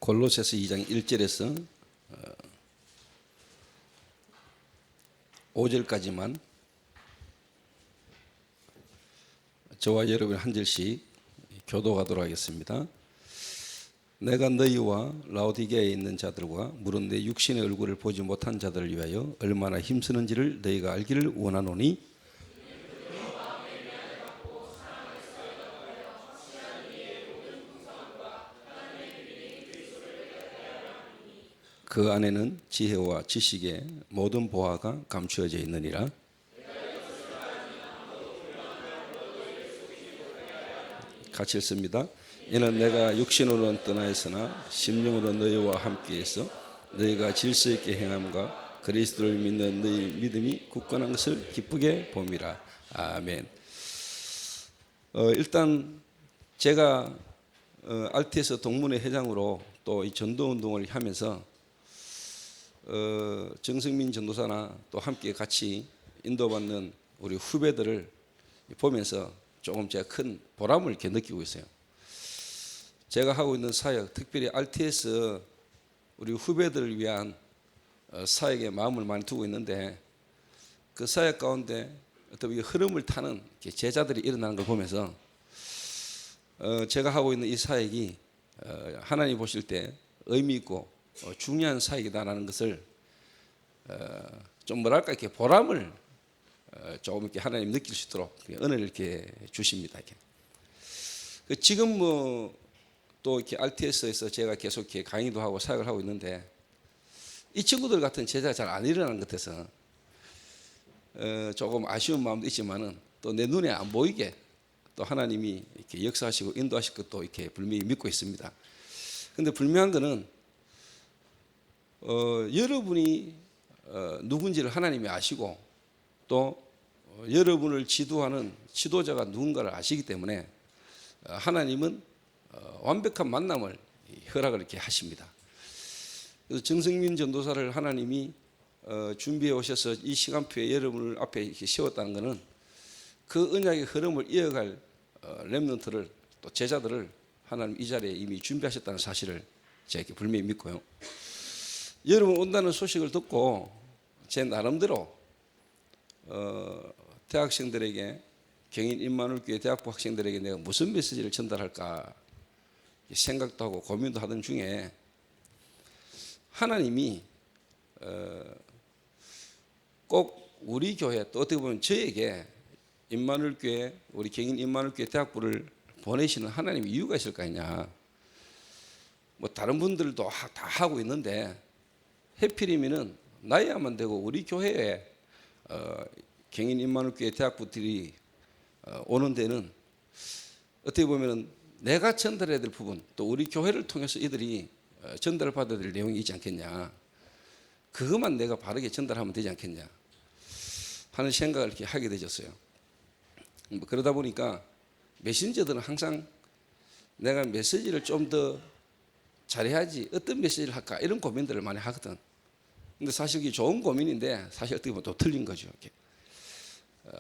골로새서 2장 1절에서 5절까지만 저와 여러분 한 절씩 교도하도록 하겠습니다. 내가 너희와 라오디게아에 있는 자들과 물은 내 육신의 얼굴을 보지 못한 자들을 위하여 얼마나 힘쓰는지를 너희가 알기를 원하노니, 그 안에는 지혜와 지식의 모든 보화가 감추어져 있느니라. 같이 읽습니다. 이는 내가 육신으로는 떠나있으나 심령으로 너희와 함께해서 너희가 질서 있게 행함과 그리스도를 믿는 너희 믿음이 굳건한 것을 기쁘게 봄이라. 아멘. 일단 제가 RTS 동문회 회장으로 또 이 전도운동을 하면서 정승민 전도사나 또 함께 같이 인도받는 우리 후배들을 보면서 조금 제가 큰 보람을 이렇게 느끼고 있어요. 제가 하고 있는 사역, 특별히 RTS 우리 후배들을 위한 사역에 마음을 많이 두고 있는데, 그 사역 가운데 어떤 흐름을 타는 제자들이 일어나는 걸 보면서 제가 하고 있는 이 사역이 하나님 보실 때 의미 있고 중요한 사역이다라는 것을 좀 뭐랄까 이렇게 보람을 조금 이렇게 하나님 느낄 수 있도록 은혜를 이렇게 주십니다. 이렇게. 지금 또 이렇게 RTS에서 제가 계속 이렇게 강의도 하고 사역을 하고 있는데, 이 친구들 같은 제자가 잘 안 일어나는 것 같아서 조금 아쉬운 마음도 있지만은 또 내 눈에 안 보이게 또 하나님이 이렇게 역사하시고 인도하실 것도 이렇게 분명히 믿고 있습니다. 그런데 분명한 것은 여러분이 누군지를 하나님이 아시고 또 여러분을 지도하는 지도자가 누군가를 아시기 때문에 하나님은 완벽한 만남을 허락을 이렇게 하십니다. 그래서 정승민 전도사를 하나님이 준비해 오셔서 이 시간표에 여러분을 앞에 이렇게 세웠다는 것은 그 언약의 흐름을 이어갈 렘넌트를 또 제자들을 하나님 이 자리에 이미 준비하셨다는 사실을 제가 이렇게 분명히 믿고요. 여러분 온다는 소식을 듣고 제 나름대로 대학생들에게, 경인 임마누엘교회 대학부 학생들에게 내가 무슨 메시지를 전달할까 생각도 하고 고민도 하던 중에 하나님이 꼭 우리 교회, 또 어떻게 보면 저에게 임마누엘교회, 우리 경인 임마누엘교회 대학부를 보내시는 하나님의 이유가 있을 거 아니냐. 뭐 다른 분들도 다 하고 있는데 해필이면은 나야만 되고 우리 교회에 경인 임마누엘교회 대학부들이 오는 데는 어떻게 보면은 내가 전달해야 될 부분, 또 우리 교회를 통해서 이들이 전달을 받아야 될 내용이 있지 않겠냐. 그것만 내가 바르게 전달하면 되지 않겠냐 하는 생각을 이렇게 하게 되졌어요. 그러다 보니까 메신저들은 항상 내가 메시지를 좀 더 잘해야지, 어떤 메시지를 할까 이런 고민들을 많이 하거든. 근데 사실 이게 좋은 고민인데 사실 어떻게 보면 또 틀린 거죠. 이렇게.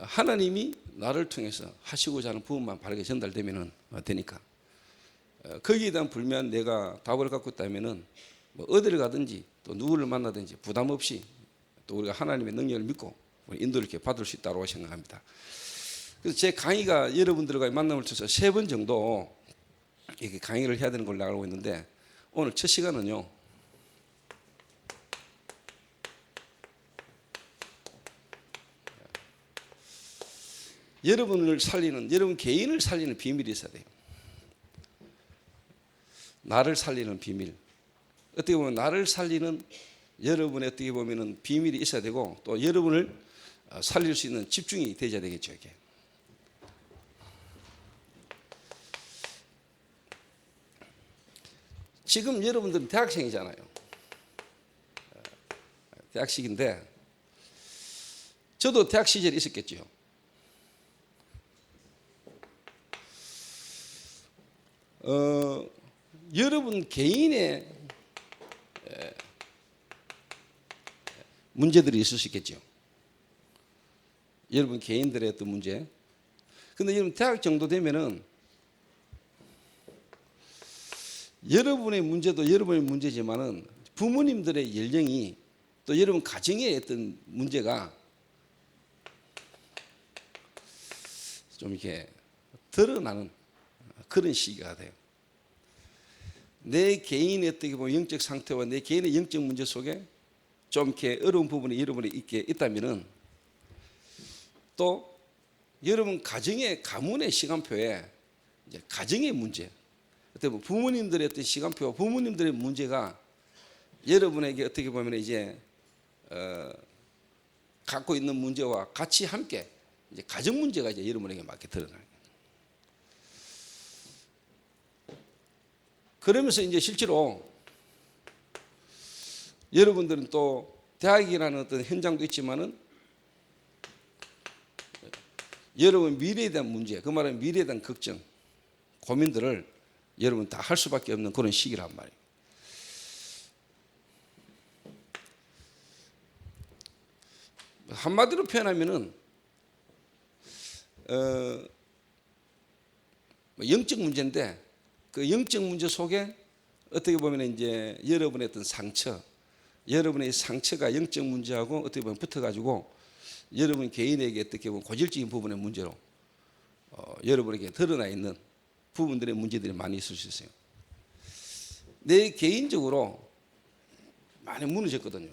하나님이 나를 통해서 하시고자 하는 부분만 바르게 전달되면 되니까 거기에 대한 불면 내가 답을 갖고 있다면 뭐 어디를 가든지 또 누구를 만나든지 부담 없이 또 우리가 하나님의 능력을 믿고 인도를 이렇게 받을 수 있다고 생각합니다. 그래서 제 강의가 여러분들과의 만남을 통해서 3번 정도 이렇게 강의를 해야 되는 걸로 알고 있는데, 오늘 첫 시간은요, 여러분을 살리는, 여러분 개인을 살리는 비밀이 있어야 돼요. 나를 살리는 비밀. 어떻게 보면 나를 살리는 여러분의 어떻게 보면은 비밀이 있어야 되고, 또 여러분을 살릴 수 있는 집중이 되어야 되겠죠. 이게. 지금 여러분들은 대학생이잖아요. 대학생인데 저도 대학 시절에 있었겠죠. 여러분 개인의 문제들이 있을 수 있겠죠. 여러분 개인들의 어떤 문제. 근데 여러분 대학 정도 되면은 여러분의 문제도 여러분의 문제지만은 부모님들의 연령이 또 여러분 가정의 어떤 문제가 좀 이렇게 드러나는 그런 시기가 돼요. 내 개인의 어떻게 보면 영적 상태와 내 개인의 영적 문제 속에 좀 이렇게 어려운 부분이 여러분이 있다면은 또 여러분 가정의 가문의 시간표에 이제 가정의 문제, 어떻게 보면 부모님들의 어떤 시간표와 부모님들의 문제가 여러분에게 어떻게 보면 이제 갖고 있는 문제와 같이 함께 이제 가정 문제가 이제 여러분에게 맞게 드러나요. 그러면서 이제 실제로 여러분들은 또 대학이라는 어떤 현장도 있지만은 여러분 미래에 대한 문제, 그 말은 미래에 대한 걱정, 고민들을 여러분 다 할 수밖에 없는 그런 시기란 말이에요. 한마디로 표현하면은 영적 문제인데 그 영적 문제 속에 어떻게 보면 이제 여러분의 어떤 상처, 여러분의 상처가 영적 문제하고 어떻게 보면 붙어가지고 여러분 개인에게 어떻게 보면 고질적인 부분의 문제로 여러분에게 드러나 있는 부분들의 문제들이 많이 있을 수 있어요. 내 개인적으로 많이 무너졌거든요.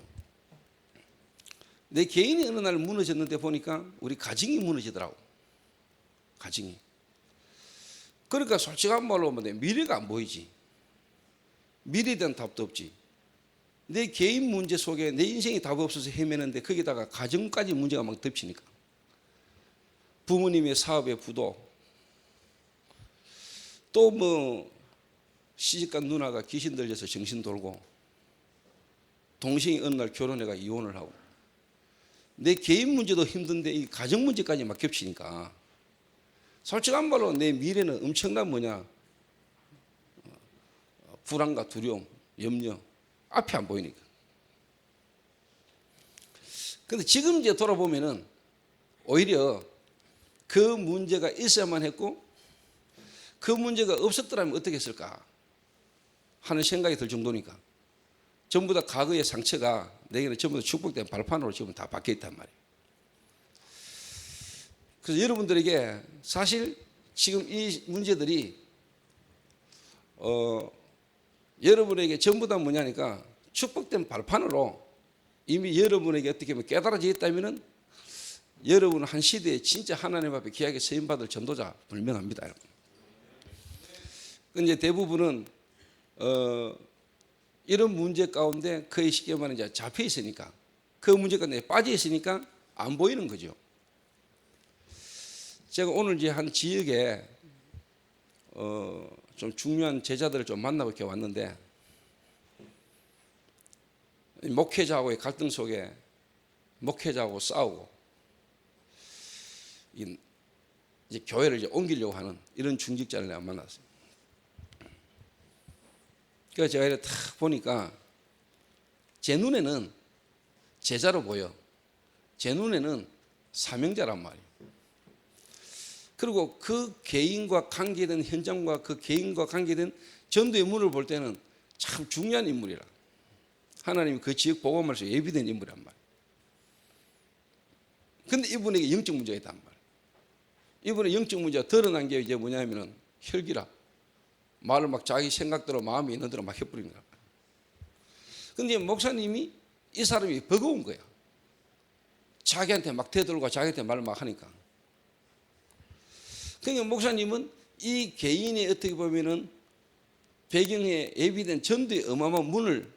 내 개인이 어느 날 무너졌는데 보니까 우리 가정이 무너지더라고. 가정이. 그러니까 솔직한 말로 하면 미래가 안 보이지. 미래에 대한 답도 없지. 내 개인 문제 속에 내 인생이 답 없어서 헤매는데 거기다가 가정까지 문제가 막 덮치니까. 부모님의 사업의 부도, 또 뭐 시집간 누나가 귀신 들려서 정신 돌고, 동생이 어느 날 결혼해가 이혼을 하고, 내 개인 문제도 힘든데 이 가정 문제까지 막 겹치니까 솔직한 말로 내 미래는 엄청난 뭐냐, 불안과 두려움, 염려, 앞이 안 보이니까. 근데 지금 이제 돌아보면은 오히려 그 문제가 있어야만 했고 그 문제가 없었더라면 어떻게 했을까 하는 생각이 들 정도니까 전부 다 과거의 상처가 내게는 전부 다 축복된 발판으로 지금 다 박혀 있단 말이에요. 그래서 여러분들에게 사실 지금 이 문제들이 여러분에게 전부 다 뭐냐니까 축복된 발판으로 이미 여러분에게 어떻게 보면 깨달아져 있다면은 여러분은 한 시대에 진짜 하나님 앞에 귀하게 쓰임받을 전도자 분명합니다. 여러분. 이제 대부분은 이런 문제 가운데 거의 쉽게 말하면 이제 잡혀 있으니까 그 문제 가운데 빠져 있으니까 안 보이는 거죠. 제가 오늘 이제 한 지역에 좀 중요한 제자들을 좀 만나고 이렇게 왔는데 목회자하고의 갈등 속에 목회자하고 싸우고 이제 교회를 이제 옮기려고 하는 이런 중직자를 내가 만났어요. 그래서 제가 이렇게 탁 보니까 제 눈에는 제자로 보여. 제 눈에는 사명자란 말이에요. 그리고 그 개인과 관계된 현장과 그 개인과 관계된 전도의 문을 볼 때는 참 중요한 인물이라. 하나님이 그 지역 복음에서 예비된 인물이란 말이에요. 근데 이분에게 영적 문제가 있단 말이에요. 이분의 영적 문제가 드러난 게 이제 뭐냐면은 혈기라. 말을 막 자기 생각대로 마음이 있는 대로 막 해버리는 거야. 근데 목사님이 이 사람이 버거운 거야. 자기한테 막 대들고 자기한테 말을 막 하니까. 그러니까 목사님은 이 개인의 어떻게 보면은 배경에 예비된 전도의 어마어마한 문을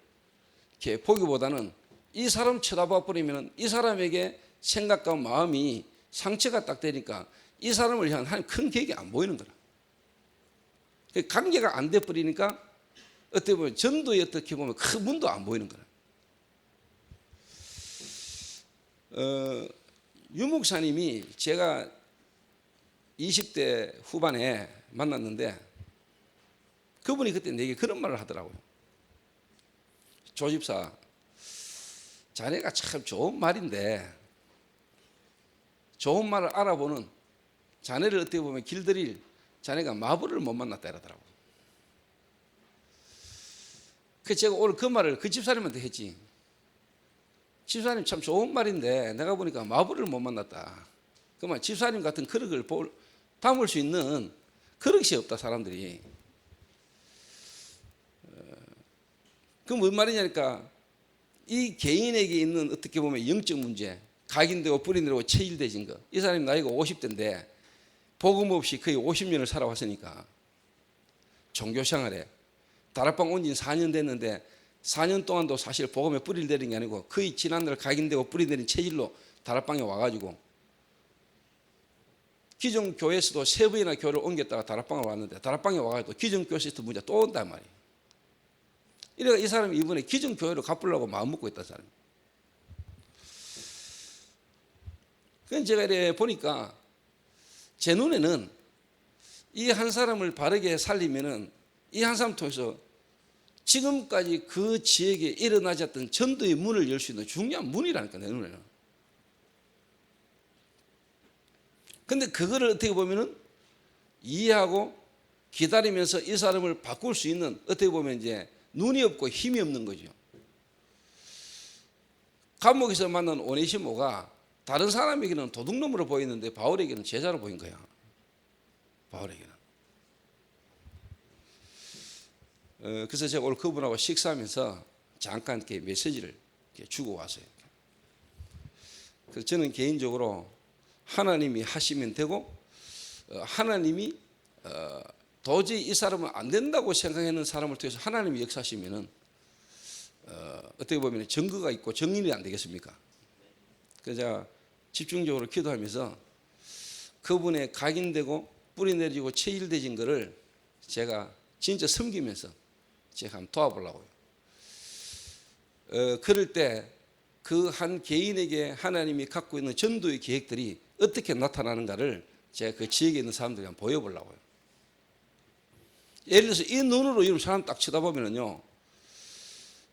이렇게 보기보다는 이 사람 쳐다봐 버리면은 이 사람에게 생각과 마음이 상처가 딱 되니까 이 사람을 향한 하나님 큰 계획이 안 보이는 거라. 관계가 안 돼 버리니까 어떻게 보면 전도에 어떻게 보면 큰 문도 안 보이는 거라. 유 목사님이 제가 20대 후반에 만났는데 그분이 그때 내게 그런 말을 하더라고요. 조 집사, 자네가 참 좋은 말인데 좋은 말을 알아보는 자네를 어떻게 보면 길들일 자네가 마부를 못 만났다 이러더라고요. 그 제가 오늘 그 말을 그 집사님한테 했지. 집사님 참 좋은 말인데 내가 보니까 마부를 못 만났다. 그만 집사님 같은 그릇을 담을 수 있는 그릇이 없다 사람들이. 그 뭔 말이냐니까 이 개인에게 있는 어떻게 보면 영적 문제, 각인되고 뿌리내리고 체질되진 거. 이 사람이 나이가 50대인데 복음 없이 거의 50년을 살아왔으니까 종교 생활에 다락방 온 지 4년 됐는데 4년 동안도 사실 복음에 뿌리를 내린 게 아니고 거의 지난날 각인되고 뿌리 내린 체질로 다락방에 와가지고 기존 교회에서도 3번이나 교회를 옮겼다가 다락방을 왔는데 다락방에 와가지고 기존 교회에서 문제 또 온단 말이에요. 이래가 이 사람이 이번에 기존 교회로 갚으려고 마음먹고 있다 사람. 그건 제가 이래 보니까 제 눈에는 이 한 사람을 바르게 살리면은 이 한 사람 통해서 지금까지 그 지역에 일어나지 않던 전도의 문을 열 수 있는 중요한 문이라니까 내 눈에는. 근데 그거를 어떻게 보면은 이해하고 기다리면서 이 사람을 바꿀 수 있는 어떻게 보면 이제 눈이 없고 힘이 없는 거죠. 감옥에서 만난 오네시모가 다른 사람에게는 도둑놈으로 보이는데 바울에게는 제자로 보인 거야. 바울에게는. 그래서 제가 오늘 그분하고 식사하면서 잠깐 이렇게 메시지를 이렇게 주고 왔어요. 그래서 저는 개인적으로 하나님이 하시면 되고 하나님이 도저히 이 사람은 안 된다고 생각하는 사람을 통해서 하나님이 역사하시면은 어떻게 보면 증거가 있고 정인이 안 되겠습니까? 그래서 제가 집중적으로 기도하면서 그분의 각인되고 뿌리 내리고 체질되진 거를 제가 진짜 섬기면서 제가 한번 도와보려고요. 그럴 때 그 한 개인에게 하나님이 갖고 있는 전도의 계획들이 어떻게 나타나는가를 제가 그 지역에 있는 사람들에게 한번 보여보려고요. 예를 들어서 이 눈으로 이 사람 딱 쳐다보면요,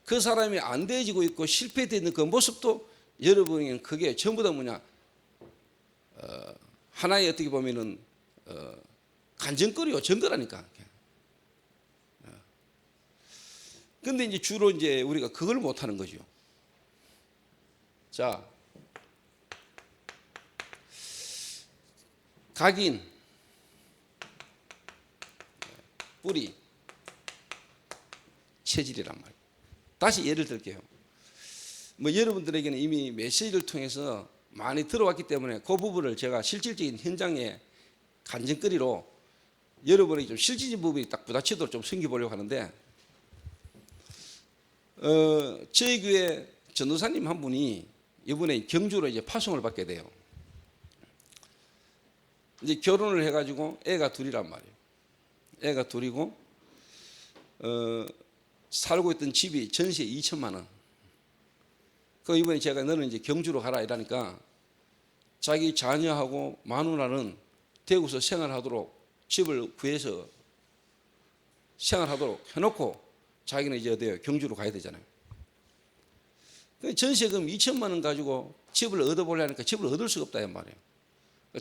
그 사람이 안 되어지고 있고 실패되어 있는 그 모습도 여러분에게는 그게 전부 다 뭐냐, 하나의 어떻게 보면은 간증거리요, 증거라니까. 근데 이제 주로 이제 우리가 그걸 못 하는 거죠. 자, 각인, 뿌리, 체질이란 말이에요. 다시 예를 들게요. 뭐 여러분들에게는 이미 메시지를 통해서 많이 들어왔기 때문에 그 부분을 제가 실질적인 현장의 간증거리로 여러분에게 좀 실질적인 부분이 딱 부딪히도록 좀 숨겨보려고 하는데, 저희 교회 전도사님 한 분이 이번에 경주로 이제 파송을 받게 돼요. 이제 결혼을 해가지고 애가 둘이란 말이에요. 애가 둘이고, 살고 있던 집이 전세 2천만 원. 그 이번에 제가 너는 이제 경주로 가라 이러니까 자기 자녀하고 마누라는 대구에서 생활하도록 집을 구해서 생활하도록 해놓고 자기는 이제 어디요? 경주로 가야 되잖아요. 전세금 2천만 원 가지고 집을 얻어보려니까 집을 얻을 수가 없다 이 말이에요.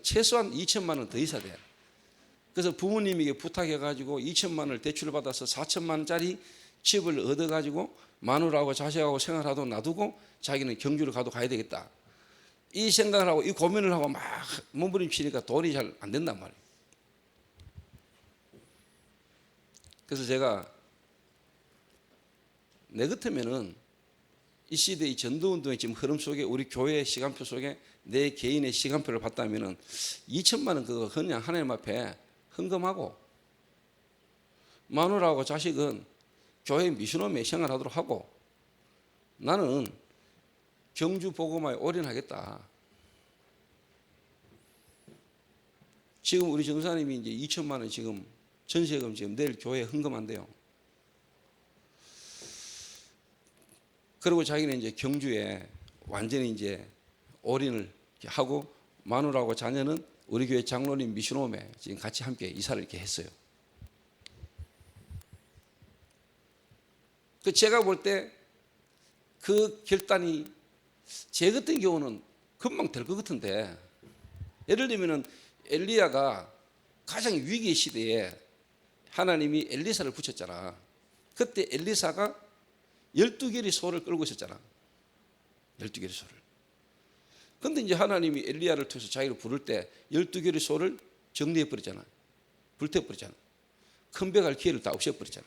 최소한 2천만 원 더 있어야 돼요. 그래서 부모님에게 부탁해가지고 2천만 원을 대출을 받아서 4천만 원짜리 집을 얻어가지고 마누라하고 자식하고 생활하도록 놔두고 자기는 경주를 가야 되겠다. 이 생각을 하고 이 고민을 하고 막 몸부림치니까 돈이 잘 안 된단 말이에요. 그래서 제가 내 같으면은 이 시대의 전도운동의 지금 흐름 속에 우리 교회의 시간표 속에 내 개인의 시간표를 봤다면은 2천만 원 그거 그냥 하나님 앞에 헌금하고 마누라하고 자식은 교회 미션홈에 생활하도록 하고 나는 경주 복음화에 올인하겠다. 지금 우리 전사님이 이제 2천만 원 지금 전세금 지금 내일 교회에 헌금한대요. 그리고 자기는 이제 경주에 완전히 이제 올인을 하고 마누라하고 자녀는 우리 교회 장로님 미션홈에 지금 같이 함께 이사를 이렇게 했어요. 그 제가 볼 때 그 결단이 제 같은 경우는 금방 될 것 같은데, 예를 들면은 엘리야가 가장 위기의 시대에 하나님이 엘리사를 붙였잖아. 그때 엘리사가 12개의 소를 끌고 있었잖아. 12개의 소를. 근데 이제 하나님이 엘리야를 통해서 자기를 부를 때 12개의 소를 정리해버리잖아. 불태워버리잖아. 큰 배 갈 기회를 다 없애버리잖아.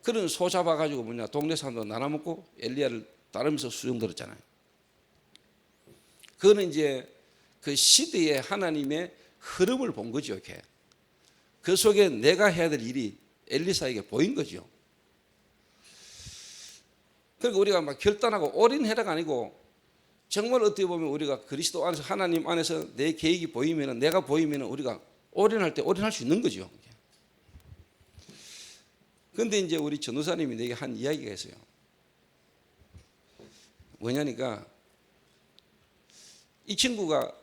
그런 소 잡아가지고 동네 사람도 나눠먹고 엘리야를 따르면서 수종 들었잖아요. 그거는 이제 그 시대의 하나님의 흐름을 본 거죠. 이렇게. 그 속에 내가 해야 될 일이 엘리사에게 보인 거죠. 그러니까 우리가 막 결단하고 올인해라가 아니고 정말 어떻게 보면 우리가 그리스도 안에서 하나님 안에서 내 계획이 보이면 내가 보이면 우리가 올인할 때 올인할 수 있는 거죠. 그런데 이제 우리 전도사님이 내게 한 이야기가 있어요. 뭐냐니까 이 친구가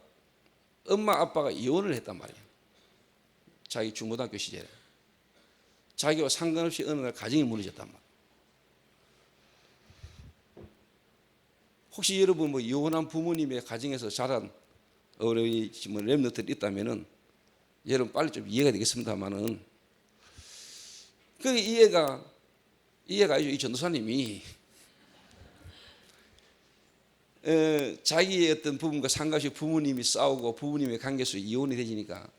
엄마 아빠가 이혼을 했단 말이에요. 자기 중고등학교 시절에. 자기와 상관없이 어느 날 가정이 무너졌단 말이에요. 혹시 여러분 이혼한 부모님의 가정에서 자란 어린이 렘너들이 있다면은 여러분 빨리 좀 이해가 되겠습니다만은 그 이해가 아니죠. 이 전도사님이 자기의 어떤 부분과 상관없이 부모님이 싸우고 부모님의 관계에서 이혼이 되지니까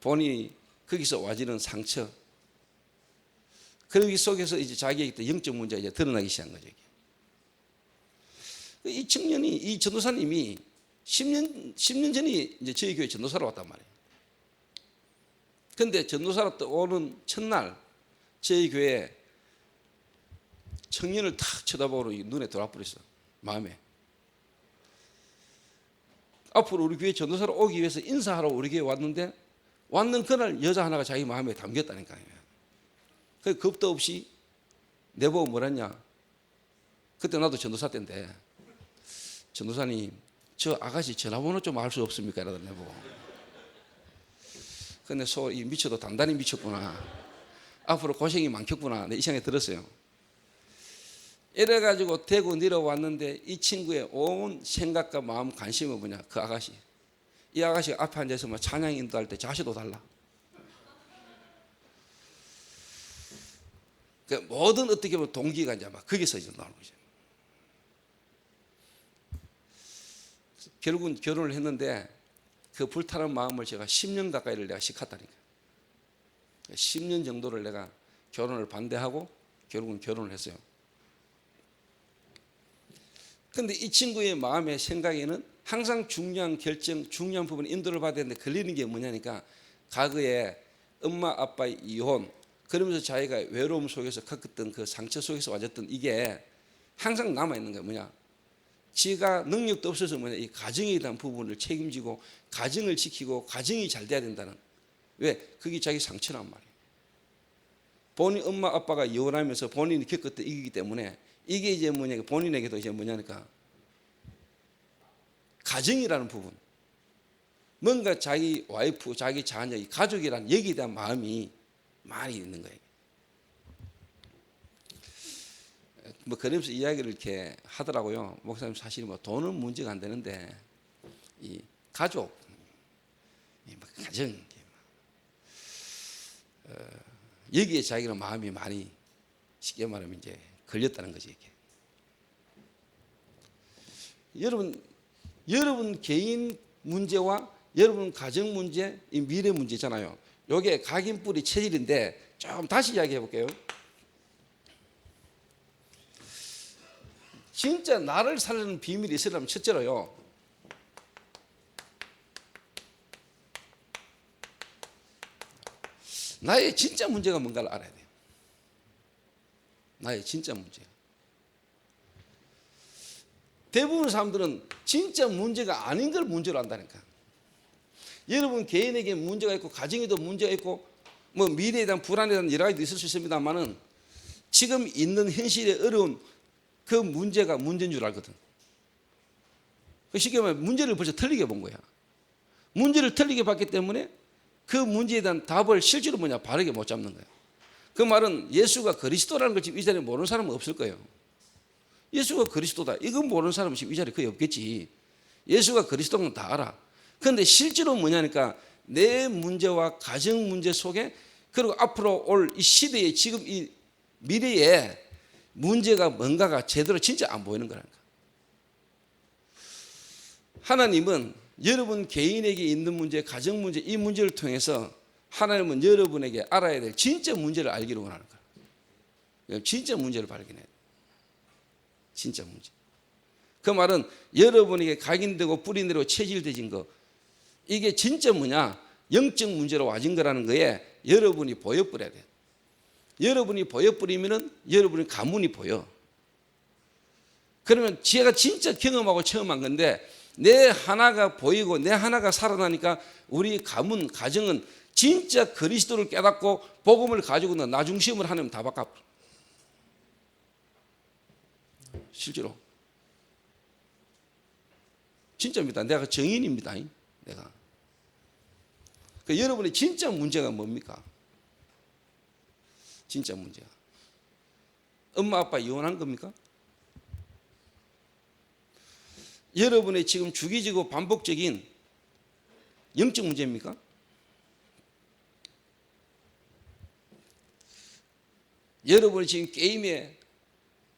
본인이 거기서 와지는 상처, 그러기 속에서 이제 자기의 영적 문제가 이제 드러나기 시작한 거죠. 이 청년이, 이 전도사님이 10년 전에 이제 저희 교회 전도사로 왔단 말이에요. 근데 전도사로 오는 첫날 저희 교회 청년을 탁 쳐다보고 눈에 들어와 버렸어. 마음에. 앞으로 우리 교회 전도사로 오기 위해서 인사하러 우리 교회 왔는데 왔는 그날 여자 하나가 자기 마음에 담겼다니까요. 그래서 겁도 없이 내보고 뭐랬냐. 그때 나도 전도사 때인데 전도사님 저 아가씨 전화번호 좀 알 수 없습니까? 이러다 내보고. 근데 이 미쳐도 단단히 미쳤구나. 앞으로 고생이 많겠구나. 내 이 생각이 들었어요. 이래가지고 대구 내려왔는데 이 친구의 온 생각과 마음 관심은 뭐냐. 그 아가씨. 이 아가씨가 앞에 앉아서 찬양 인도할 때 자세도 달라. 그 모든 어떻게 보면 동기가 이제 막 거기서 이제 나오는 거죠. 결국은 결혼을 했는데 그 불타는 마음을 제가 10년 가까이를 내가 식혔다니까. 10년 정도를 내가 결혼을 반대하고 결국은 결혼을 했어요. 그런데 이 친구의 마음의 생각에는 항상 중요한 결정, 중요한 부분 인도를 받아야 되는데 걸리는 게 뭐냐니까 과거에 엄마 아빠의 이혼, 그러면서 자기가 외로움 속에서 겪었던 그 상처 속에서 와졌던 이게 항상 남아있는 거예요. 뭐냐? 지가 능력도 없어서 뭐냐? 이 가정에 대한 부분을 책임지고 가정을 지키고 가정이 잘 돼야 된다는. 왜? 그게 자기 상처란 말이에요. 본인 엄마 아빠가 이혼하면서 본인이 겪었던 이기기 때문에 이게 이제 뭐냐? 본인에게도 이제 뭐냐니까 가정이라는 부분, 뭔가 자기 와이프, 자기 자녀, 이 가족이라는 여기에 대한 마음이 많이 있는 거예요. 그러면서 이야기를 이렇게 하더라고요. 목사님 사실 돈은 문제가 안 되는데 이 가족, 가정, 여기에 자기는 마음이 많이 쉽게 말하면 이제 걸렸다는 거지. 이게. 여러분 개인 문제와 여러분 가정 문제, 이 미래 문제잖아요. 이게 각인뿌리 체질인데 좀 다시 이야기해 볼게요. 진짜 나를 살리는 비밀이 있으려면 첫째로요, 나의 진짜 문제가 뭔가를 알아야 돼요. 나의 진짜 문제. 대부분 사람들은 진짜 문제가 아닌 걸 문제로 한다니까. 여러분 개인에게 문제가 있고 가정에도 문제가 있고 미래에 대한 불안에 대한 여러 가지도 있을 수 있습니다만은 지금 있는 현실의 어려운 그 문제가 문제인 줄 알거든. 쉽게 말하면 문제를 벌써 틀리게 본 거야. 문제를 틀리게 봤기 때문에 그 문제에 대한 답을 실제로 바르게 못 잡는 거야. 그 말은 예수가 그리스도라는 걸 지금 이 자리에 모르는 사람은 없을 거예요. 예수가 그리스도다. 이건 모르는 사람은 지금 이 자리에 거의 없겠지. 예수가 그리스도인 건 다 알아. 그런데 실제로 뭐냐니까 내 문제와 가정 문제 속에 그리고 앞으로 올 이 시대에 지금 이 미래에 문제가 뭔가가 제대로 진짜 안 보이는 거라니까. 하나님은 여러분 개인에게 있는 문제, 가정 문제, 이 문제를 통해서 하나님은 여러분에게 알아야 될 진짜 문제를 알기를 원하는 거예요. 진짜 문제를 발견해야 돼요. 진짜 문제. 그 말은 여러분에게 각인되고 뿌리내리고 체질되진 거, 이게 진짜 뭐냐? 영적 문제로 와진 거라는 거에 여러분이 보여버려야 돼요. 여러분이 보여버리면은 여러분의 가문이 보여. 그러면 제가 진짜 경험하고 체험한 건데, 내 하나가 보이고 내 하나가 살아나니까 우리 가문, 가정은 진짜 그리스도를 깨닫고 복음을 가지고는 나 중심을 하나님 다 바꿔. 실제로. 진짜입니다. 내가 정인입니다. 내가. 그 여러분의 진짜 문제가 뭡니까? 진짜 문제가. 엄마 아빠 이혼한 겁니까? 여러분의 지금 주기적이고 반복적인 영적 문제입니까? 여러분이 지금 게임에,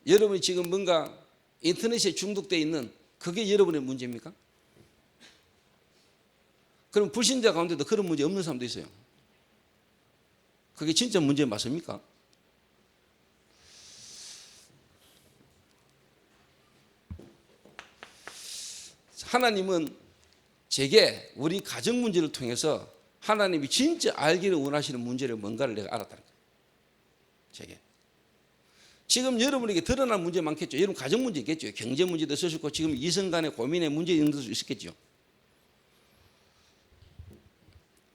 여러분이 지금 뭔가 인터넷에 중독되어 있는 그게 여러분의 문제입니까? 그럼 불신자 가운데도 그런 문제 없는 사람도 있어요. 그게 진짜 문제 맞습니까? 하나님은 제게 우리 가정 문제를 통해서 하나님이 진짜 알기를 원하시는 문제를 뭔가를 내가 알았다는 거예요. 제게. 지금 여러분에게 드러난 문제 많겠죠. 여러분 가정 문제 있겠죠. 경제 문제도 있을 수 있고 지금 이성 간의 고민의 문제 있는 것도 있겠죠.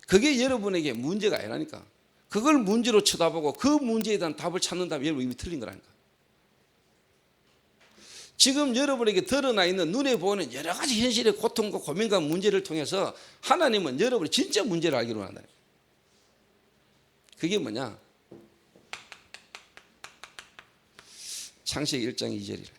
그게 여러분에게 문제가 아니라니까. 그걸 문제로 쳐다보고 그 문제에 대한 답을 찾는다면 여러분 이미 틀린 거라니까. 지금 여러분에게 드러나 있는 눈에 보이는 여러 가지 현실의 고통과 고민과 문제를 통해서 하나님은 여러분이 진짜 문제를 알기로 한다. 그게 뭐냐? 창세기 1장 2절이래.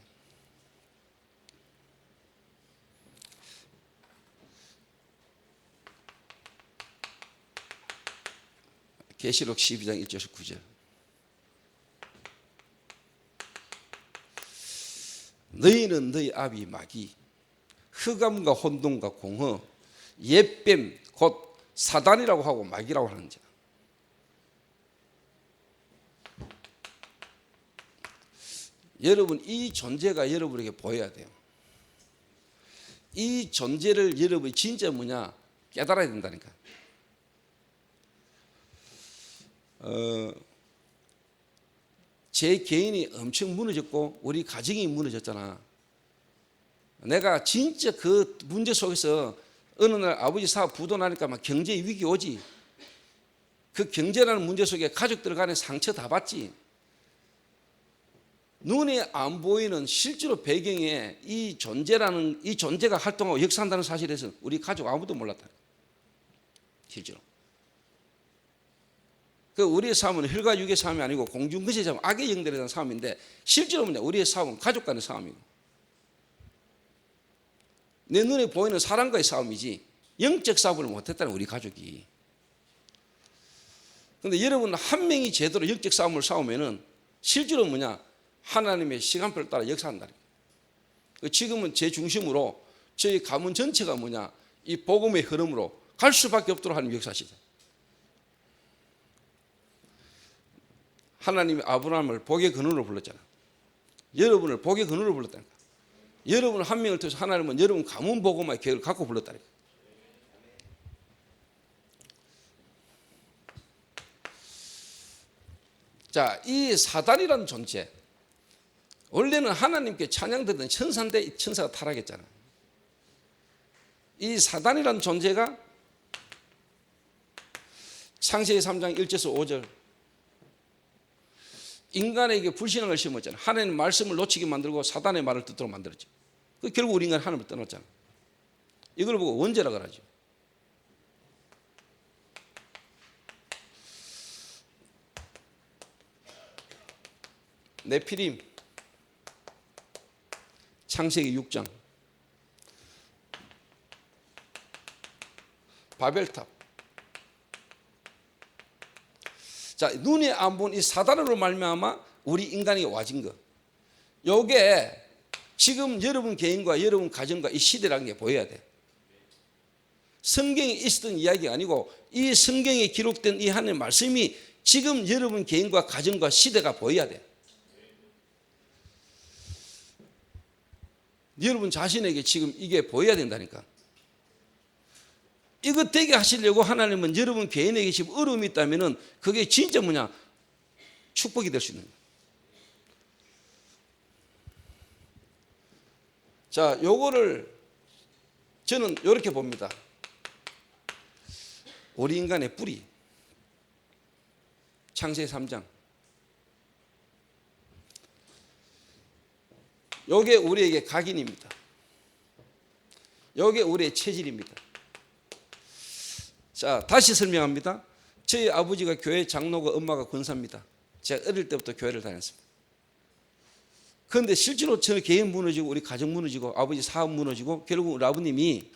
계시록 12장 1절에서 9절. 너희는 너희 아비 마귀, 흑암과 혼돈과 공허, 옛뱀 곧 사단이라고 하고 마귀라고 하는 자. 여러분 이 존재가 여러분에게 보여야 돼요. 이 존재를 여러분이 진짜 뭐냐 깨달아야 된다니까. 제 개인이 엄청 무너졌고 우리 가정이 무너졌잖아. 내가 진짜 그 문제 속에서 어느 날 아버지 사업 부도나니까 막 경제 위기 오지. 그 경제라는 문제 속에 가족들 간에 상처 다 받지. 눈에 안 보이는 실제로 배경에 이 존재가 활동하고 역사한다는 사실에서 우리 가족 아무도 몰랐다. 실제로. 그 우리의 싸움은 혈과 육의 싸움이 아니고 공중근세 싸움, 악의 영들에 대한 싸움인데 실제로 뭐냐? 우리의 싸움은 가족 간의 싸움이고 내 눈에 보이는 사람과의 싸움이지 영적 싸움을 못했다는 우리 가족이. 그런데 여러분 한 명이 제대로 영적 싸움을 싸우면은 실제로 뭐냐? 하나님의 시간표를 따라 역사한다. 지금은 제 중심으로 저희 가문 전체가 뭐냐? 이 복음의 흐름으로 갈 수밖에 없도록 하는 역사시죠. 하나님이 아브라함을 복의 근원으로 불렀잖아. 여러분을 복의 근원으로 불렀다니까. 여러분 한 명을 통해서 하나님은 여러분 가문 복음의 계획을 갖고 불렀다니까. 자, 이 사단이라는 존재, 원래는 하나님께 찬양드리던 천사인데 천사가 타락했잖아. 이 사단이라는 존재가 창세기 3장 1절에서 5절 인간에게 불신앙을 심었잖아. 하나님 말씀을 놓치게 만들고 사단의 말을 듣도록 만들었죠. 결국 우리 인간은 하나님을 떠났잖아. 이걸 보고 원죄라 그러죠. 네피림 창세기 6장 바벨탑. 자, 눈에 안 본 이 사단으로 말미암아 우리 인간이 와진 거. 요게 지금 여러분 개인과 여러분 가정과 이 시대라는 게 보여야 돼. 성경에 있었던 이야기가 아니고 이 성경에 기록된 이 하나님의 말씀이 지금 여러분 개인과 가정과 시대가 보여야 돼. 여러분 자신에게 지금 이게 보여야 된다니까. 이거 되게 하시려고 하나님은 여러분 개인에게 지금 어려움이 있다면은 그게 진짜 뭐냐? 축복이 될 수 있는 거예요. 자, 요거를 저는 이렇게 봅니다. 우리 인간의 뿌리. 창세기 3장. 요게 우리에게 각인입니다. 요게 우리의 체질입니다. 자, 다시 설명합니다. 저희 아버지가 교회 장로고 엄마가 권사입니다. 제가 어릴 때부터 교회를 다녔습니다. 그런데 실제로 저 개인 무너지고 우리 가정 무너지고 아버지 사업 무너지고 결국 우리 아버님이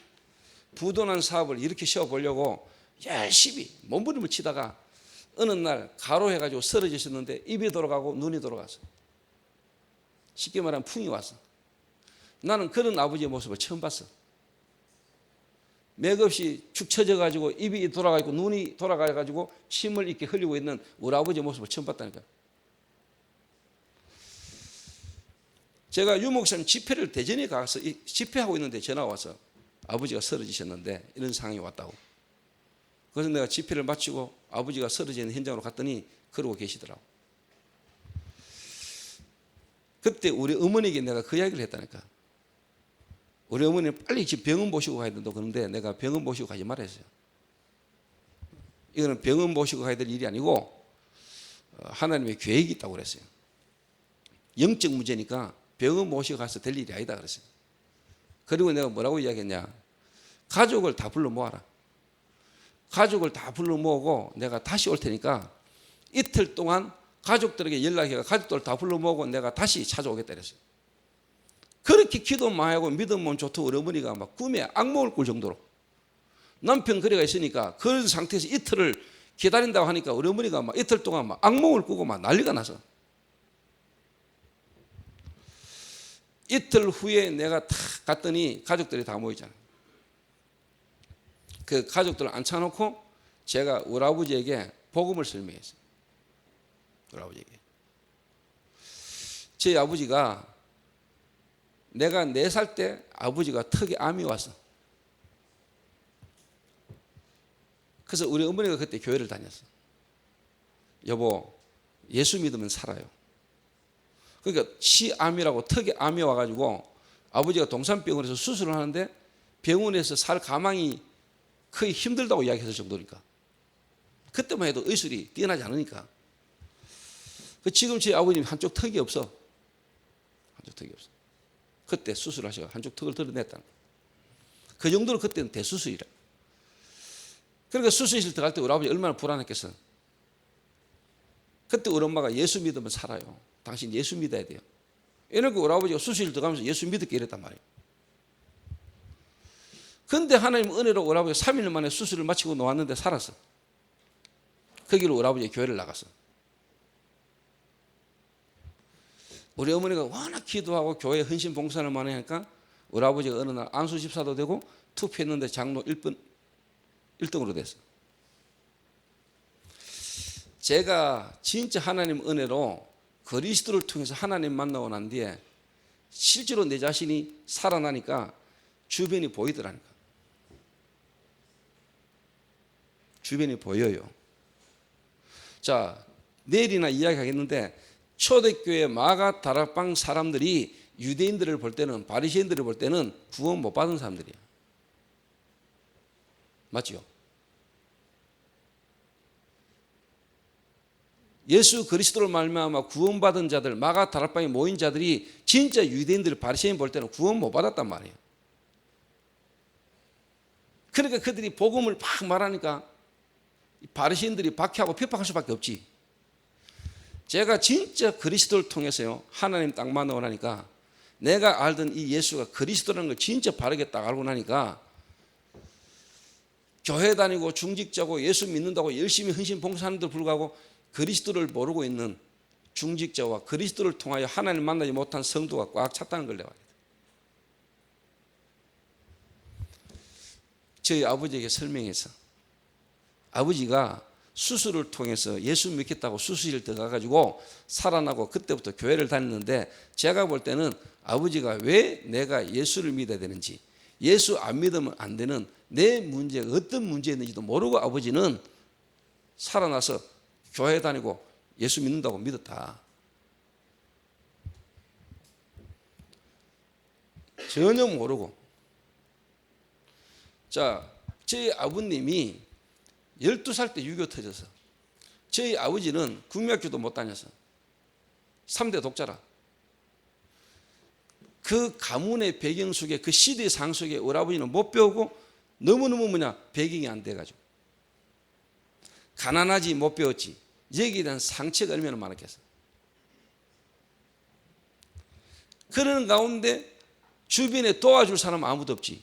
부도난 사업을 이렇게 세워보려고 열심히 몸부림을 치다가 어느 날 가로해가지고 쓰러지셨는데 입이 돌아가고 눈이 돌아가서 쉽게 말하면 풍이 왔어. 나는 그런 아버지의 모습을 처음 봤어. 맥없이 축 처져가지고 입이 돌아가고 눈이 돌아가가지고 침을 이렇게 흘리고 있는 우리 아버지의 모습을 처음 봤다니까. 제가 유 목사님 집회를 대전에 가서 집회하고 있는데 전화가 와서 아버지가 쓰러지셨는데 이런 상황이 왔다고. 그래서 내가 집회를 마치고 아버지가 쓰러지는 현장으로 갔더니 그러고 계시더라고. 그때 우리 어머니에게 내가 그 이야기를 했다니까. 우리 어머니는 빨리 집 병원 모시고 가야 된다고 그러는데 내가 병원 모시고 가지 말라 했어요. 이거는 병원 모시고 가야 될 일이 아니고 하나님의 계획이 있다고 그랬어요. 영적 문제니까 병원 모시고 가서 될 일이 아니다 그랬어요. 그리고 내가 뭐라고 이야기했냐. 가족을 다 불러 모아라. 가족을 다 불러 모으고 내가 다시 올 테니까 이틀 동안 가족들에게 연락해서 가족들 다 불러 모으고 내가 다시 찾아오겠다 그랬어요. 그렇게 기도만 하고 믿으면 좋다고 우리 어머니가 막 꿈에 악몽을 꿀 정도로 남편 거리가 있으니까 그런 상태에서 이틀을 기다린다고 하니까 우리 어머니가 막 이틀 동안 막 악몽을 꾸고 막 난리가 나서 이틀 후에 내가 탁 갔더니 가족들이 다 모이잖아. 그 가족들을 앉혀놓고 제가 우리 아버지에게 복음을 설명했어요. 우리 아버지에게. 저희 아버지가 내가 4살 때 아버지가 턱에 암이 왔어. 그래서 우리 어머니가 그때 교회를 다녔어. 여보, 예수 믿으면 살아요. 그러니까 시암이라고 턱에 암이 와가지고 아버지가 동산병원에서 수술을 하는데 병원에서 살 가망이 거의 힘들다고 이야기했을 정도니까. 그때만 해도 의술이 뛰어나지 않으니까. 지금 제 아버님이 한쪽 턱이 없어. 한쪽 턱이 없어. 그때 수술하셔서 한쪽 턱을 드러냈다. 그 정도로 그때는 대수술이라. 그러니까 수술실 들어갈 때 우리 아버지 얼마나 불안했겠어. 그때 우리 엄마가 예수 믿으면 살아요. 당신 예수 믿어야 돼요. 이렇게 우리 아버지가 수술실 들어가면서 예수 믿을게 이랬단 말이에요. 그런데 하나님 은혜로 우리 아버지가 3일 만에 수술을 마치고 나왔는데 살았어. 그 길로 우리 아버지가 교회를 나갔어. 우리 어머니가 워낙 기도하고 교회 헌신 봉사를 많이 하니까 우리 아버지가 어느 날 안수 집사도 되고 투표했는데 장로 1등으로 됐어. 제가 진짜 하나님 은혜로 그리스도를 통해서 하나님 만나고 난 뒤에 실제로 내 자신이 살아나니까 주변이 보이더라니까. 주변이 보여요. 자, 내일이나 이야기하겠는데 초대교회 마가 다락방 사람들이 유대인들을 볼 때는 바리새인들을 볼 때는 구원 못 받은 사람들이야. 맞죠? 예수 그리스도를 말미암아 구원받은 자들 마가 다락방에 모인 자들이 진짜 유대인들 바리새인 볼 때는 구원 못 받았단 말이에요. 그러니까 그들이 복음을 막 말하니까 바리새인들이 박해하고 핍박할 수밖에 없지. 제가 진짜 그리스도를 통해서요 하나님 딱 만나고 나니까 내가 알던 이 예수가 그리스도라는 걸 진짜 바르게 딱 알고 나니까 교회 다니고 중직자고 예수 믿는다고 열심히 헌신 봉사하는데도 불구하고 그리스도를 모르고 있는 중직자와 그리스도를 통하여 하나님을 만나지 못한 성도가 꽉 찼다는 걸 내가 알아요. 저희 아버지에게 설명해서 아버지가 수술을 통해서 예수 믿겠다고 수술실 들어가가지고 살아나고 그때부터 교회를 다녔는데 제가 볼 때는 아버지가 왜 내가 예수를 믿어야 되는지, 예수 안 믿으면 안 되는 내 문제가 어떤 문제였는지도 모르고 아버지는 살아나서 교회 다니고 예수 믿는다고 믿었다. 전혀 모르고. 자, 저희 아버님이 12살 때 유교 터져서 저희 아버지는 국민학교도 못 다녀서 3대 독자라. 그 가문의 배경 속에 그 시대상 속에 우리 아버지는 못 배우고 너무너무 배경이 안 돼가지고 가난하지 못 배웠지. 여기에 대한 상처가 얼마나 많았겠어. 그런 가운데 주변에 도와줄 사람 아무도 없지.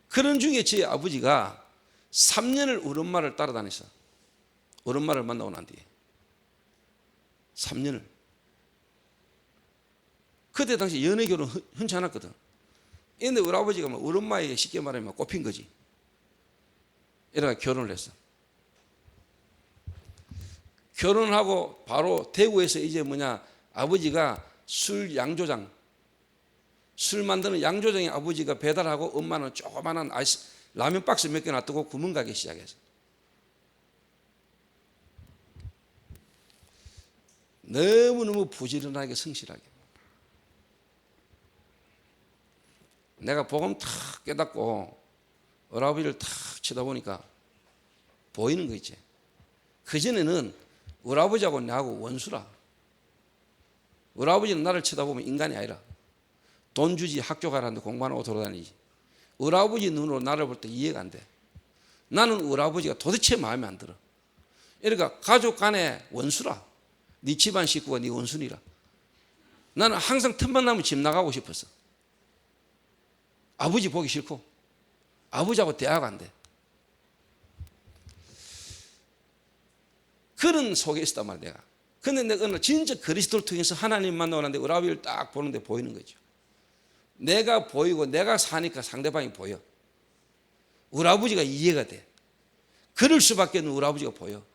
그런 중에 제 아버지가 3년을 우리 엄마를 따라다녔어. 우리 엄마를 만나고 난 뒤에 3년을. 그때 당시 연애 결혼 흔치 않았거든. 근데 우리 아버지가 우리 엄마에게 쉽게 말하면 꼽힌 거지. 이래가 결혼을 했어. 결혼하고 바로 대구에서 이제 아버지가 술 양조장, 술 만드는 양조장에 아버지가 배달하고 엄마는 조그마한 라면 박스 몇 개 놔두고 구멍 가기 시작했어. 너무너무 부지런하게 성실하게. 내가 복음 탁 깨닫고 우리 아버지를 탁 쳐다보니까 보이는 거 있지. 그전에는 우리 아버지하고 나하고 원수라. 우리 아버지는 나를 쳐다보면 인간이 아니라 돈 주지 학교 가라는데 공부 안 하고 돌아다니지. 우리 아버지 눈으로 나를 볼 때 이해가 안 돼. 나는 우리 아버지가 도대체 마음에 안 들어. 그러니까 가족 간에 원수라. 네 집안 식구가 네 원수니라. 나는 항상 틈만 나면 집 나가고 싶었어. 아버지 보기 싫고 아버지하고 대화가 안 돼. 그런 속에 있었단 말이야 내가. 근데 내가 어느 날 진짜 그리스도를 통해서 하나님 만나는데 우리 아버지를 딱 보는데 보이는 거죠. 내가 보이고 내가 사니까 상대방이 보여. 우리 아버지가 이해가 돼. 그럴 수밖에 없는 우리 아버지가 보여.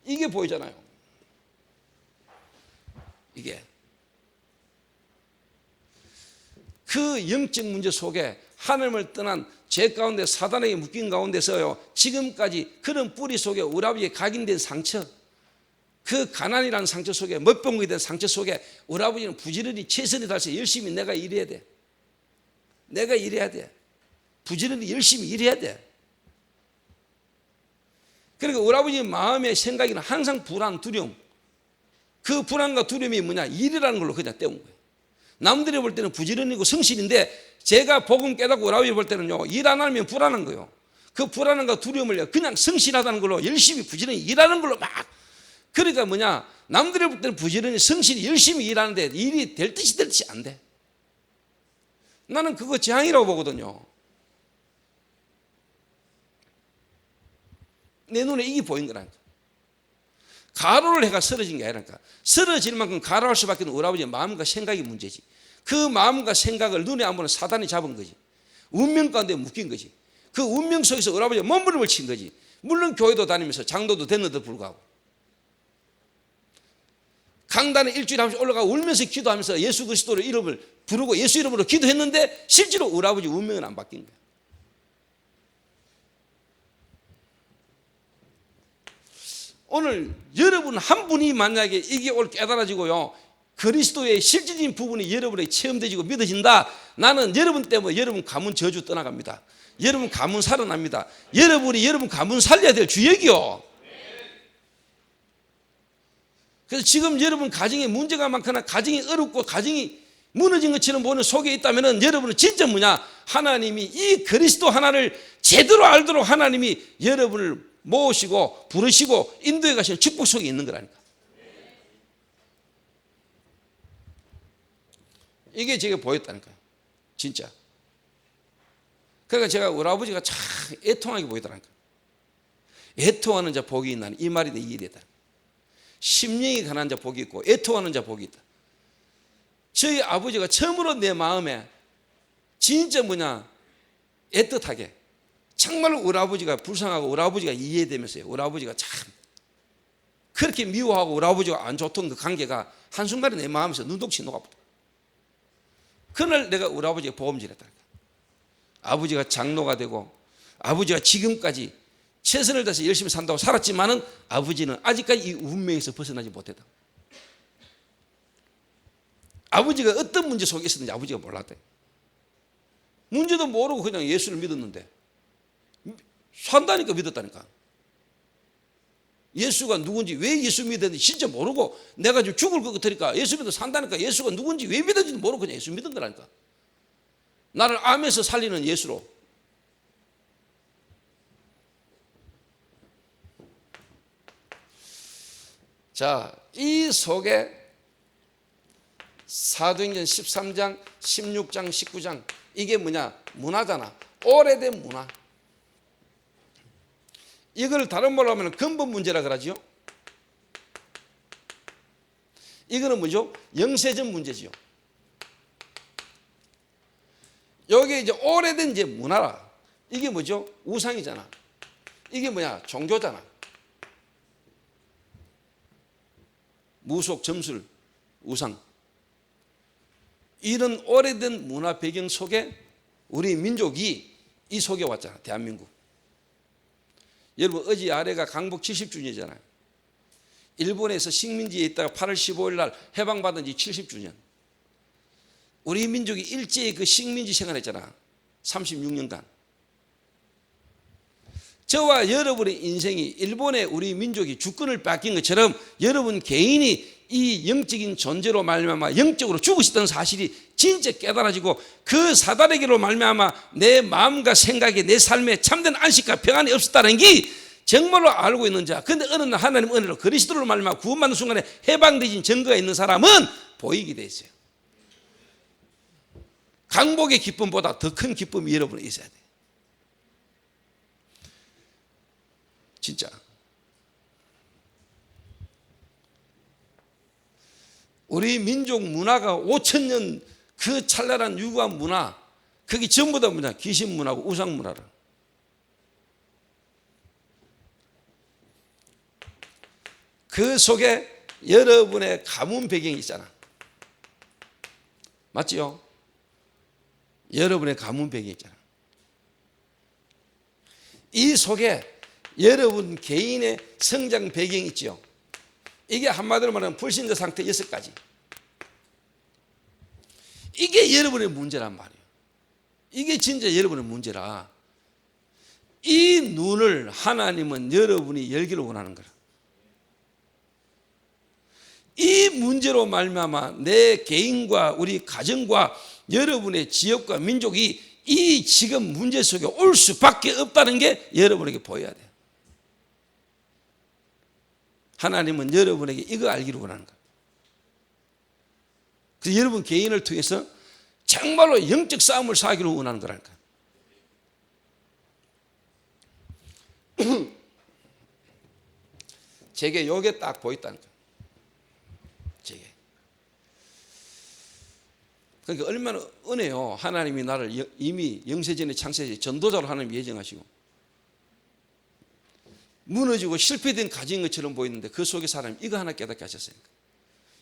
이게 보이잖아요. 이게. 그 영적 문제 속에 하나님을 떠난 죄 가운데 사단에게 묶인 가운데서요 지금까지 그런 뿌리 속에 우리 아버지에 각인된 상처, 그 가난이라는 상처 속에 멋병이 된 상처 속에 우리 아버지는 부지런히 최선을 다해서 열심히 내가 일해야 돼. 내가 일해야 돼. 부지런히 열심히 일해야 돼. 그러니까 우리 아버지 마음의 생각에는 항상 불안, 두려움. 그 불안과 두려움이 일이라는 걸로 그냥 때운 거예요. 남들이 볼 때는 부지런히고 성실인데 제가 복음 깨닫고 우리 아버지 볼 때는요 일 안 하면 불안한 거예요. 그 불안함과 두려움을 그냥 성실하다는 걸로 열심히 부지런히 일하는 걸로 막. 그러니까 남들이 볼 때는 부지런히 성실히 열심히 일하는데 일이 될 듯이 안 돼. 나는 그거 재앙이라고 보거든요. 내 눈에 이게 보인 거라니까. 가로를 해가 쓰러진 게 아니라니까. 쓰러질 만큼 가로할 수밖에 없는 우리 아버지의 마음과 생각이 문제지. 그 마음과 생각을 눈에 안 보는 사단이 잡은 거지. 운명 가운데 묶인 거지. 그 운명 속에서 우리 아버지가 몸부림을 친 거지. 물론 교회도 다니면서 장도도 됐는데도 불구하고 강단에 일주일에 한 번씩 올라가고 울면서 기도하면서 예수 그리스도의 이름을 부르고 예수 이름으로 기도했는데 실제로 우리 아버지 운명은 안 바뀐 거야. 오늘 여러분 한 분이 만약에 이게 오늘 깨달아지고요 그리스도의 실질적인 부분이 여러분에게 체험되지고 믿어진다. 나는 여러분 때문에 여러분 가문 저주 떠나갑니다. 여러분 가문 살아납니다. 여러분이 여러분 가문 살려야 될 주역이요. 그래서 지금 여러분 가정에 문제가 많거나 가정이 어렵고 가정이 무너진 것처럼 보는 속에 있다면 여러분은 진짜 하나님이 이 그리스도 하나를 제대로 알도록 하나님이 여러분을 모으시고 부르시고 인도해 가시는 축복 속에 있는 거라니까. 이게 제가 보였다니까요. 진짜. 그러니까 제가 우리 아버지가 참 애통하게 보이더라니까. 애통하는 자 복이 있나니, 이 말이 내 이해되다. 심령이 가난한 자 복이 있고 애통하는 자 복이 있다. 저희 아버지가 처음으로 내 마음에 진짜 애틋하게, 정말로 우리 아버지가 불쌍하고 우리 아버지가 이해되면서요, 우리 아버지가 참 그렇게 미워하고 우리 아버지가 안 좋던 그 관계가 한순간에 내 마음에서 눈독치 녹아버려. 그날 내가 우리 아버지가 복음질했다. 아버지가 장로가 되고 아버지가 지금까지 최선을 다해서 열심히 산다고 살았지만은 아버지는 아직까지 이 운명에서 벗어나지 못했다. 아버지가 어떤 문제 속에 있었는지 아버지가 몰랐대. 문제도 모르고 그냥 예수를 믿었는데, 산다니까 믿었다니까. 예수가 누군지, 왜 예수 믿었는지 진짜 모르고, 내가 지금 죽을 것 같으니까 예수 믿어 산다니까. 예수가 누군지 왜 믿었는지 모르고 그냥 예수 믿었다니까. 나를 암에서 살리는 예수로. 자, 이 속에 사도행전 13장, 16장, 19장, 이게 문화잖아. 오래된 문화. 이걸 다른 말로 하면 근본 문제라 그러지요. 이거는 뭐죠? 영세전 문제지요. 여기 이제 오래된 이제 문화라. 이게 뭐죠? 우상이잖아. 이게 종교잖아. 무속, 점술, 우상. 이런 오래된 문화 배경 속에 우리 민족이 이 속에 왔잖아. 대한민국. 여러분, 어제 아래가 강복 70주년이잖아요. 일본에서 식민지에 있다가 8월 15일 날 해방받은 지 70주년. 우리 민족이 일제히 그 식민지 생활했잖아. 36년간. 저와 여러분의 인생이 일본의 우리 민족이 주권을 뺏긴 것처럼 여러분 개인이 이 영적인 존재로 말미암아 영적으로 죽으셨다는 사실이 진짜 깨달아지고, 그 사단에게로 말미암아 내 마음과 생각에 내 삶에 참된 안식과 평안이 없었다는 게 정말로 알고 있는 자, 근데 어느 날 하나님 은혜로 그리스도로 말미암아 구원받는 순간에 해방되진 증거가 있는 사람은 보이게 돼 있어요. 강복의 기쁨보다 더 큰 기쁨이 여러분에 있어야 돼. 진짜. 우리 민족 문화가 5,000년 그 찬란한 유구한 문화, 그게 전부 다 귀신 문화고 우상 문화라. 그 속에 여러분의 가문 배경이 있잖아. 맞지요? 여러분의 가문 배경이 있잖아. 이 속에 여러분 개인의 성장 배경이 있죠. 이게 한마디로 말하면 불신자 상태 6가지. 이게 여러분의 문제란 말이에요. 이게 진짜 여러분의 문제라. 이 눈을 하나님은 여러분이 열기를 원하는 거라. 이 문제로 말미암아 내 개인과 우리 가정과 여러분의 지역과 민족이 이 지금 문제 속에 올 수밖에 없다는 게 여러분에게 보여야 돼요. 하나님은 여러분에게 이거 알기를 원하는 거예요. 그래서 여러분 개인을 통해서 정말로 영적 싸움을 사기를 원하는 거라니까. 제게 요게 딱 보였다는 거예요. 제게. 그러니까 얼마나 은혜요. 하나님이 나를 이미 영세전에 창세전에 전도자로 하나님 예정하시고, 무너지고 실패된 가정인 것처럼 보이는데 그 속에 사람이 이거 하나 깨닫게 하셨으니까.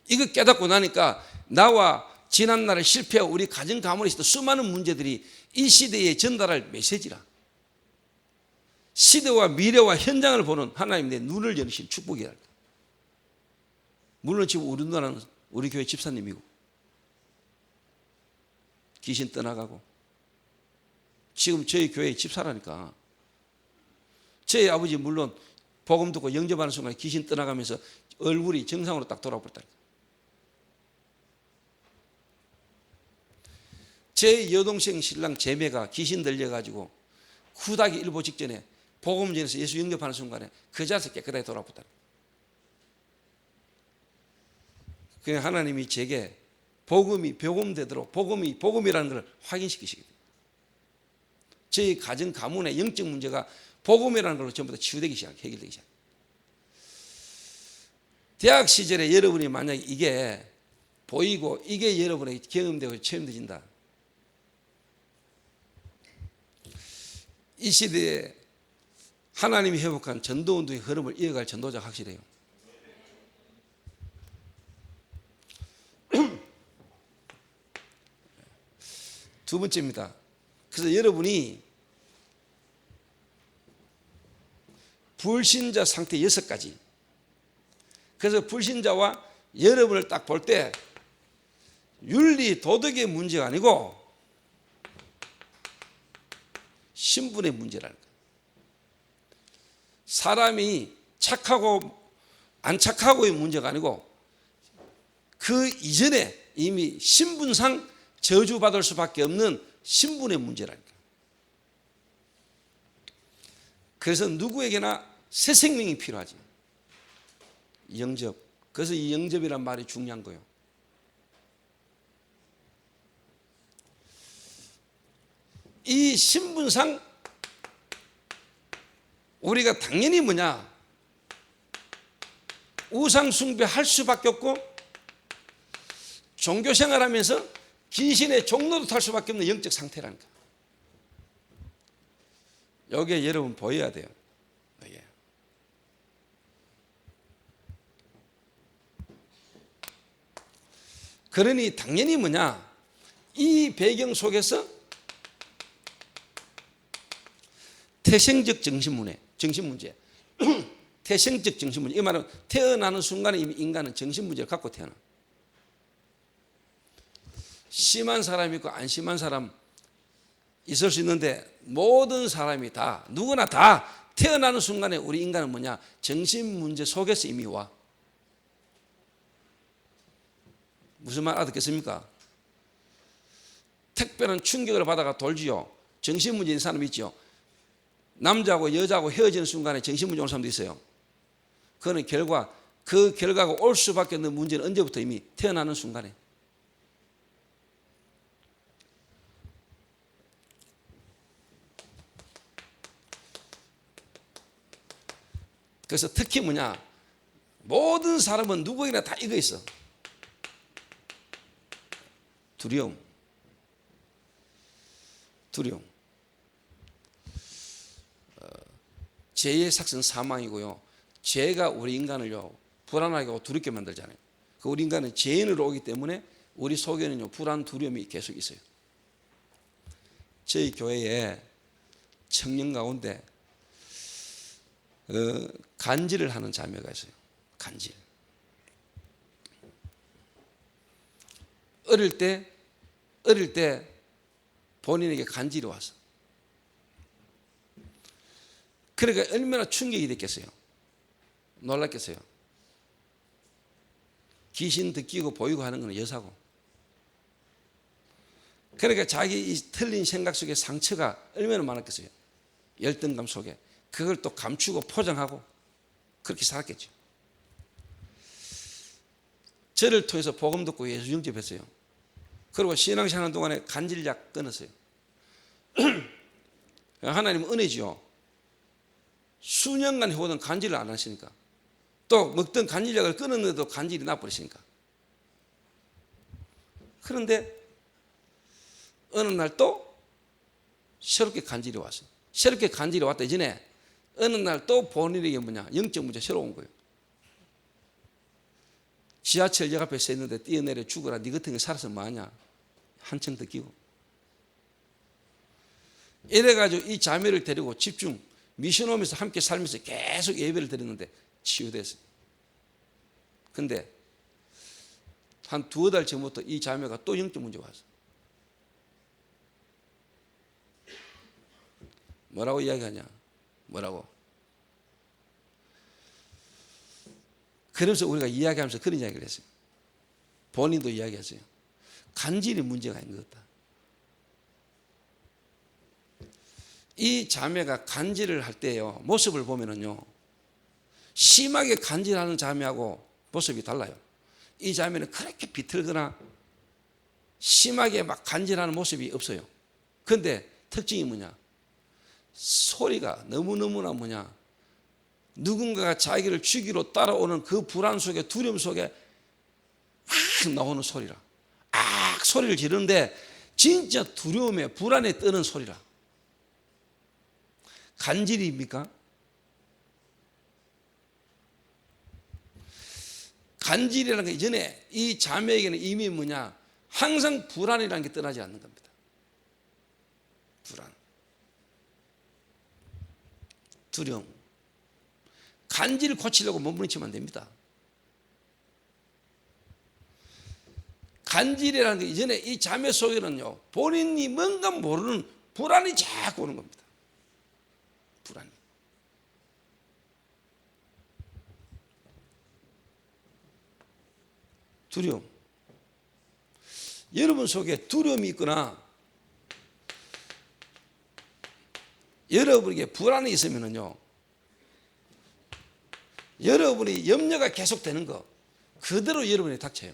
이거 깨닫고 나니까 나와 지난날에 실패하고 우리 가정 가문에 있었던 수많은 문제들이 이 시대에 전달할 메시지라. 시대와 미래와 현장을 보는 하나님 내 눈을 여는 축복이랄까. 물론 지금 우리 누나는 우리 교회 집사님이고 귀신 떠나가고 지금 저희 교회 집사라니까. 저희 아버지 물론 복음 듣고 영접하는 순간에 귀신 떠나가면서 얼굴이 정상으로 딱 돌아버렸다. 제 여동생 신랑 제매가 귀신 들려가지고 후닥이 일보 직전에 복음전에서 예수 영접하는 순간에 그 자리에서 깨끗하게 돌아버렸다. 그냥 하나님이 제게 복음이 복음되도록 복음이라는 걸 확인시키시거든요. 저희 가정 가문의 영적 문제가 복음이라는 걸로 전부 다 치유되기 시작, 해결되기 시작. 대학 시절에 여러분이 만약에 이게 보이고 이게 여러분에게 경험되고 체험되진다. 이 시대에 하나님이 회복한 전도운동의 흐름을 이어갈 전도자가 확실해요. 두 번째입니다. 그래서 여러분이 불신자 상태 6가지. 그래서 불신자와 여러분을 딱 볼 때 윤리 도덕의 문제가 아니고 신분의 문제라는 거예요. 사람이 착하고 안 착하고의 문제가 아니고 그 이전에 이미 신분상 저주받을 수밖에 없는 신분의 문제라니까. 그래서 누구에게나 새 생명이 필요하지. 영접. 그래서 이 영접이란 말이 중요한 거예요. 이 신분상 우리가 당연히 뭐냐? 우상 숭배할 수밖에 없고 종교 생활하면서 귀신의 종로도 탈 수밖에 없는 영적 상태라니까. 여기에 여러분 보여야 돼요. 여기에. 그러니 당연히 뭐냐? 이 배경 속에서 태생적 정신문제, 태생적 정신문제. 이 말은 태어나는 순간에 이미 인간은 정신문제를 갖고 태어나. 심한 사람이 있고 안 심한 사람 있을 수 있는데 모든 사람이 다 누구나 다 태어나는 순간에 우리 인간은 뭐냐? 정신문제 속에서 이미 와. 무슨 말 알아듣겠습니까? 특별한 충격을 받아가 돌지요. 정신문제인 사람이 있죠. 남자하고 여자하고 헤어지는 순간에 정신문제 오는 사람도 있어요. 그거는 그 결과가 올 수밖에 없는 문제는 언제부터 이미 태어나는 순간에. 그래서 특히 뭐냐? 모든 사람은 누구에게나 다 이거 있어. 두려움. 죄의 삭은 사망이고요. 죄가 우리 인간을요 불안하게 하고 두렵게 만들잖아요. 그 우리 인간은 죄인으로 오기 때문에 우리 속에는요 불안, 두려움이 계속 있어요. 저희 교회에 청년 가운데 간질을 하는 자매가 있어요. 간질. 어릴 때 본인에게 간질이 왔어. 그러니까 얼마나 충격이 됐겠어요. 놀랐겠어요. 귀신 느끼고 보이고 하는 건 여사고. 그러니까 자기 이 틀린 생각 속에 상처가 얼마나 많았겠어요. 열등감 속에. 그걸 또 감추고 포장하고 그렇게 살았겠죠. 저를 통해서 복음 듣고 예수 영접했어요. 그리고 신앙생활 하는 동안에 간질약 끊었어요. 하나님은 은혜지요. 수년간 해오던 간질을 안 하시니까. 또 먹던 간질약을 끊었는데도 간질이 나버리시니까. 그런데 어느 날 또 새롭게 간질이 왔어요. 새롭게 간질이 왔다 이전에 어느 날 또 본인에게 뭐냐 영적 문제 새로 온 거예요. 지하철역 앞에 서 있는데 뛰어내려 죽어라. 네 같은 게 살아서 뭐하냐. 한층 더 끼고. 이래가지고 이 자매를 데리고 집중 미션홈에서 함께 살면서 계속 예배를 드렸는데 치유됐어요. 근데 한 두어 달 전부터 이 자매가 또 영적 문제 왔어. 뭐라고 이야기하냐? 뭐라고? 그러면서 우리가 이야기하면서 그런 이야기를 했어요. 본인도 이야기했어요. 간질이 문제가 있는 것 같다. 이 자매가 간질을 할 때요 모습을 보면은요 심하게 간질하는 자매하고 모습이 달라요. 이 자매는 그렇게 비틀거나 심하게 막 간질하는 모습이 없어요. 그런데 특징이 뭐냐? 소리가 너무너무나 뭐냐, 누군가가 자기를 죽이러 따라오는 그 불안 속에, 두려움 속에 막 나오는 소리라. 소리를 지르는데 진짜 두려움에 불안에 떠는 소리라. 간질입니까? 간질이라는 게 이전에 이 자매에게는 이미 뭐냐, 항상 불안이라는 게 떠나지 않는 겁니다. 불안, 두려움. 간질을 고치려고 몸부림치면 안 됩니다. 간질이라는 게 이전에 이 자매 속에는요, 본인이 뭔가 모르는 불안이 자꾸 오는 겁니다. 불안이. 두려움. 여러분 속에 두려움이 있거나 여러분에게 불안이 있으면요, 여러분이 염려가 계속되는 거 그대로 여러분이 닥쳐요.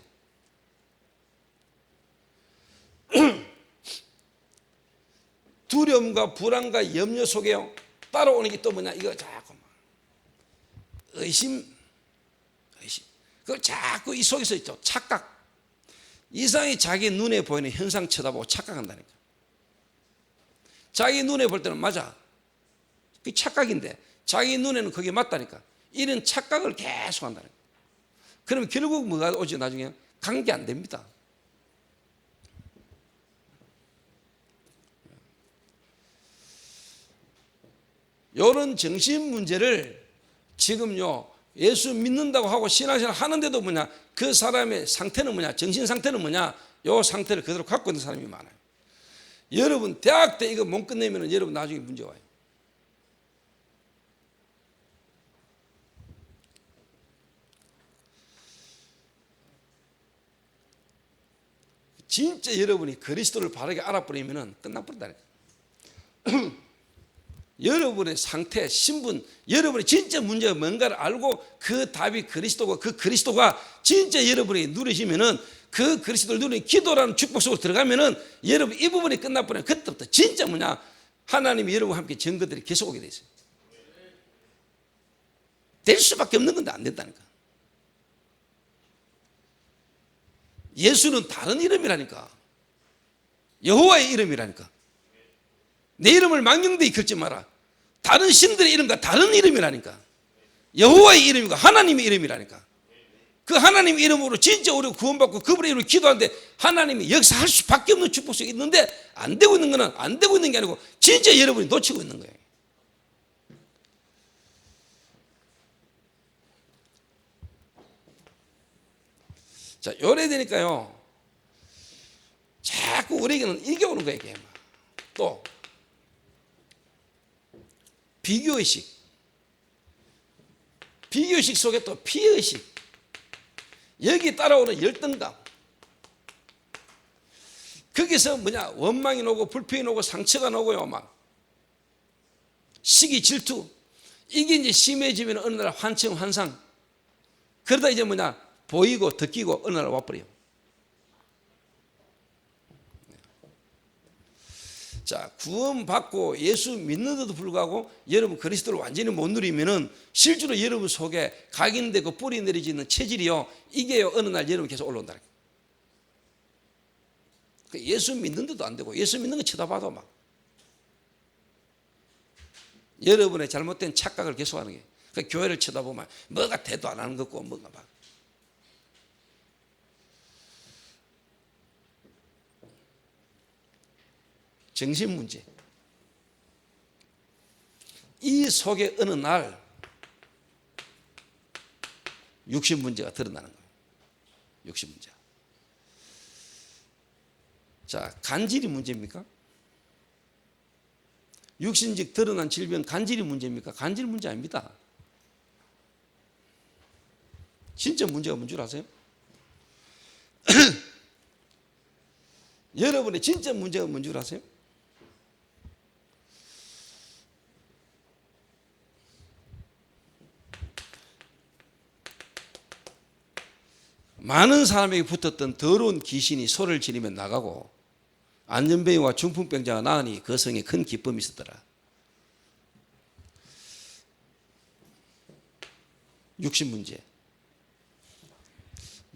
두려움과 불안과 염려 속에요, 따라오는 게 또 뭐냐, 이거 자꾸 의심. 그걸 자꾸 이 속에서 있죠. 착각. 이상히 자기 눈에 보이는 현상 쳐다보고 착각한다니까. 자기 눈에 볼 때는 맞아. 그게 착각인데 자기 눈에는 그게 맞다니까. 이런 착각을 계속 한다니까. 그러면 결국 뭐가 오지? 나중에 관계 안 됩니다. 이런 정신 문제를 지금요, 예수 믿는다고 하고 신앙생활 하는데도 뭐냐, 그 사람의 상태는 뭐냐, 정신 상태는 뭐냐, 요 상태를 그대로 갖고 있는 사람이 많아요. 여러분 대학 때 이거 못 끝내면 여러분 나중에 문제 와요. 진짜 여러분이 그리스도를 바르게 알아버리면 끝나버린다니까. 여러분의 상태, 신분, 여러분이 진짜 문제가 뭔가를 알고 그 답이 그리스도고, 그 그리스도가 진짜 여러분이 누리시면은, 그 그리스도를 누리는 기도라는 축복 속으로 들어가면은 여러분 이 부분이 끝나버려요. 그때부터 진짜 뭐냐, 하나님이 여러분과 함께 증거들이 계속 오게 돼 있어요. 될 수밖에 없는 건데 안 된다니까. 예수는 다른 이름이라니까. 여호와의 이름이라니까. 내 이름을 망령되이 걸지 마라. 다른 신들의 이름과 다른 이름이라니까. 여호와의 이름이고 하나님의 이름이라니까. 그 하나님의 이름으로 진짜 우리가 구원받고 그분의 이름으로 기도하는데 하나님이 역사할 수밖에 없는 축복 속에 있는데, 안 되고 있는 거는 안 되고 있는 게 아니고 진짜 여러분이 놓치고 있는 거예요. 자, 요래되니까요, 자꾸 우리에게는 이게 오는 거예요. 이게. 또 비교의식, 비교의식 속에 또 피의식, 여기 따라오는 열등감, 거기서 뭐냐, 원망이 나고 불평이 나고 상처가 나고요, 막 시기 질투, 이게 이제 심해지면 어느 날 환청 환상, 그러다 이제 뭐냐, 보이고 듣기고 어느 날 와버려요. 자, 구원받고 예수 믿는데도 불구하고 여러분 그리스도를 완전히 못 누리면은 실제로 여러분 속에 각인되고 그 뿌리 내리지는 체질이요, 이게요 어느 날 여러분 계속 올라온다. 예수 믿는데도 안 되고 예수 믿는 거 쳐다봐도 막 여러분의 잘못된 착각을 계속하는 게, 그 교회를 쳐다보면 뭐가 대도 안 하는 것 같고 뭐가 막. 정신 문제. 이 속에 어느 날 육신 문제가 드러나는 거예요. 육신 문제. 자, 간질이 문제입니까? 육신직 드러난 질병 간질이 문제입니까? 간질 문제 아닙니다. 진짜 문제가 뭔 줄 아세요? 여러분의 진짜 문제가 뭔 줄 아세요? 많은 사람에게 붙었던 더러운 귀신이 소리를 지르며 나가고 안전병이와 중풍병자가 나으니 그 성에 큰 기쁨이 있었더라. 육신 문제.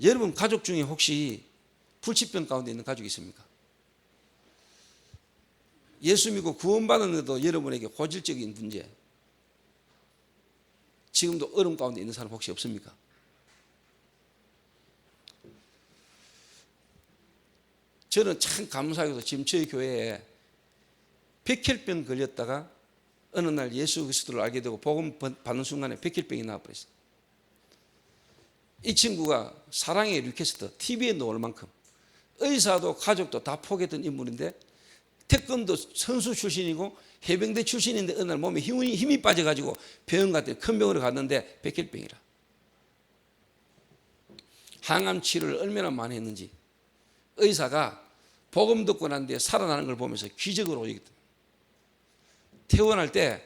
여러분 가족 중에 혹시 불치병 가운데 있는 가족이 있습니까? 예수 믿고 구원받았는데도 여러분에게 고질적인 문제, 지금도 어려움 가운데 있는 사람 혹시 없습니까? 저는 참 감사하게도 지금 저희 교회에 백혈병 걸렸다가 어느 날 예수 그리스도를 알게 되고 복음 받는 순간에 백혈병이 나와버렸어요. 이 친구가 사랑의 리퀘스트 TV에 나올 만큼 의사도 가족도 다 포기했던 인물인데 태권도 선수 출신이고 해병대 출신인데 어느 날 몸에 힘이 빠져가지고 병원 갔더니 큰 병원에 갔는데 백혈병이라. 항암 치료를 얼마나 많이 했는지 의사가 복음 듣고 난 뒤에 살아나는 걸 보면서 기적으로 오겠다. 퇴원할 때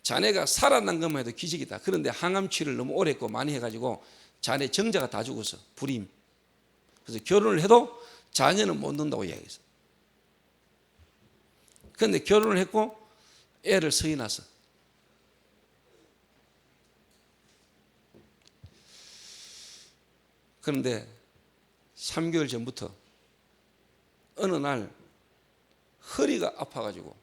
자네가 살아난 것만 해도 기적이다. 그런데 항암 치료를 너무 오래 했고 많이 해가지고 자네 정자가 다 죽었어. 불임. 그래서 결혼을 해도 자녀는 못 낳는다고 이야기했어. 그런데 결혼을 했고 애를 서희 낳았어. 그런데 3개월 전부터 어느 날 허리가 아파가지고,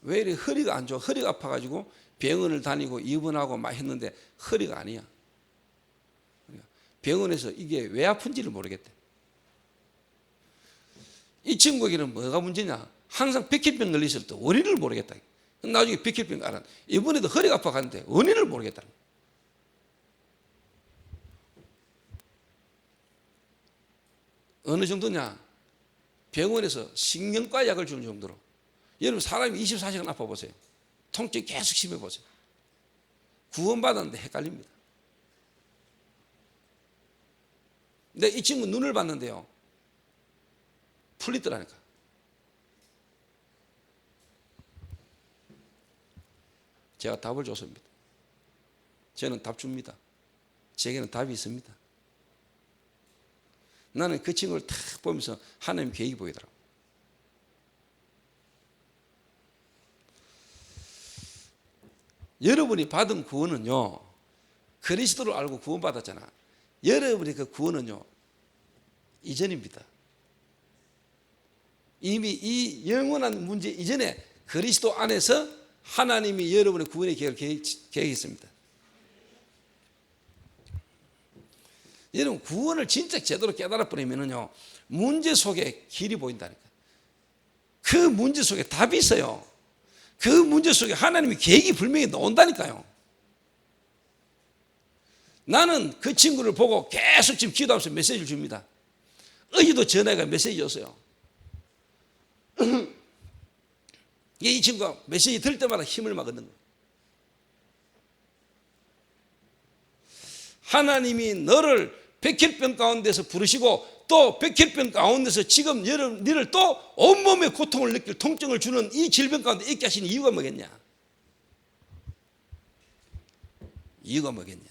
왜 이렇게 허리가 안 좋아? 허리가 아파가지고 병원을 다니고 입원하고 막 했는데 허리가 아니야. 병원에서 이게 왜 아픈지를 모르겠대. 이 친구에게는 뭐가 문제냐? 항상 백혈병 걸렸을 때 원인을 모르겠다. 나중에 백혈병 알아. 이번에도 허리가 아파가는데 원인을 모르겠다. 어느 정도냐? 병원에서 신경과 약을 주는 정도로. 여러분 사람이 24시간 아파 보세요. 통증이 계속 심해 보세요. 구원받았는데 헷갈립니다. 근데 이 친구 눈을 봤는데요, 풀리더라니까. 제가 답을 줬습니다. 저는 답 줍니다. 제게는 답이 있습니다. 나는 그 친구를 탁 보면서 하나님 계획이 보이더라고요. 여러분이 받은 구원은요, 그리스도를 알고 구원받았잖아. 여러분의 그 구원은요, 이전입니다. 이미 이 영원한 문제 이전에 그리스도 안에서 하나님이 여러분의 구원의 계획을 계획했습니다. 여러분 구원을 진짜 제대로 깨달아 버리면요, 문제 속에 길이 보인다니까. 그 문제 속에 답이 있어요. 그 문제 속에 하나님의 계획이 분명히 나온다니까요. 나는 그 친구를 보고 계속 지금 기도하면서 메시지를 줍니다. 어제도 전화가 메시지 줬어요. 이 친구가 메시지 들을 때마다 힘을 막 얻는 거예요. 하나님이 너를 백혈병 가운데서 부르시고 또 백혈병 가운데서 지금 너를 또 온몸의 고통을 느낄 통증을 주는 이 질병 가운데 있게 하신 이유가 뭐겠냐? 이유가 뭐겠냐?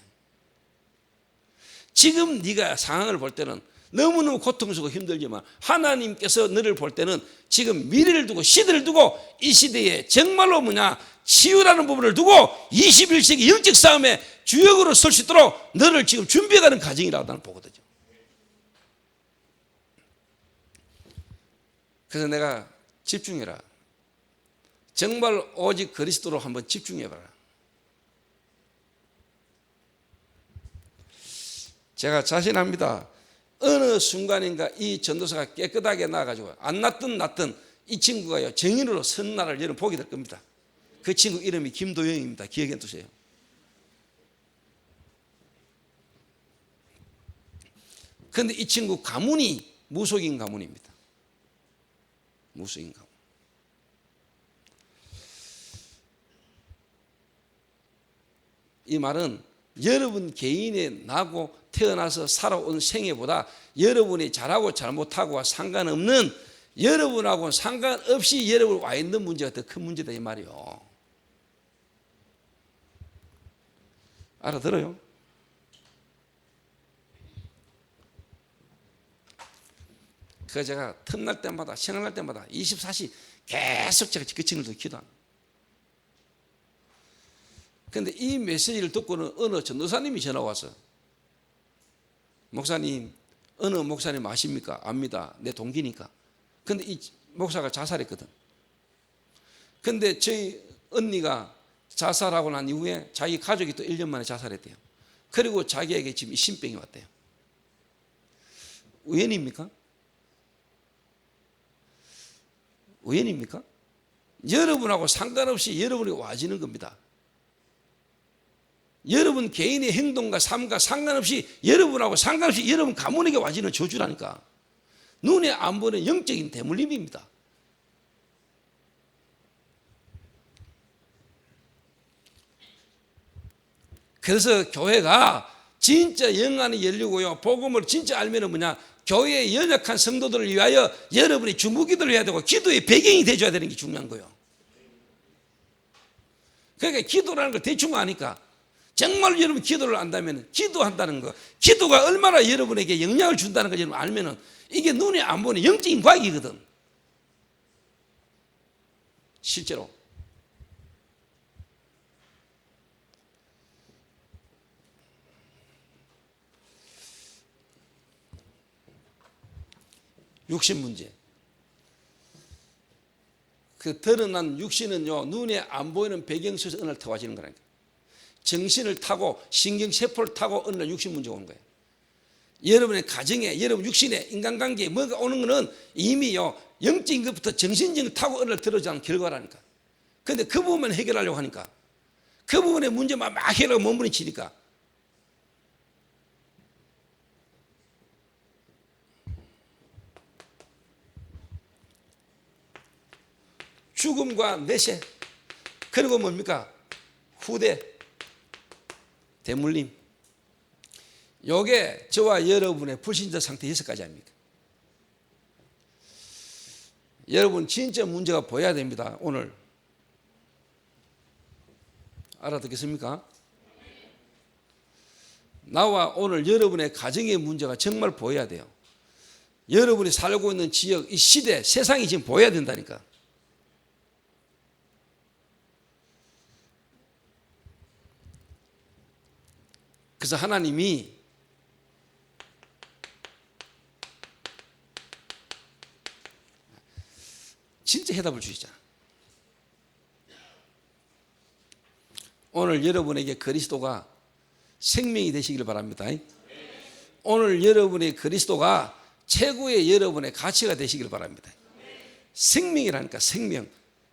지금 네가 상황을 볼 때는 너무너무 고통스럽고 힘들지만 하나님께서 너를 볼 때는 지금 미래를 두고 시대를 두고 이 시대에 정말로 치유라는 부분을 두고 21세기 영적 싸움의 주역으로 설 수 있도록 너를 지금 준비해가는 과정이라고 나는 보거든요. 그래서 내가 집중해라. 정말 오직 그리스도로 한번 집중해봐라. 제가 자신합니다. 어느 순간인가 이 전도사가 깨끗하게 나와가지고 안 났든 이 친구가요, 정인으로 선 날을 여러분 보게 될 겁니다. 그 친구 이름이 김도영입니다. 기억해 두세요. 그런데 이 친구 가문이 무속인 가문입니다. 무속인 가문. 이 말은 여러분 개인의 나고 태어나서 살아온 생애보다 여러분이 잘하고 잘못하고와 상관없는, 여러분하고는 상관없이 여러분 와 있는 문제가 더 큰 문제다 이 말이요. 알아들어요? 그래서 제가 틈날 때마다 생각날 때마다 24시 계속 제가 그 친구들 기도합니다. 그런데 이 메시지를 듣고는 어느 전도사님이 전화 와서 목사님, 어느 목사님 아십니까? 압니다. 내 동기니까. 근데 이 목사가 자살했거든. 근데 저희 언니가 자살하고 난 이후에 자기 가족이 또 1년 만에 자살했대요. 그리고 자기에게 지금 신병이 왔대요. 우연입니까? 우연입니까? 여러분하고 상관없이 여러분이 와지는 겁니다. 여러분 개인의 행동과 삶과 상관없이 여러분하고 상관없이 여러분 가문에게 와지는 저주라니까. 눈에 안 보는 영적인 대물림입니다. 그래서 교회가 진짜 영안이 열리고요, 복음을 진짜 알면은 뭐냐, 교회의 연약한 성도들을 위하여 여러분이 중보기도를 해야 되고 기도의 배경이 되어줘야 되는 게 중요한 거예요. 그러니까 기도라는 걸 대충 아니까, 정말 여러분 기도를 안다면, 기도한다는 거, 기도가 얼마나 여러분에게 영향을 준다는 걸 여러분 알면은 이게 눈에 안 보는 영적인 과학이거든. 실제로. 육신 문제. 그 드러난 육신은요, 눈에 안 보이는 배경 속에서 어느 날 터와지는 거라니까. 정신을 타고 신경세포를 타고 어느 날 육신 문제가 오는 거예요. 여러분의 가정에, 여러분 육신에, 인간관계에 뭐가 오는 거는 이미요, 영적인 것부터 정신적인 걸 타고 어느 날 들어오는 결과라니까. 그런데 그 부분만 해결하려고 하니까, 그 부분의 문제만 막 해결하고 몸부림치니까 죽음과 내세, 그리고 뭡니까? 후대, 대물림. 요게 저와 여러분의 불신자 상태 6가지 아닙니까? 여러분 진짜 문제가 보여야 됩니다. 오늘 알아듣겠습니까? 나와 오늘 여러분의 가정의 문제가 정말 보여야 돼요. 여러분이 살고 있는 지역, 이 시대, 세상이 지금 보여야 된다니까. 그래서 하나님이 진짜 해답을 주시잖아. 오늘 여러분에게 그리스도가 생명이 되시기를 바랍니다. 오늘 여러분의 그리스도가 최고의 여러분의 가치가 되시기를 바랍니다. 생명이라니까, 생명.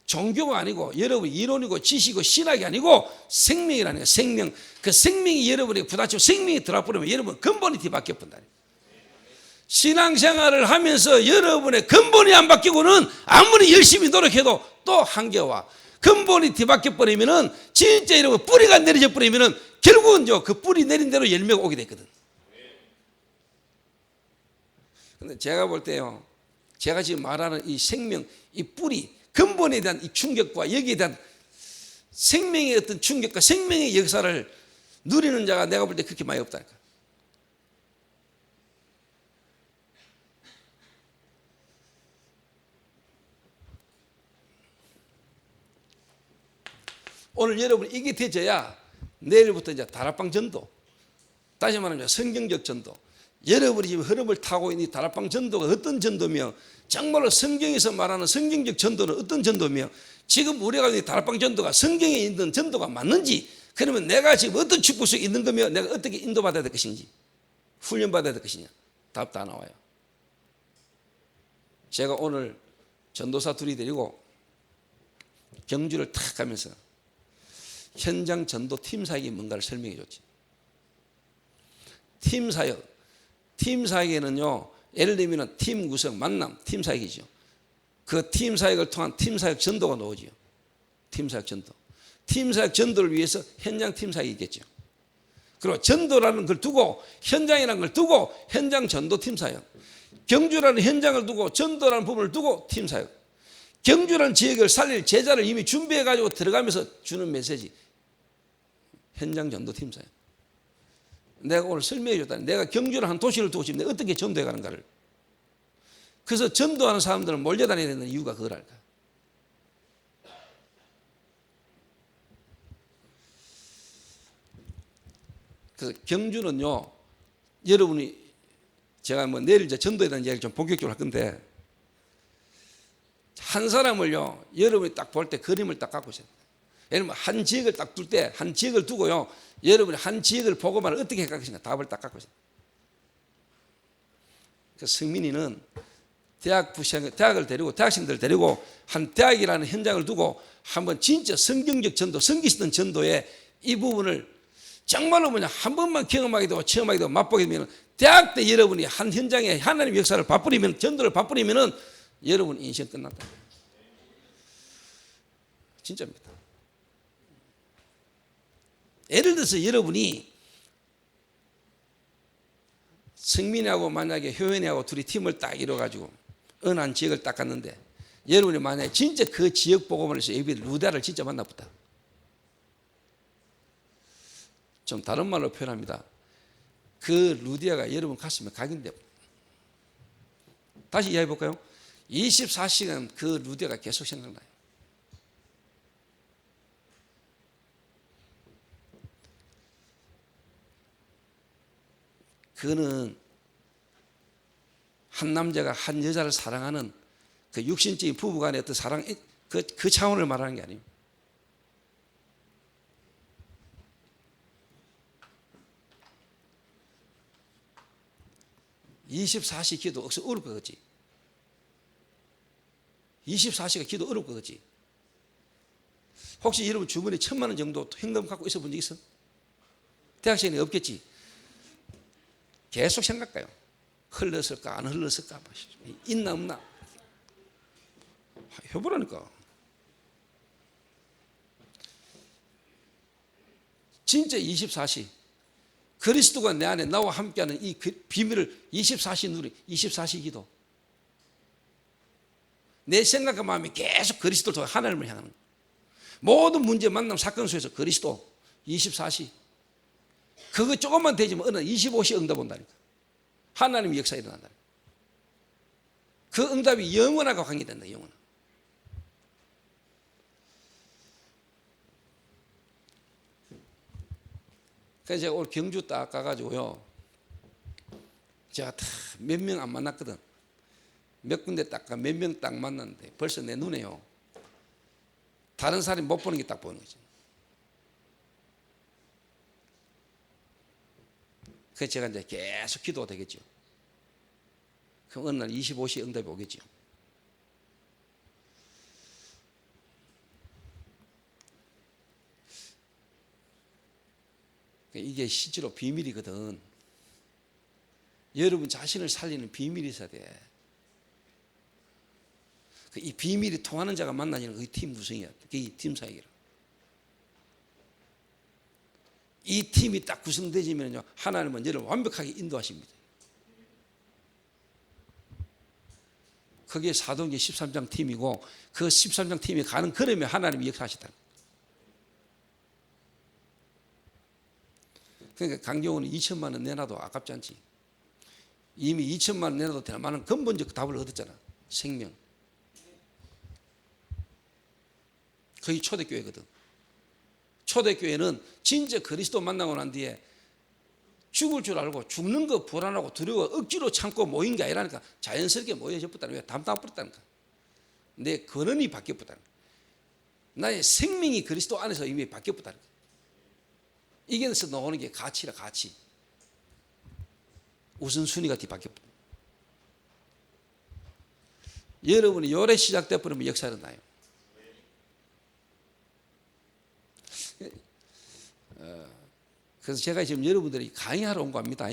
종교가 아니고 여러분 이론이고 지식이고 신학이 아니고 생명이라는 거예요. 생명. 그 생명이 여러분에게 부딪히고 생명이 들어버리면 여러분 근본이 뒤바뀌어 본다. 신앙생활을 하면서 여러분의 근본이 안 바뀌고는 아무리 열심히 노력해도 또 한계와 근본이 뒤바뀌어 버리면은 진짜 여러분 뿌리가 내려져 버리면은 결국은 그 뿌리 내린 대로 열매가 오게 되거든. 근데 제가 볼 때요, 제가 지금 말하는 이 생명, 이 뿌리, 근본에 대한 이 충격과 여기에 대한 생명의 어떤 충격과 생명의 역사를 누리는 자가 내가 볼 때 그렇게 많이 없다니까. 오늘 여러분 이게 되져야 내일부터 이제 다락방 전도, 다시 말하면 성경적 전도, 여러분이 지금 흐름을 타고 있는 이 다락방 전도가 어떤 전도며, 정말로 성경에서 말하는 성경적 전도는 어떤 전도며, 지금 우리가 있는 다락방 전도가 성경에 있는 전도가 맞는지, 그러면 내가 지금 어떤 축복 속에 있는 거며 내가 어떻게 인도받아야 될 것인지, 훈련받아야 될 것이냐, 답 다 나와요. 제가 오늘 전도사 둘이 데리고 경주를 탁 가면서 현장 전도 팀 사역이 뭔가를 설명해 줬지. 팀 사역. 팀 사역에는요, 예를 들면 팀 구성, 만남, 팀 사역이죠. 그 팀 사역을 통한 팀 사역 전도가 나오지요. 팀 사역 전도. 팀 사역 전도를 위해서 현장 팀 사역이 있겠죠. 그리고 전도라는 걸 두고, 현장이라는 걸 두고 현장 전도 팀 사역. 경주라는 현장을 두고 전도라는 부분을 두고 팀 사역. 경주라는 지역을 살릴 제자를 이미 준비해 가지고 들어가면서 주는 메시지. 현장 전도 팀 사역. 내가 오늘 설명해 줬다니, 내가 경주를 한 도시를 두고 지금 내가 어떻게 전도해 가는가를. 그래서 전도하는 사람들은 몰려다녀야 되는 이유가 그거랄까. 그래서 경주는요, 여러분이 제가 뭐 내일 이제 전도에 대한 이야기를 좀 본격적으로 할 건데, 한 사람을요, 여러분이 딱 볼 때 그림을 딱 갖고 있어요. 예를 들면 한 지역을 딱 둘 때, 한 지역을 두고요, 여러분이 한 지역을 보고만 어떻게 할 것인가 답을 딱 갖고 있어요. 그 성민이는 대학을 데리고, 대학생들을 데리고 한 대학이라는 현장을 두고 한번 진짜 성경적 전도, 성기시던 전도에 이 부분을 정말로 한 번만 경험하게 되고 체험하게 되고 맛보게 되면, 대학 때 여러분이 한 현장에 하나님의 역사를 바꾸리면, 전도를 바꾸리면은 여러분 인생 끝났다. 진짜입니다. 예를 들어서 여러분이 성민이하고 만약에 효연이하고 둘이 팀을 딱 이뤄가지고 어느 한 지역을 딱 갔는데, 여러분이 만약에 진짜 그 지역 복음을 해서 예비 루다를 진짜 만나보다. 좀 다른 말로 표현합니다. 그 루디아가 여러분 가슴에 각인돼. 다시 이야기해 볼까요? 24시간 그 루디아가 계속 생각나요. 그거는 한 남자가 한 여자를 사랑하는 그 육신적인 부부간의 어떤 사랑, 그 차원을 말하는 게 아니에요. (24시) 기도 억수 어려울 거겠지. 24시가 기도 어려울 거겠지. 혹시 여러분 주머니에 1,000만 원 정도 현금 갖고 있어 본 적 있어? 대학생이 없겠지. 계속 생각해요. 흘렀을까 안 흘렀을까, 있나 없나 해보라니까. 진짜 24시 그리스도가 내 안에 나와 함께하는 이 비밀을 24시 누리, 24시 기도. 내 생각과 마음이 계속 그리스도를 통해 하나님을 향하는 거예요. 모든 문제, 만남, 사건 속에서 그리스도 24시. 그거 조금만 되지만 어느 25시 응답 온다니까. 하나님의 역사 일어난다니까. 그 응답이 영원하고 관계된다. 영원. 그래서 제가 오늘 경주 딱 가가지고요, 제가 몇 명 안 만났거든. 몇 군데 딱 몇 명 딱 만났는데 벌써 내 눈에요, 다른 사람이 못 보는 게 딱 보이는 거지. 그래서 제가 이제 계속 기도가 되겠죠. 그럼 어느 날 25시 응답이 오겠죠. 이게 실제로 비밀이거든. 여러분 자신을 살리는 비밀이 있어야 돼. 이 비밀이 통하는 자가 만나지는 그게 팀 구성이야. 그게 팀 사역이라. 이 팀이 딱 구성되지면요, 하나님은 여러분 완벽하게 인도하십니다. 그게 사도행전 13장 팀이고, 그 13장 팀이 가는 걸음에 하나님이 역사하시다. 그러니까 강경호는 2천만 원 내놔도 아깝지 않지. 이미 2천만 원 내놔도 될 만한 근본적 답을 얻었잖아. 생명. 거의 초대교회거든. 초대교회는 진짜 그리스도 만나고 난 뒤에 죽을 줄 알고 죽는 거 불안하고 두려워 억지로 참고 모인 게 아니라니까. 자연스럽게 모여졌다는 거야. 담담버렸다니까. 내 근원이 바뀌었다는 거야. 나의 생명이 그리스도 안에서 이미 바뀌었다는 거야. 이게서 나오는 게 가치라, 가치. 우선순위가 뒤바뀌었다. 여러분이 요래 시작돼 버리면 역사는 나요. 그래서 제가 지금 여러분들이 강의하러 온 겁니다.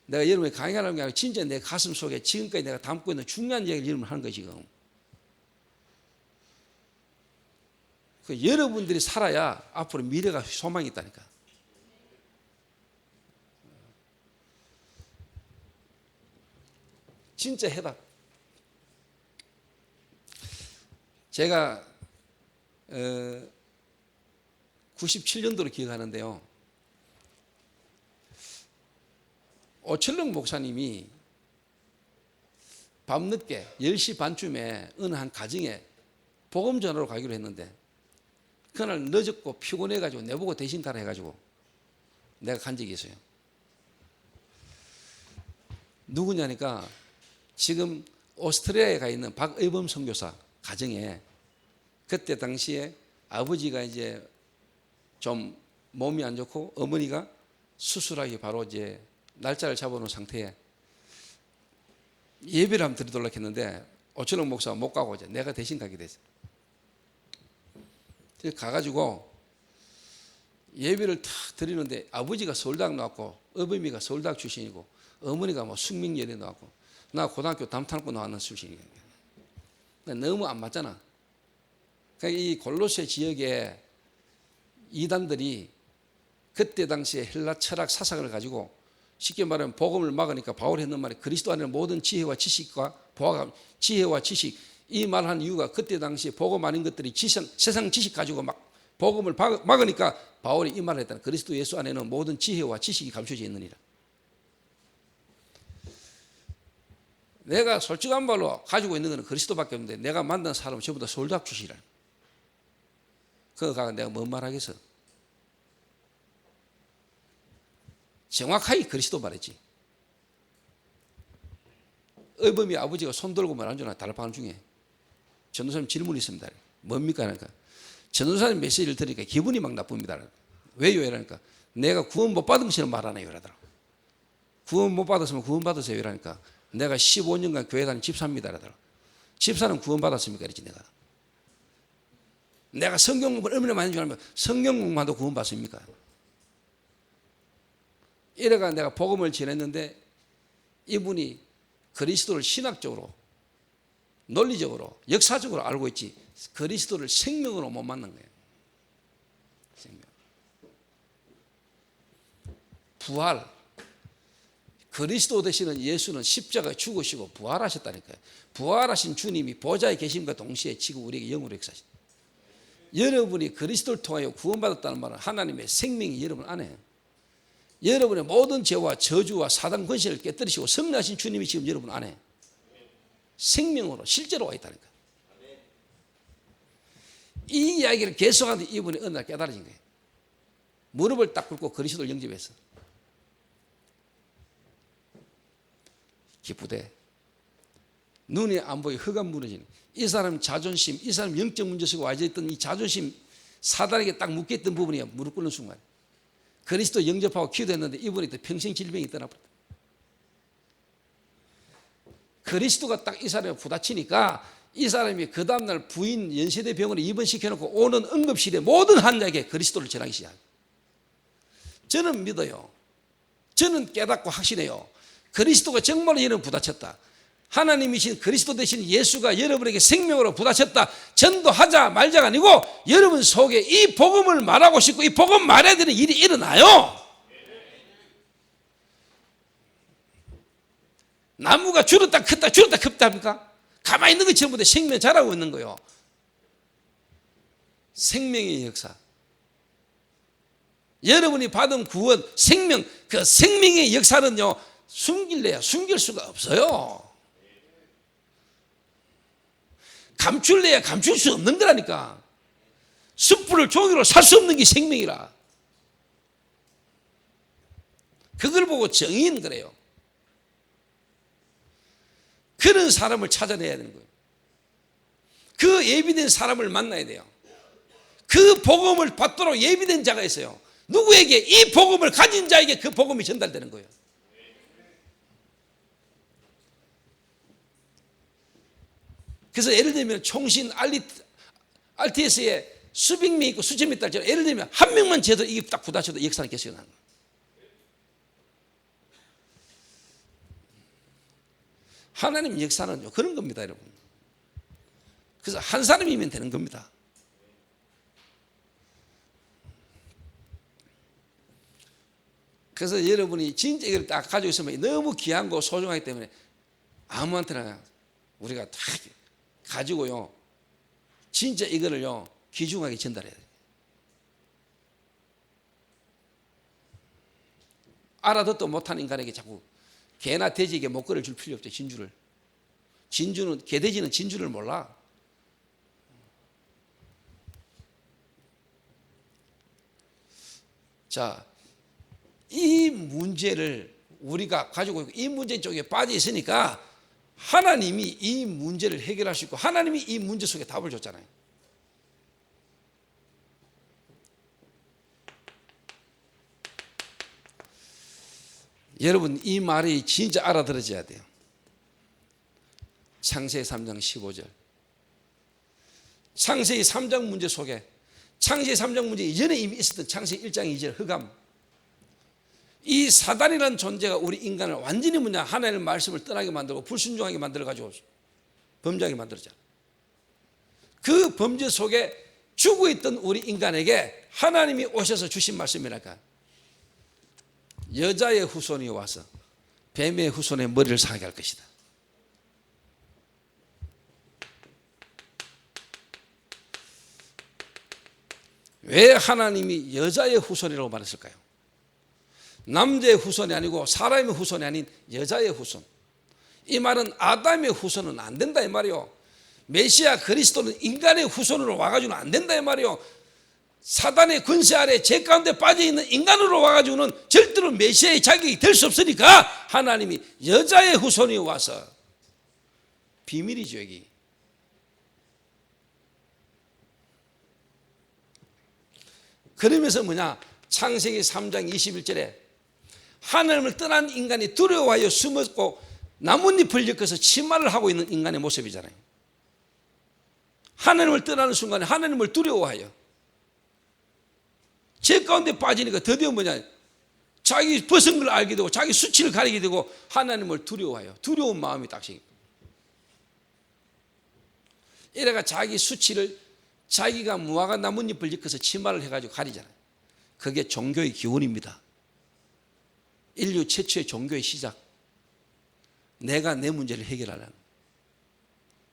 내가 여러분이 강의하러 온 게 아니라 진짜 내 가슴 속에 지금까지 내가 담고 있는 중요한 얘기를 여러분 하는 거예요, 지금. 그 여러분들이 살아야 앞으로 미래가 소망이 있다니까. 진짜 해답. 제가 97년도로 기억하는데요, 오철록 목사님이 밤늦게 10시 반쯤에 어느 한 가정에 복음 전하러 가기로 했는데, 그날 늦었고 피곤해가지고 내보고 대신 가라 해가지고 내가 간 적이 있어요. 누구냐니까 지금 오스트리아에 가 있는 박의범 선교사 가정에 그때 당시에 아버지가 이제 좀 몸이 안 좋고 어머니가 수술하기 바로 이제 날짜를 잡아놓은 상태에 예배를 한번 드리도록 했는데 오철웅 목사가 못 가고 이제 내가 대신 가게 됐어요. 그래서 가가지고 예배를 탁 드리는데 아버지가 서울대학 나왔고 어머니가 서울대학 출신이고 어머니가 뭐 숙명여대 나왔고 나 고등학교 담탄고 나왔는 출신이에요. 너무 안 맞잖아. 그러니까 이 골로새 지역에 이단들이 그때 당시에 헬라 철학 사상을 가지고 쉽게 말하면 복음을 막으니까 바울이 했는 말이 그리스도 안에 모든 지혜와 지식과 보아감, 지혜와 지식 이 말한 이유가 그때 당시에 복음 아닌 것들이 세상 지식 가지고 막 복음을 막으니까 바울이 이 말을 했다는 그리스도 예수 안에는 모든 지혜와 지식이 감춰져 있느니라. 내가 솔직한 말로 가지고 있는 것은 그리스도밖에 없는데 내가 만난 사람은 전부 다 서울대학 출신이라. 그거가 내가 뭔 말하겠어. 정확하게 그리스도 말이지. 의범이 아버지가 손 들고 말한 줄 알아. 다락방 중에 전도사님 질문이 있습니다. 뭡니까? 그러니까 전도사님 메시지를 들으니까 기분이 막 나쁩니다. 왜요? 이러니까 내가 구원 못 받은 것처럼 말하네요. 이러더라고. 구원 못 받았으면 구원 받으세요. 이러니까 내가 15년간 교회 다닌 집사입니다. 이러더라고. 집사는 구원 받았습니까? 이러지 내가 성경 공부를 얼마나 많이 줄 알면 성경 공부만도 구원 받습니까? 이래가 내가 복음을 전했는데 이분이 그리스도를 신학적으로 논리적으로 역사적으로 알고 있지 그리스도를 생명으로 못 만난 거예요. 생명. 부활. 그리스도 되시는 예수는 십자가에 죽으시고 부활하셨다니까요. 부활하신 주님이 보좌에 계심과 동시에 지금 우리에게 영으로 역사하신다. 여러분이 그리스도를 통하여 구원받았다는 말은 하나님의 생명이 여러분 안에 여러분의 모든 죄와 저주와 사단 권세를 깨뜨리시고 승리하신 주님이 지금 여러분 안에 생명으로 실제로 와 있다니까. 이 이야기를 계속하는데 이분이 어느 날 깨달아진 거예요. 무릎을 딱 꿇고 그리스도를 영접했어. 기쁘대. 눈이 안 보여 흑암 무너지는. 이 사람 자존심, 이 사람 영적 문제 속에 와져있던 이 자존심 사단에게 딱 묶여있던 부분이 무릎 꿇는 순간 그리스도 영접하고 기도했는데 이분이 또 평생 질병이 떠나버렸다. 그리스도가 딱 이 사람을 부딪히니까 이 사람이 그 다음날 부인 연세대 병원에 입원시켜놓고 오는 응급실에 모든 환자에게 그리스도를 전하기 시작합니다. 저는 믿어요. 저는 깨닫고 확신해요. 그리스도가 정말로 여러분 부딪혔다. 하나님이신 그리스도 되신 예수가 여러분에게 생명으로 부딪혔다. 전도하자 말자가 아니고 여러분 속에 이 복음을 말하고 싶고 이 복음 말해야 되는 일이 일어나요. 나무가 줄었다 컸다 줄었다 컸다 합니까? 가만히 있는 것처럼 보다 생명 자라고 있는 거예요. 생명의 역사. 여러분이 받은 구원, 생명, 그 생명의 역사는요 숨길래야 숨길 수가 없어요. 감출래야 감출 수 없는 거라니까. 숯불을 종이로 살 수 없는 게 생명이라. 그걸 보고 정의는 그래요. 그런 사람을 찾아내야 되는 거예요. 그 예비된 사람을 만나야 돼요. 그 복음을 받도록 예비된 자가 있어요. 누구에게? 이 복음을 가진 자에게 그 복음이 전달되는 거예요. 그래서 예를 들면 총신 RTS에 수백 명 있고 수천 명 있다. 예를 들면 한 명만 제도 이게 딱 부딪혀도 역사는 계속 일어나는 거예요. 하나님 역사는요 그런 겁니다, 여러분. 그래서 한 사람이면 되는 겁니다. 그래서 여러분이 진짜 이걸 딱 가지고 있으면 너무 귀한 거 소중하기 때문에 아무한테나 우리가 다 가지고요 진짜 이거를요 귀중하게 전달해야 돼요. 알아듣도 못한 인간에게 자꾸 개나 돼지에게 목걸이를 줄 필요 없죠. 진주는 개돼지는 진주를 몰라. 자, 이 문제를 우리가 가지고 있고 이 문제 쪽에 빠져 있으니까 하나님이 이 문제를 해결할 수 있고 하나님이 이 문제 속에 답을 줬잖아요. 여러분 이 말이 진짜 알아들어져야 돼요. 창세기 3장 15절. 창세기 3장 문제 속에 창세기 3장 문제 이전에 이미 있었던 창세기 1장 2절 흑암. 이 사단이라는 존재가 우리 인간을 완전히 하나님의 말씀을 떠나게 만들고 불순종하게 만들어가지고 범죄하게 만들었잖아요. 그 범죄 속에 죽어있던 우리 인간에게 하나님이 오셔서 주신 말씀이랄까. 여자의 후손이 와서 뱀의 후손의 머리를 상하게 할 것이다. 왜 하나님이 여자의 후손이라고 말했을까요? 남자의 후손이 아니고 사람의 후손이 아닌 여자의 후손. 이 말은 아담의 후손은 안 된다 이 말이요. 메시아 그리스도는 인간의 후손으로 와가지고는 안 된다 이 말이요. 사단의 권세 아래 죄 가운데 빠져있는 인간으로 와가지고는 절대로 메시아의 자격이 될 수 없으니까 하나님이 여자의 후손이 와서 비밀이죠 여기. 그러면서 창세기 3장 21절에 하나님을 떠난 인간이 두려워하여 숨었고 나뭇잎을 엮어서 치마를 하고 있는 인간의 모습이잖아요. 하나님을 떠나는 순간에 하나님을 두려워하여 죄 가운데 빠지니까 드디어 자기 벗은 걸 알게 되고 자기 수치를 가리게 되고 하나님을 두려워하여 두려운 마음이 딱 생깁니다. 이래가 자기 수치를 자기가 무화과 나뭇잎을 엮어서 치마를 해가지고 가리잖아요. 그게 종교의 기원입니다. 인류 최초의 종교의 시작. 내가 내 문제를 해결하려는.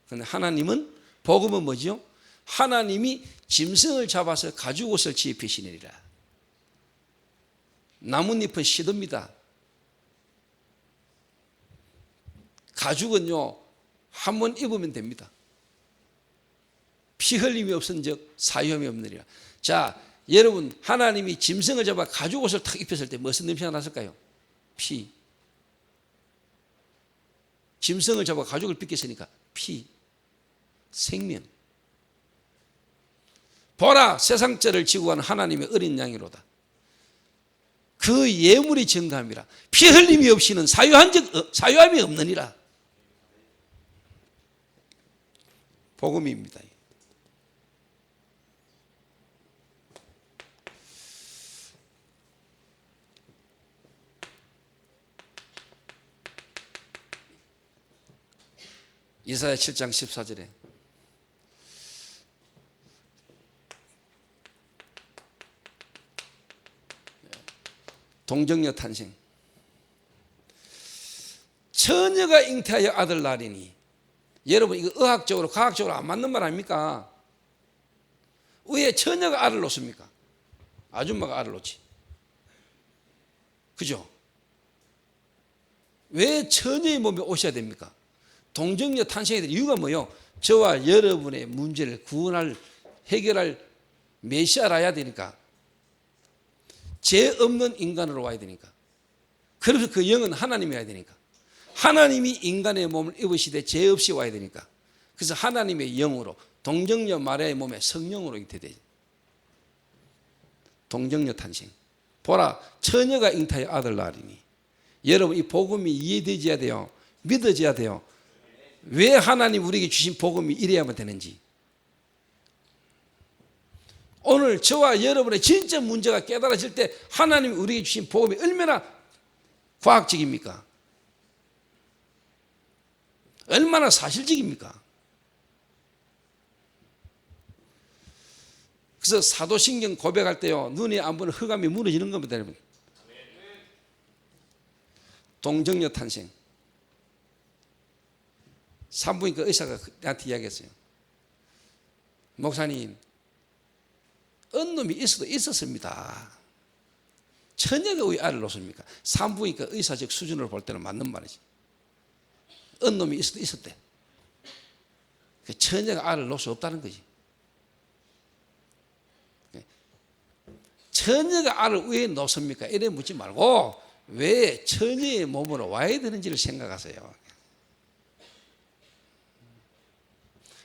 그런데 하나님은 복음은 뭐지요? 하나님이 짐승을 잡아서 가죽옷을 지입히시느니라. 나뭇잎은 시듭니다. 가죽은요 한 번 입으면 됩니다. 피 흘림이 없은즉 사유함이 없느니라. 자, 여러분 하나님이 짐승을 잡아 가죽옷을 탁 입혔을 때 무슨 냄새가 났을까요? 피. 짐승을 잡아 가죽을 빗겼으니까 피. 생명. 보라 세상죄를 지고 가는 하나님의 어린 양이로다. 그 예물이 증감이라. 피 흘림이 없이는 사유함이 없느니라. 복음입니다. 이사야 7장 14절에 동정녀 탄생. 처녀가 잉태하여 아들 낳으리니. 여러분 이거 의학적으로 과학적으로 안 맞는 말 아닙니까? 왜 처녀가 알을 놓습니까? 아줌마가 알을 놓지. 그죠? 왜 처녀의 몸에 오셔야 됩니까? 동정녀 탄생에 대한 이유가 뭐예요? 저와 여러분의 문제를 구원할 해결할 메시아라야 되니까. 죄 없는 인간으로 와야 되니까. 그래서 그 영은 하나님이어야 되니까. 하나님이 인간의 몸을 입으시되 죄 없이 와야 되니까. 그래서 하나님의 영으로 동정녀 마리아의 몸에 성령으로 잉태되죠. 동정녀 탄생. 보라 처녀가 잉태하여 아들 낳으리니. 여러분 이 복음이 이해되어야 돼요. 믿어져야 돼요. 왜 하나님 우리에게 주신 복음이 이래야만 되는지. 오늘 저와 여러분의 진짜 문제가 깨달아질 때 하나님이 우리에게 주신 복음이 얼마나 과학적입니까? 얼마나 사실적입니까? 그래서 사도신경 고백할 때요 눈이 안 보는 흑암이 무너지는 겁니다. 여러분. 동정녀 탄생. 산부인과 의사가 나한테 이야기했어요. 목사님 언놈이 있어도 있었습니다. 처녀가 왜 알을 놓습니까? 산부인과 의사적 수준으로 볼 때는 맞는 말이지. 언놈이 있어도 있었대. 처녀가 알을 놓을 수 없다는 거지. 처녀가 알을 왜 놓습니까? 이래 묻지 말고 왜 처녀의 몸으로 와야 되는지를 생각하세요.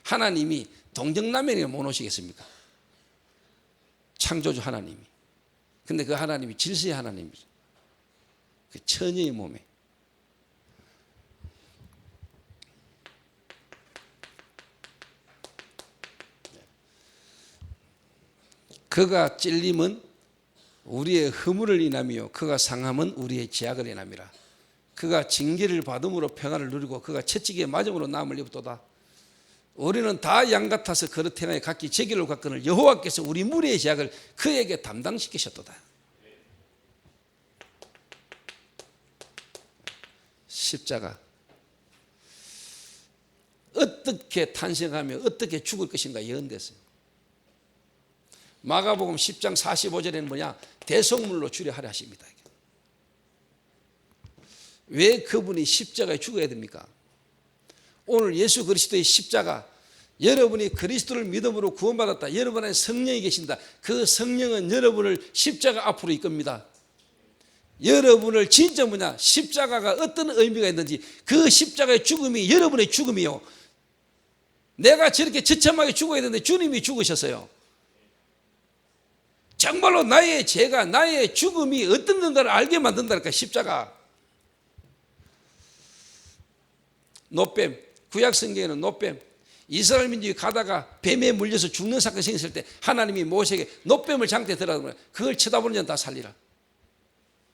하나님이 동정남매를 못 오시겠습니까? 창조주 하나님이. 근데 그 하나님이 질서의 하나님이죠. 그 처녀의 몸에. 그가 찔림은 우리의 허물을 인하며 그가 상함은 우리의 죄악을 인함이라. 그가 징계를 받음으로 평안을 누리고 그가 채찍에 맞음으로 남을 입었도다. 우리는 다 양 같아서 그릇 행하여 각기 제 길로 갔거늘 여호와께서 우리 무리의 죄악을 그에게 담당시키셨도다. 십자가 어떻게 탄생하며 어떻게 죽을 것인가 예언됐어요. 마가복음 10장 45절에는 뭐냐? 대속물로 주례하려 하십니다. 왜 그분이 십자가에 죽어야 됩니까? 오늘 예수 그리스도의 십자가, 여러분이 그리스도를 믿음으로 구원받았다. 여러분 안에 성령이 계신다. 그 성령은 여러분을 십자가 앞으로 이끕니다. 여러분을 진짜 뭐냐? 십자가가 어떤 의미가 있는지, 그 십자가의 죽음이 여러분의 죽음이요. 내가 저렇게 처참하게 죽어야 되는데 주님이 죽으셨어요. 정말로 나의 죄가, 나의 죽음이 어떤 건가를 알게 만든다니까, 십자가. 노뱀, 구약 성경에는 노뱀, 이스라엘 민족이 가다가 뱀에 물려서 죽는 사건이 생겼을 때 하나님이 모세에게 노뱀을 장대에 들어가면 그걸 쳐다보는 자는 다 살리라.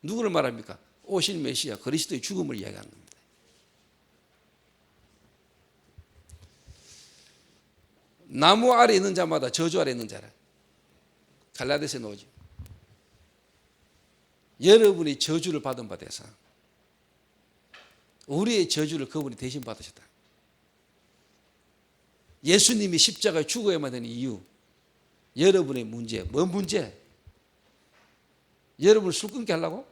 누구를 말합니까? 오실 메시아 그리스도의 죽음을 이야기하는 겁니다. 나무 아래 있는 자마다 저주 아래 있는 자라. 갈라디아서에 나오죠. 여러분이 저주를 받은 바 되사 우리의 저주를 그분이 대신 받으셨다. 예수님이 십자가에 죽어야만 되는 이유, 여러분의 문제. 뭔 문제? 여러분을 술 끊게 하려고?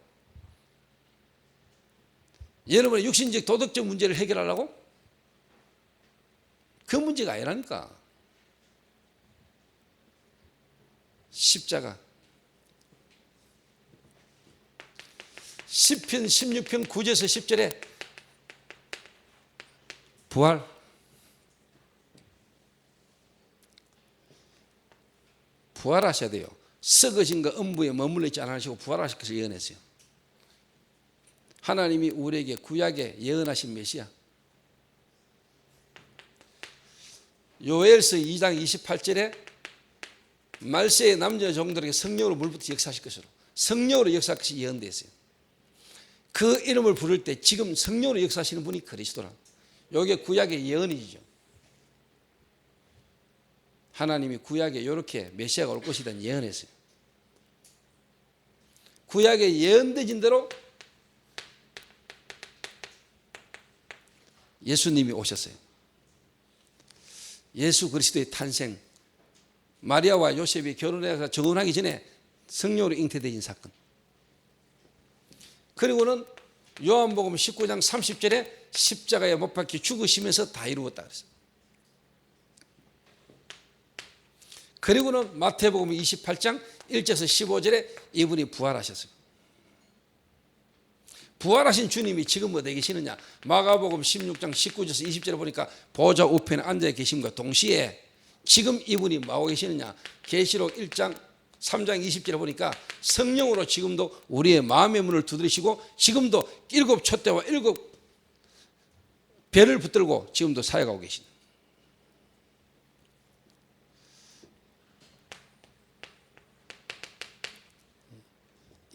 여러분의 육신적 도덕적 문제를 해결하려고? 그 문제가 아니라니까. 십자가. 시편 16편 9절에서 10절에 부활. 부활하셔야 돼요. 썩어진 거 음부에 머물러 있지 않으시고 부활하실 것을 예언했어요. 하나님이 우리에게 구약에 예언하신 메시아. 요엘서 2장 28절에 말세의 남자 종들에게 성령으로 물부터 역사하실 것으로, 성령으로 역사할 것이 예언되어 있어요. 그 이름을 부를 때 지금 성령으로 역사하시는 분이 그리스도라. 이게 구약의 예언이죠. 하나님이 구약에 이렇게 메시아가 올 것이라는 예언했어요. 구약에 예언되진 대로 예수님이 오셨어요. 예수 그리스도의 탄생, 마리아와 요셉이 결혼해서 정혼하기 전에 성령으로 잉태되신 사건. 그리고는 요한복음 19장 30절에 십자가에 못 박혀 죽으시면서 다 이루었다 그랬어요. 그리고는 마태복음 28장 1절에서 15절에 이분이 부활하셨어요. 부활하신 주님이 지금 어디 계시느냐? 마가복음 16장 19절에서 20절에 보니까 보좌 우편에 앉아 계심과 동시에 지금 이분이 뭐하고 계시느냐? 계시록 1장 3장 20절에 보니까 성령으로 지금도 우리의 마음의 문을 두드리시고 지금도 7 촛대와 7 별을 붙들고 지금도 사역하고 계십니다.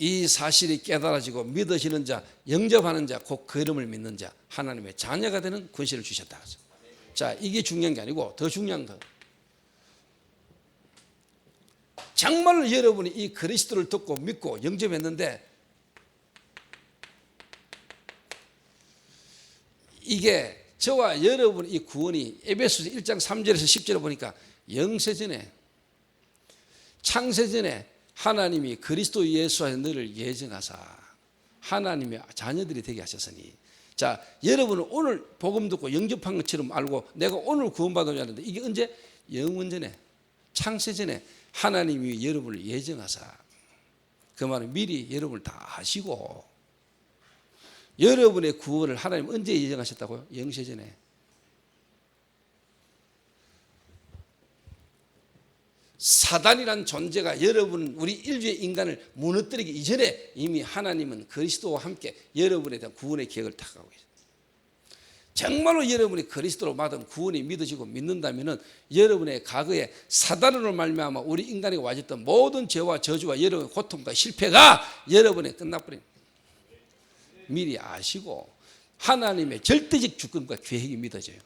이 사실이 깨달아지고 믿으시는 자, 영접하는 자, 곧 그 이름을 믿는 자, 하나님의 자녀가 되는 권세를 주셨다. 자, 이게 중요한 게 아니고 더 중요한 거. 정말로 여러분이 이 그리스도를 듣고 믿고 영접했는데 이게 저와 여러분 이 구원이 에베소서 1장 3절에서 10절에 보니까 영세전에 창세전에 하나님이 그리스도 예수 안에 너를 예정하사 하나님의 자녀들이 되게 하셨으니, 자, 여러분은 오늘 복음 듣고 영접한 것처럼 알고 내가 오늘 구원받으려 하는데 이게 언제? 영원전에 창세전에 하나님이 여러분을 예정하사 그 말은 미리 여러분을 다 아시고 여러분의 구원을 하나님 언제 예정하셨다고요? 영세전에. 사단이란 존재가 여러분 우리 인류의 인간을 무너뜨리기 이전에 이미 하나님은 그리스도와 함께 여러분에 대한 구원의 계획을 다 가고 계십니다. 정말로 여러분이 그리스도로 받은 구원이 믿어지고 믿는다면 여러분의 과거에 사단으로 말미암아 우리 인간에게 와졌던 모든 죄와 저주와 여러분의 고통과 실패가 여러분에 끝나버립니다. 미리 아시고 하나님의 절대적 주권과 계획이 믿어져요.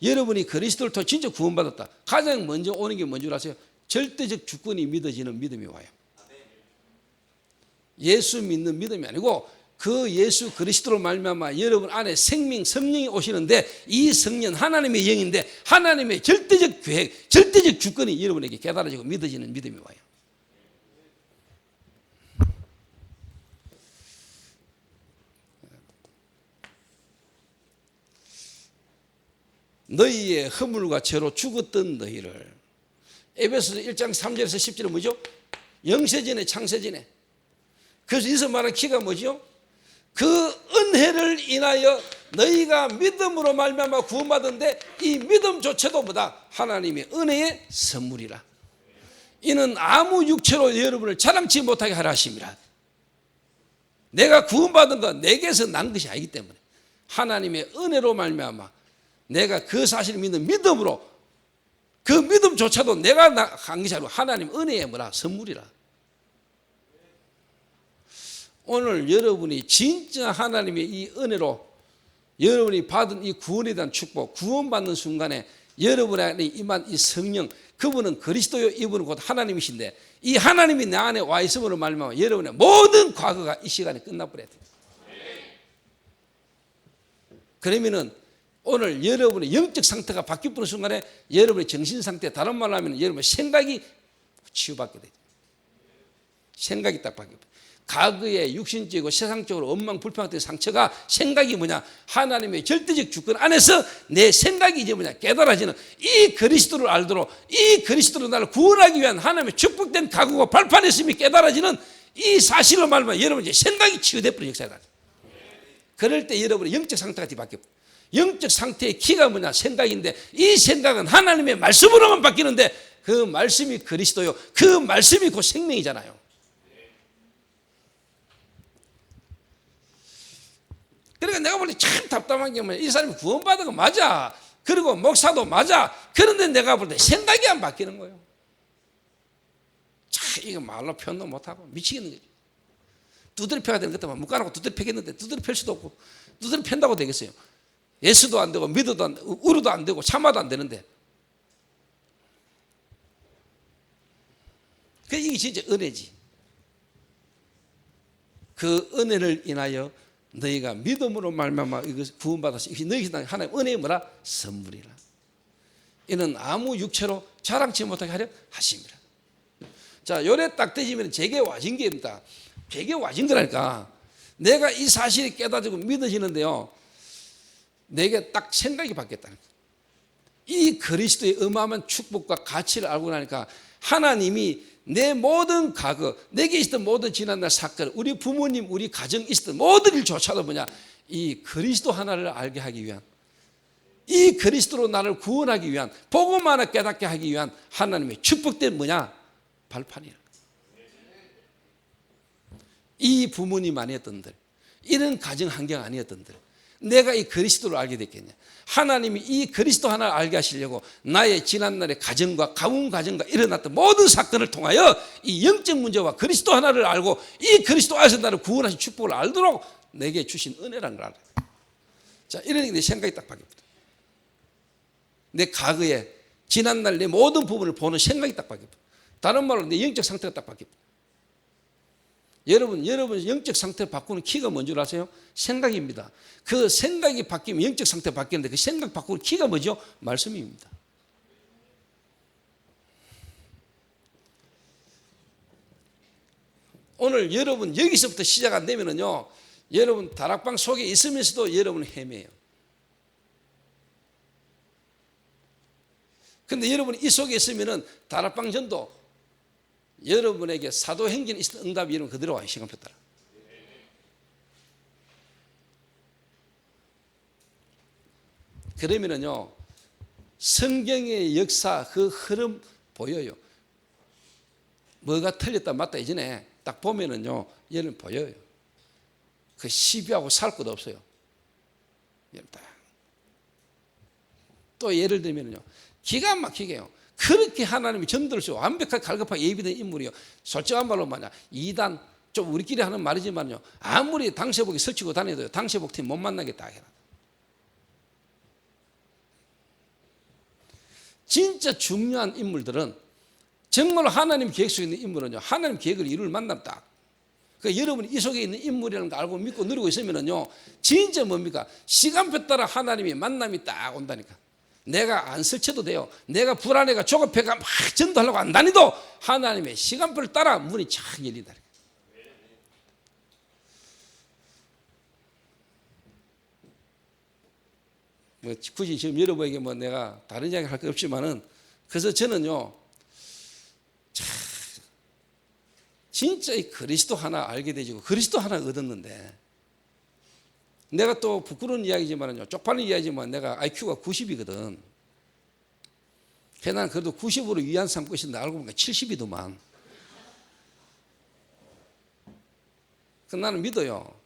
여러분이 그리스도를 통해 진짜 구원받았다. 가장 먼저 오는 게 뭔지 아세요? 절대적 주권이 믿어지는 믿음이 와요. 예수 믿는 믿음이 아니고 그 예수 그리스도로 말미암아 여러분 안에 생명 성령이 오시는데 이 성령 하나님의 영인데 하나님의 절대적 계획, 절대적 주권이 여러분에게 깨달아지고 믿어지는 믿음이 와요. 너희의 허물과 죄로 죽었던 너희를 에베소서 1장 3절에서 10절은 뭐죠? 영세전에 창세전에. 그래서 여기서 말하는 키가 뭐죠? 그 은혜를 인하여 너희가 믿음으로 말미암아 구원받은데 이 믿음조차도 뭐다? 하나님의 은혜의 선물이라. 이는 아무 육체로 여러분을 자랑치 못하게 하라 하심이라. 내가 구원받은 건 내게서 난 것이 아니기 때문에 하나님의 은혜로 말미암아 내가 그 사실을 믿는 믿음으로 그 믿음조차도 내가 한 것이 아니고 하나님 은혜의 뭐라? 선물이라. 오늘 여러분이 진짜 하나님의 이 은혜로 여러분이 받은 이 구원에 대한 축복, 구원받는 순간에 여러분 안에 임한 이 성령, 그분은 그리스도요, 이분은 곧 하나님이신데 이 하나님이 내 안에 와 있음으로 말미암아 여러분의 모든 과거가 이 시간에 끝나버려야 돼요. 그러면은 오늘 여러분의 영적 상태가 바뀌는 순간에 여러분의 정신 상태, 다른 말로 하면 여러분의 생각이 치유받게 되죠. 생각이 딱 바뀌어요. 과거의 육신적이고 세상적으로 원망, 불평했던 상처가 생각이 뭐냐? 하나님의 절대적 주권 안에서 내 생각이 이제 뭐냐? 깨달아지는 이 그리스도를 알도록 이 그리스도로 나를 구원하기 위한 하나님의 축복된 각오가 발판했음이 깨달아지는 이 사실로 말하면 여러분 이제 생각이 치유돼버린 역사가 나죠. 그럴 때 여러분의 영적 상태가 바뀌어요. 영적 상태의 키가 뭐냐? 생각인데 이 생각은 하나님의 말씀으로만 바뀌는데 그 말씀이 그리스도요. 그 말씀이 곧 생명이잖아요. 그러니까 내가 볼 때 참 답답한 게 뭐냐? 이 사람이 구원받은 거 맞아. 그리고 목사도 맞아. 그런데 내가 볼 때 생각이 안 바뀌는 거예요. 참 이거 말로 표현도 못하고 미치겠는 거죠. 두드려 펴야 되는 것도 묶어놓고 두드려 펴겠는데 두드려 펼 수도 없고 두드려 편다고 되겠어요. 예수도 안 되고 믿어도 안 되고 우르도 안 되고 참아도 안 되는데 이게 진짜 은혜지. 그 은혜를 인하여 너희가 믿음으로 말미암아 이것을 구원받았어. 이것이 너희에게 하나님 은혜의 뭐라? 선물이라. 이는 아무 육체로 자랑치 못하게 하려 하심이라. 자, 요래 딱 되지면 제게 와진 게입니다. 제게 와진 거라니까. 내가 이 사실이 깨닫고 믿어지는데요. 내게 딱 생각이 바뀌었다는 거예요. 이 그리스도의 어마어마한 축복과 가치를 알고 나니까 하나님이 내 모든 과거, 내게 있었던 모든 지난날 사건, 우리 부모님, 우리 가정에 있었던 모든 일조차도 뭐냐? 이 그리스도 하나를 알게 하기 위한, 이 그리스도로 나를 구원하기 위한, 복음 하나 깨닫게 하기 위한 하나님의 축복된 뭐냐? 발판이라. 이 부모님 아니었던들, 이런 가정 환경 아니었던들, 내가 이 그리스도를 알게 됐겠냐? 하나님이 이 그리스도 하나를 알게 하시려고 나의 지난날의 가정과 가문 가정과 일어났던 모든 사건을 통하여 이 영적 문제와 그리스도 하나를 알고 이 그리스도 안에서 나를 구원하신 축복을 알도록 내게 주신 은혜라는 걸 알아요. 자, 이러니까 내 생각이 딱 바뀝니다. 내 과거에 지난날 내 모든 부분을 보는 생각이 딱 바뀝니다. 다른 말로 내 영적 상태가 딱 바뀝니다. 여러분 영적 상태를 바꾸는 키가 뭔지 아세요? 생각입니다. 그 생각이 바뀌면 영적 상태가 바뀌는데 그 생각 바꾸는 키가 뭐죠? 말씀입니다. 오늘 여러분 여기서부터 시작 안 되면은요, 여러분 다락방 속에 있으면서도 여러분은 헤매요. 근데 여러분이 이 속에 있으면은 다락방 전도 여러분에게 사도행전에 있었던 응답이 여러분 그대로 와요. 시간표 따라. 그러면은요, 성경의 역사 그 흐름 보여요. 뭐가 틀렸다 맞다 이전에 딱 보면은요, 얘는 보여요. 그 시비하고 살 것도 없어요. 또 예를 들면요, 기가 막히게요. 그렇게 하나님이 전도를 완벽하게 갈급하게 예비된 인물이요. 솔직한 말로 말이야, 이단 좀 우리끼리 하는 말이지만요, 아무리 당시복이 설치고 다녀도 당시복 팀 못 만나겠다 해라. 진짜 중요한 인물들은 정말로 하나님 계획 속에 있는 인물은요, 하나님 계획을 이룰 만남 딱. 그러니까 여러분이 이 속에 있는 인물이라는 거 알고 믿고 누리고 있으면은요, 진짜 뭡니까? 시간표 따라 하나님이 만남이 딱 온다니까. 내가 안 설쳐도 돼요. 내가 불안해가 조급해가 막 전도하려고 안 다니도 하나님의 시간표를 따라 문이 착 열린다. 뭐 굳이 지금 여러분에게 뭐 내가 다른 이야기 할 거 없지만은, 그래서 저는요, 진짜 이 그리스도 하나 알게 되지고 그리스도 하나 얻었는데, 내가 또 부끄러운 이야기지만은요, 쪽팔린 이야기지만 내가 IQ가 90이거든. 난 그래도 90으로 위안 삼고 있었는데 알고 보니까 70이더만. 그 나는 믿어요.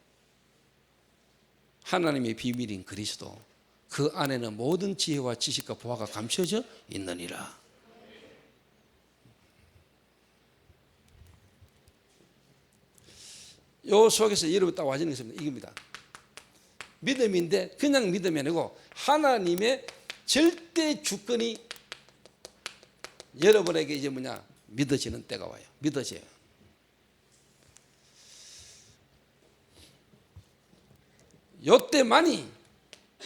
하나님의 비밀인 그리스도, 그 안에는 모든 지혜와 지식과 보화가 감춰져 있느니라. 요 속에서 여러분 딱 와지는 것입니다. 이겁니다. 믿음인데 그냥 믿음이 아니고 하나님의 절대 주권이 여러분에게 이제 뭐냐, 믿어지는 때가 와요. 믿어져요. 요때만이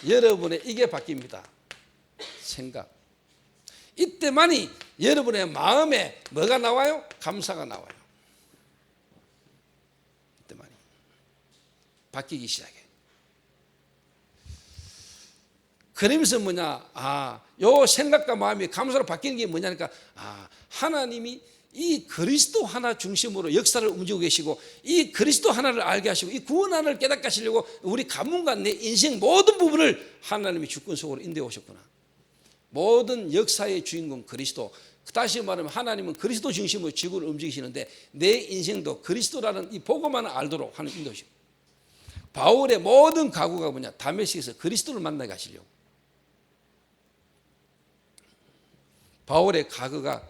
여러분의 이게 바뀝니다. 생각. 이때만이 여러분의 마음에 뭐가 나와요? 감사가 나와요. 이때만이 바뀌기 시작해. 그러면서 뭐냐, 요 생각과 마음이 감사로 바뀌는 게 뭐냐니까, 하나님이 이 그리스도 하나 중심으로 역사를 움직이고 계시고, 이 그리스도 하나를 알게 하시고, 이 구원 하나를 깨닫게 하시려고 우리 가문과 내 인생 모든 부분을 하나님이 주권 속으로 인도해 오셨구나. 모든 역사의 주인공 그리스도. 다시 말하면 하나님은 그리스도 중심으로 지구를 움직이시는데, 내 인생도 그리스도라는 이 복음만을 알도록 하는 인도시고, 바울의 모든 각오가 뭐냐, 다메섹에서 그리스도를 만나게 하시려고. 바울의 각오가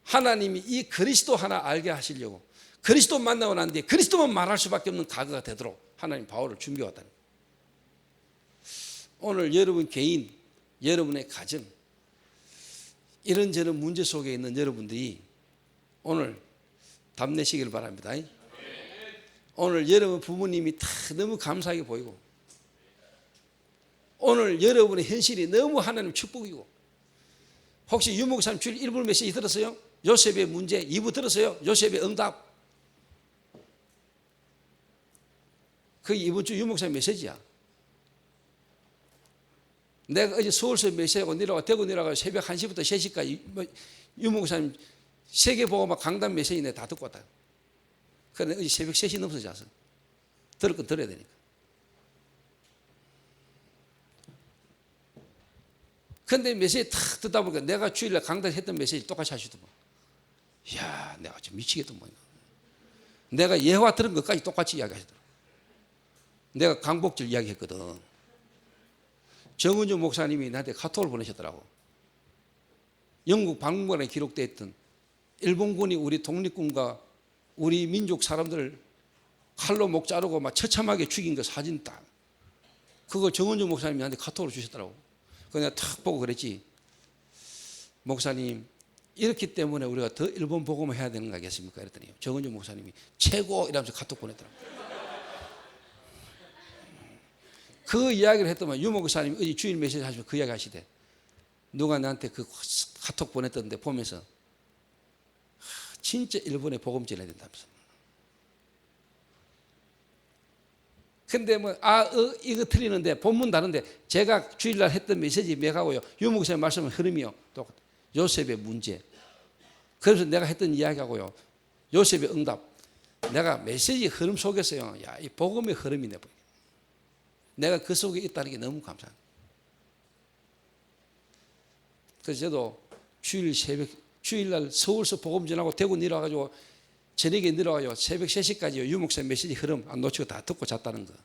하나님이 이 그리스도 하나 알게 하시려고, 그리스도 만나고 난 뒤에 그리스도만 말할 수밖에 없는 각오가 되도록 하나님 바울을 준비해 왔다는 거예요. 오늘 여러분 개인, 여러분의 가정, 이런저런 문제 속에 있는 여러분들이 오늘 답내시길 바랍니다. 오늘 여러분 부모님이 다 너무 감사하게 보이고, 오늘 여러분의 현실이 너무 하나님 축복이고, 혹시 유 목사님 주일 1부 메시지 들었어요? 요셉의 문제 2부 들었어요? 요셉의 응답. 그게 이번 주 유 목사님 메시지야. 내가 어제 서울서 메시지하고 내려가 대구 내려가 새벽 1시부터 3시까지 유 목사님 세계보고막 강단 메시지 내가 다 듣고 왔다. 그런데 어제 새벽 3시 넘어서 잤어. 들을 건 들어야 되니까. 근데 메시지 탁 듣다 보니까 내가 주일날 강단했던 메시지 똑같이 하시더만. 이야, 내가 좀 미치겠더만. 내가 예화 들은 것까지 똑같이 이야기하시더라고. 내가 강복절 이야기했거든. 정은주 목사님이 나한테 카톡을 보내셨더라고. 영국 박물관에 기록되어 있던 일본군이 우리 독립군과 우리 민족 사람들을 칼로 목 자르고 막 처참하게 죽인 거 사진 딱. 그걸 정은주 목사님이 나한테 카톡으로 주셨더라고. 그래서 내가 탁 보고 그랬지. 목사님, 이렇기 때문에 우리가 더 일본 복음을 해야 되는 거 아니겠습니까? 그랬더니 정은주 목사님이 최고 이러면서 카톡 보냈더라고요. 그 이야기를 했더만 유 목사님이 어제 주일 메시지 하시면 그 이야기 하시대. 누가 나한테 그 카톡 보냈던데 보면서 진짜 일본에 복음 전해야 된다면서. 근데 뭐 이거 틀리는데 본문 다른데 제가 주일날 했던 메시지 맥하고요, 유 목사님 말씀은 흐름이요 똑같아요. 요셉의 문제, 그래서 내가 했던 이야기하고요, 요셉의 응답, 내가 메시지 흐름 속에서요, 야, 이 복음의 흐름이네. 내가 그 속에 있다는 게 너무 감사합니다. 그래서 저도 주일날 서울서 복음 전하고 대구 내려와가지고 저녁에 내려와요. 새벽 3시까지 유목사 메시지 흐름 안 놓치고 다 듣고 잤다는 거.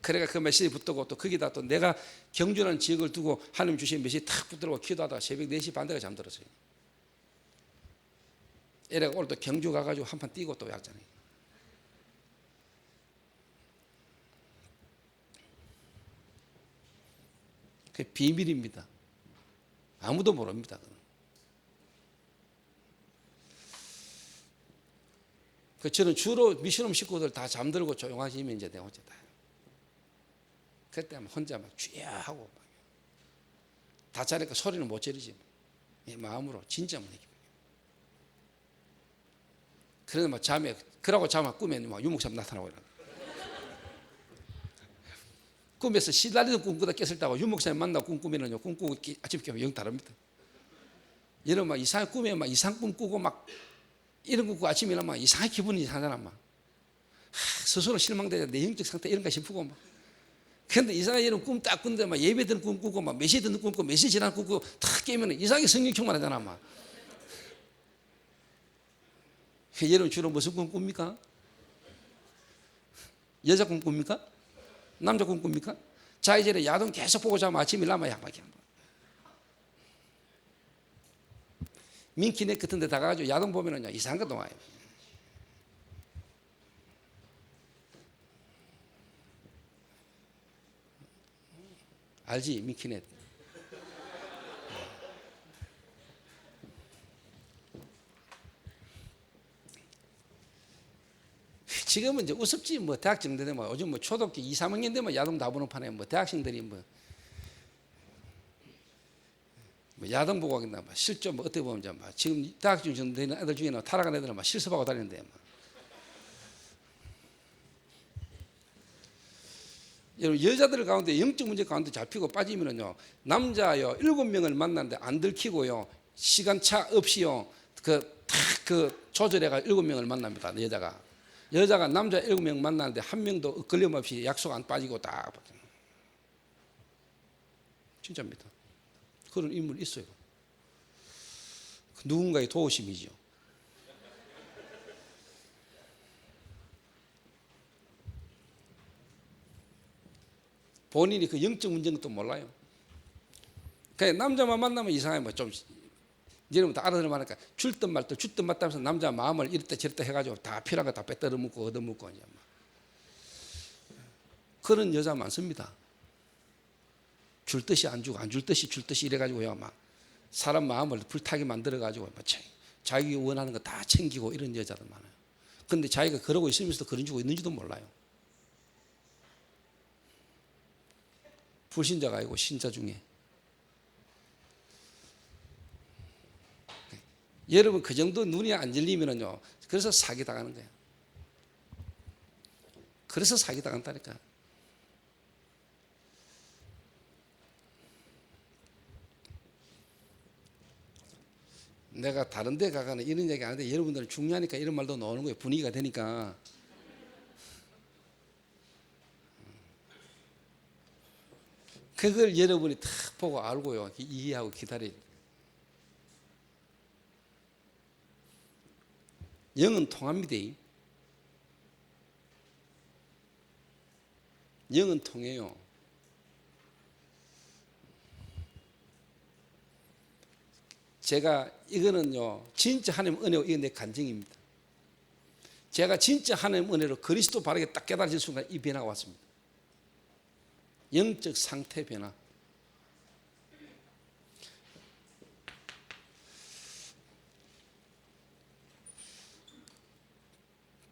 그래가 그 메시지 붙들고 또 거기다 또 내가 경주라는 지역을 두고 하나님 주신 메시지 탁 붙들고 기도하다가 새벽 4시 반대가 잠들었어요. 이래가 오늘 또 경주 가가지고 한판 뛰고 또 왔잖아요. 그게 비밀입니다. 아무도 모릅니다. 그 저는 주로 미션홈 식구들 다 잠들고 조용하시면 이제 내가 혼자 다. 그때 혼자 막 쥐야하고 다 자니까 소리는 못 지르지. 마음으로 진짜 못 이깁니다. 그래서 막 잠에 그러고 자면 꿈에 막 유목사님 나타나고 이러. 꿈에서 시달리는 꿈 꾸다 깼을 때하고 유목사님 만나고 꿈 꾸면은요, 꿈 꾸고 아침에 깨면 영 다릅니다. 여러분 막 이상한 꿈에 막 이상한 꿈 꾸고 막 이런 꿈 꾸고 아침에 일어나면 막 이상한 기분이 이상하잖아. 막 스스로 실망되자 내 영적 상태 이런가 싶고 막. 그런데 이상하게 이런 꿈 딱 꾼데 막 예배 드는 꿈 꾸고 막 메시지 듣는 꿈 꾸고 메시지 지나는 꿈 꾸고 탁 깨면 이상하게 성경책만 하잖아. 막. 여러분 주로 무슨 꿈 꿉니까? 여자 꿈 꿉니까? 남자 꿈 꿉니까? 자, 이제 야동 계속 보고 자면 아침에 일어나면 약박이야. 민키네 같은 데 다가가지고 야동 보면은 이상한 것도 와요. 알지? 민키네. 지금은 이제 우습지 뭐 대학 정도 되면 요즘 뭐 초등학교 2, 3학년 되면 야동 다 보는 판에 뭐 대학생들이 뭐 야동 보고 하겠나 뭐 실제 뭐 어떻게 보면 뭐 지금 대학생 정도 되는 애들 중에는 타락한 애들은 막 실습하고 다니는데 뭐. 여러분 여자들 가운데 영적 문제 가운데 잡히고 빠지면은요, 남자요 7명을 만났는데 안 들키고요, 시간차 없이요 그 조절해가 7명을 만납니다. 여자가 남자 7명 만나는데 한 명도 엇걸림 없이 약속 안 빠지고 딱 진짜입니다. 그런 인물 있어요. 누군가의 도우심이죠. 본인이 그 영적 문제는 또 몰라요. 그냥 남자만 만나면 이상해. 뭐 좀 여러분 다 알아들을 만하니까 줄듯 말듯 줄듯 맞다 하면서 남자 마음을 이랬다 저랬다 해가지고 다 필요한 거 다 빼들어 먹고 얻어먹고 이제 막. 그런 여자 많습니다. 줄 듯이 안 주고 안 줄 듯이 줄 듯이 이래가지고요, 막 사람 마음을 불타게 만들어가지고 막 자기 원하는 거 다 챙기고 이런 여자들 많아요. 그런데 자기가 그러고 있으면서도 그런 주고 있는지도 몰라요. 불신자가 아니고 신자 중에. 여러분 그 정도 눈이 안 열리면은요, 그래서 사기 당하는 거예요. 그래서 사기 당한다니까. 내가 다른 데 가가는 이런 얘기 안 하는데 여러분들은 중요하니까 이런 말도 나오는 거예요. 분위기가 되니까. 그걸 여러분이 탁 보고 알고요, 이해하고 기다려야 돼요. 영은 통합니다. 영은 통해요. 제가 이거는요, 진짜 하나님 은혜고 이게 내 간증입니다. 제가 진짜 하나님 은혜로 그리스도 바르게 딱 깨달아질 순간 이 변화가 왔습니다. 영적 상태 변화.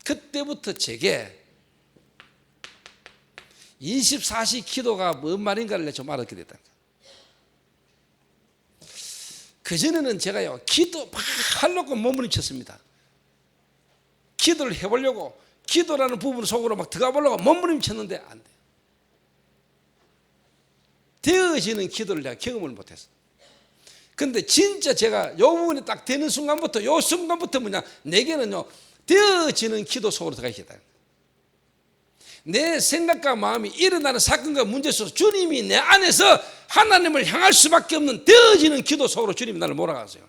그때부터 제게 24시 기도가 뭔 말인가를 좀 알았게 됐다. 그전에는 제가요, 기도 막 하려고 몸부림쳤습니다. 기도를 해보려고, 기도라는 부분 속으로 막 들어가 보려고 몸부림쳤는데 안 돼요. 되어지는 기도를 내가 경험을 못했어. 근데 진짜 제가 요 부분이 딱 되는 순간부터, 요 순간부터 뭐냐, 내게는요 되어지는 기도 속으로 들어가겠다. 내 생각과 마음이 일어나는 사건과 문제 속에서 주님이 내 안에서 하나님을 향할 수밖에 없는 되어지는 기도 속으로 주님이 나를 몰아가세요.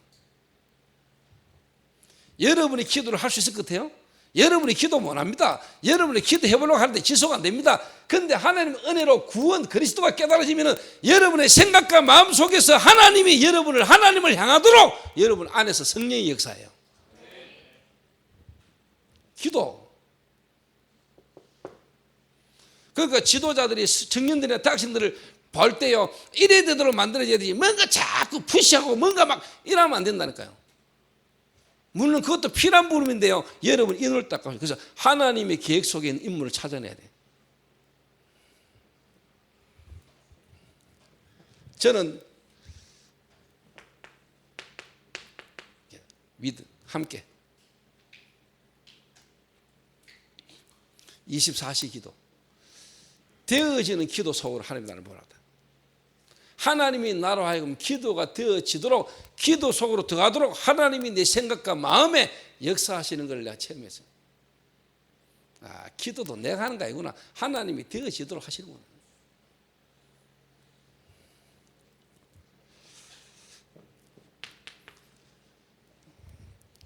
여러분이 기도를 할 수 있을 것 같아요? 여러분이 기도 못합니다. 여러분이 기도해보려고 하는데 지속 안 됩니다. 그런데 하나님 은혜로 구원 그리스도가 깨달아지면 여러분의 생각과 마음 속에서 하나님이 여러분을 하나님을 향하도록 여러분 안에서 성령의 역사예요. 기도. 그러니까 지도자들이 청년들이나 대학생들을 볼 때요, 이래 되도록 만들어져야 되지, 뭔가 자꾸 푸시하고 뭔가 막 이러면 안 된다니까요. 물론 그것도 필요한 부분인데요, 여러분 인을 닦아요. 그래서 하나님의 계획 속에 있는 인물을 찾아내야 돼요. 저는 함께 24시 기도, 되어지는 기도 속으로 하나님 나를 보라다. 하나님이 나로 하여금 기도가 되어지도록, 기도 속으로 들어가도록 하나님이 내 생각과 마음에 역사하시는 걸 내가 체험했어요. 아, 기도도 내가 하는 거 아니구나. 하나님이 되어지도록 하시는구나.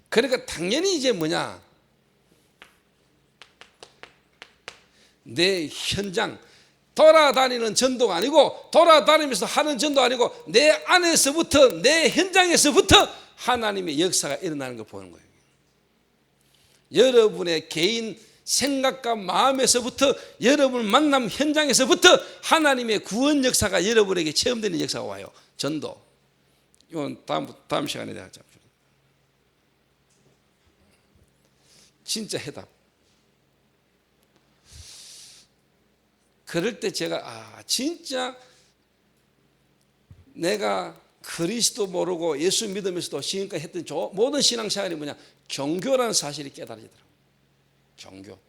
그러니까 당연히 이제 뭐냐, 내 현장, 돌아다니는 전도가 아니고, 돌아다니면서 하는 전도 아니고, 내 안에서부터, 내 현장에서부터 하나님의 역사가 일어나는 걸 보는 거예요. 여러분의 개인 생각과 마음에서부터, 여러분 만남 현장에서부터 하나님의 구원 역사가 여러분에게 체험되는 역사가 와요. 전도. 이건 다음 시간에 내가 잡죠. 진짜 해답. 그럴 때 제가 진짜 내가 그리스도 모르고 예수 믿으면서도 지금까지 했던 모든 신앙생활이 뭐냐, 종교라는 사실이 깨달아지더라고요. 종교.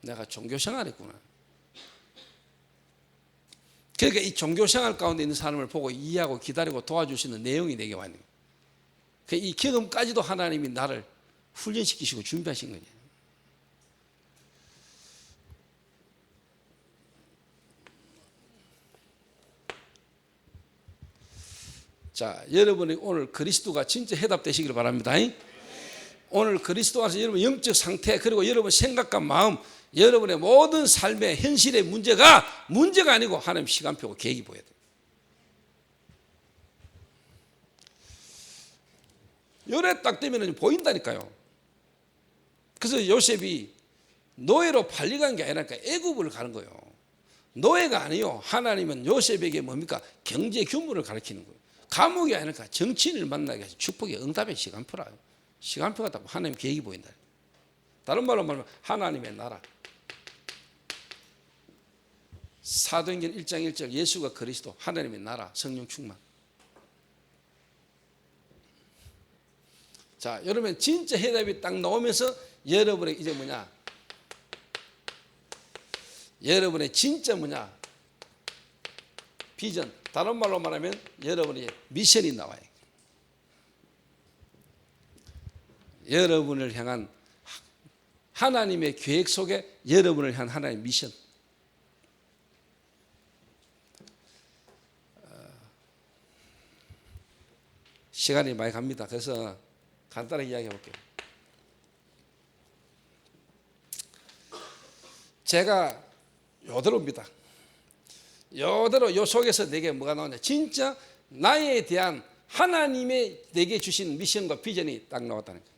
내가 종교생활했구나. 그러니까 이 종교생활 가운데 있는 사람을 보고 이해하고 기다리고 도와주시는 내용이 내게 왔네요. 이 경험까지도 하나님이 나를 훈련시키시고 준비하신 거예요. 자, 여러분이 오늘 그리스도가 진짜 해답되시기를 바랍니다. 오늘 그리스도 안에서 여러분 영적 상태, 그리고 여러분 생각과 마음, 여러분의 모든 삶의 현실의 문제가 아니고 하나님 시간표고 계획이 보여야 돼요. 요래 딱 되면 보인다니까요. 그래서 요셉이 노예로 팔려간 게 아니라 애굽을 가는 거예요. 노예가 아니요, 하나님은 요셉에게 뭡니까? 경제 규모를 가르치는 거예요. 감옥이 아니라 정치인을 만나게 해서 축복의 응답의 시간표라요. 시간표가 딱 하나님 계획이 보인다. 다른 말로 말하면 하나님의 나라. 사도행전 1장 1절 예수가 그리스도, 하나님의 나라, 성령 충만. 자, 여러분 진짜 해답이 딱 나오면서 여러분의 이제 뭐냐, 여러분의 진짜 뭐냐, 비전, 다른 말로 말하면 여러분의 미션이 나와요. 여러분을 향한 하나님의 계획 속에 여러분을 향한 하나님의 미션. 시간이 많이 갑니다. 그래서 간단하게 이야기해 볼게요. 제가 요대로입니다. 요대로 요 속에서 내게 뭐가 나오냐, 진짜 나에 대한 하나님의 내게 주신 미션과 비전이 딱 나왔다는 거예요.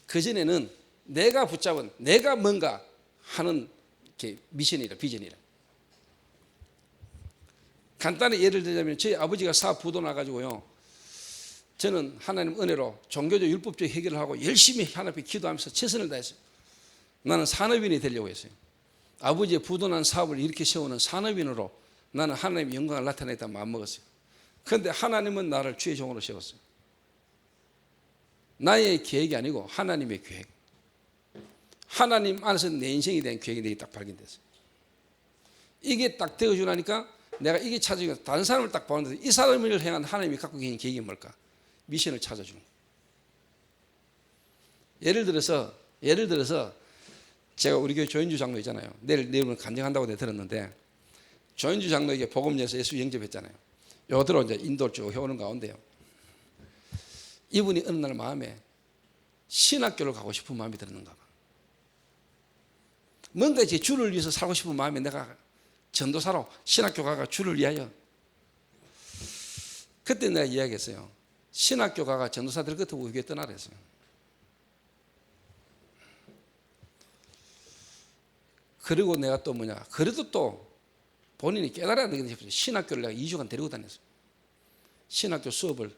그전에는 내가 붙잡은, 내가 뭔가 하는 게 미션이라, 비전이라. 간단히 예를 들자면 저희 아버지가 사업 부도 나가지고요, 저는 하나님 은혜로 종교적 율법적 해결을 하고 열심히 하나님 앞에 기도하면서 최선을 다했어요. 나는 산업인이 되려고 했어요. 아버지의 부도난 사업을 이렇게 세우는 산업인으로 나는 하나님의 영광을 나타내겠다 마음먹었어요. 그런데 하나님은 나를 주의 종으로 세웠어요. 나의 계획이 아니고 하나님의 계획. 하나님 안에서 내 인생에 대한 계획이 내게 딱 발견됐어요. 이게 딱 되어주니까 내가 이게 찾아주고 다른 사람을 딱 보는데 이 사람을 향한 하나님이 갖고 계신 계획이 뭘까? 미션을 찾아주는 거예요. 예를 들어서 제가 우리 교회 조인주 장로 있잖아요. 내일 간증한다고 내가 들었는데 조인주 장로에게 복음에서 예수 영접했잖아요. 요대로 이제 인도를 쭉 해오는 가운데요. 이분이 어느 날 마음에 신학교를 가고 싶은 마음이 들었는가 봐. 뭔가 이제 주를 위해서 살고 싶은 마음에 내가 전도사로 신학교 가가 주를 위하여. 그때 내가 이야기했어요. 신학교 가가 전도사들 끝에 우리 교회 떠나라 했어요. 그리고 내가 또 뭐냐, 그래도 또 본인이 깨달아야 되겠는데 신학교를 내가 2주간 데리고 다녔어요. 신학교 수업을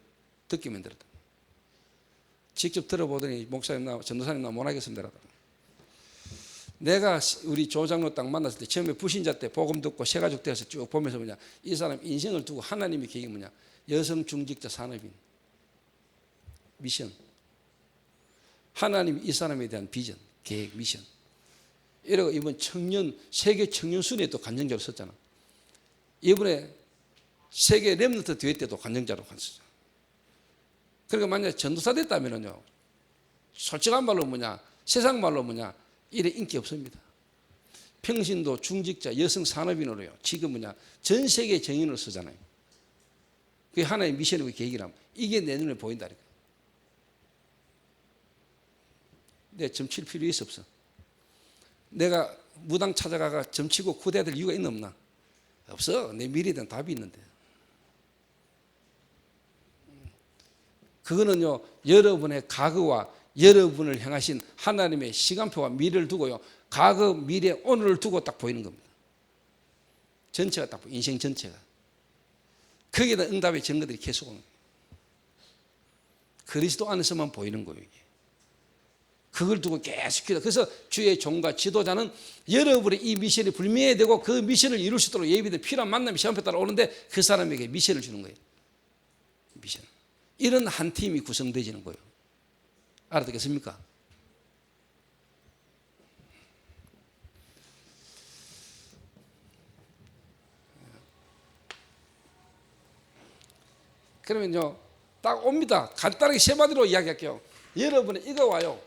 듣기만 들었다. 직접 들어보더니 목사님, 전도사님 나 못하겠습니다. 내가 우리 조 장로 딱 만났을 때 처음에 불신자 때 복음 듣고 세가족 되어서 쭉 보면서 뭐냐, 이 사람 인생을 두고 하나님의 계획이 뭐냐, 여성 중직자 산업인 미션, 하나님 이 사람에 대한 비전, 계획, 미션. 이러고 이번 청년 세계 청년 순위에 또 간증자로 썼잖아. 이번에 세계 렘넌트 대회 때도 간증자로 갔었잖아. 그러니까 만약에 전도사 됐다면요, 솔직한 말로 뭐냐, 세상 말로 뭐냐, 이래 인기 없습니다. 평신도 중직자 여성 산업인으로요, 지금 뭐냐, 전 세계 정인으로 쓰잖아요. 그게 하나의 미션이고 계획이라면 이게 내 눈에 보인다니까. 내가 점칠 필요 있어 없어? 내가 무당 찾아가가 점치고 구대야 될 이유가 있나 없나? 없어. 내 미래에 대한 답이 있는데. 그거는요, 여러분의 과거와 여러분을 향하신 하나님의 시간표와 미래를 두고요, 과거, 미래, 오늘을 두고 딱 보이는 겁니다. 전체가 딱 보여, 인생 전체가. 거기에다 응답의 증거들이 계속 오는 거예요. 그리스도 안에서만 보이는 거예요, 이게. 그걸 두고 계속 기도. 그래서 주의 종과 지도자는 여러분의 이 미션이 불명해야 되고 그 미션을 이룰 수 있도록 예비된 필요한 만남이 시간표에 따라 오는데 그 사람에게 미션을 주는 거예요. 미션. 이런 한 팀이 구성되지는 거예요. 알아듣겠습니까? 그러면요, 딱 옵니다. 간단하게 세 마디로 이야기할게요. 여러분의 이거 와요.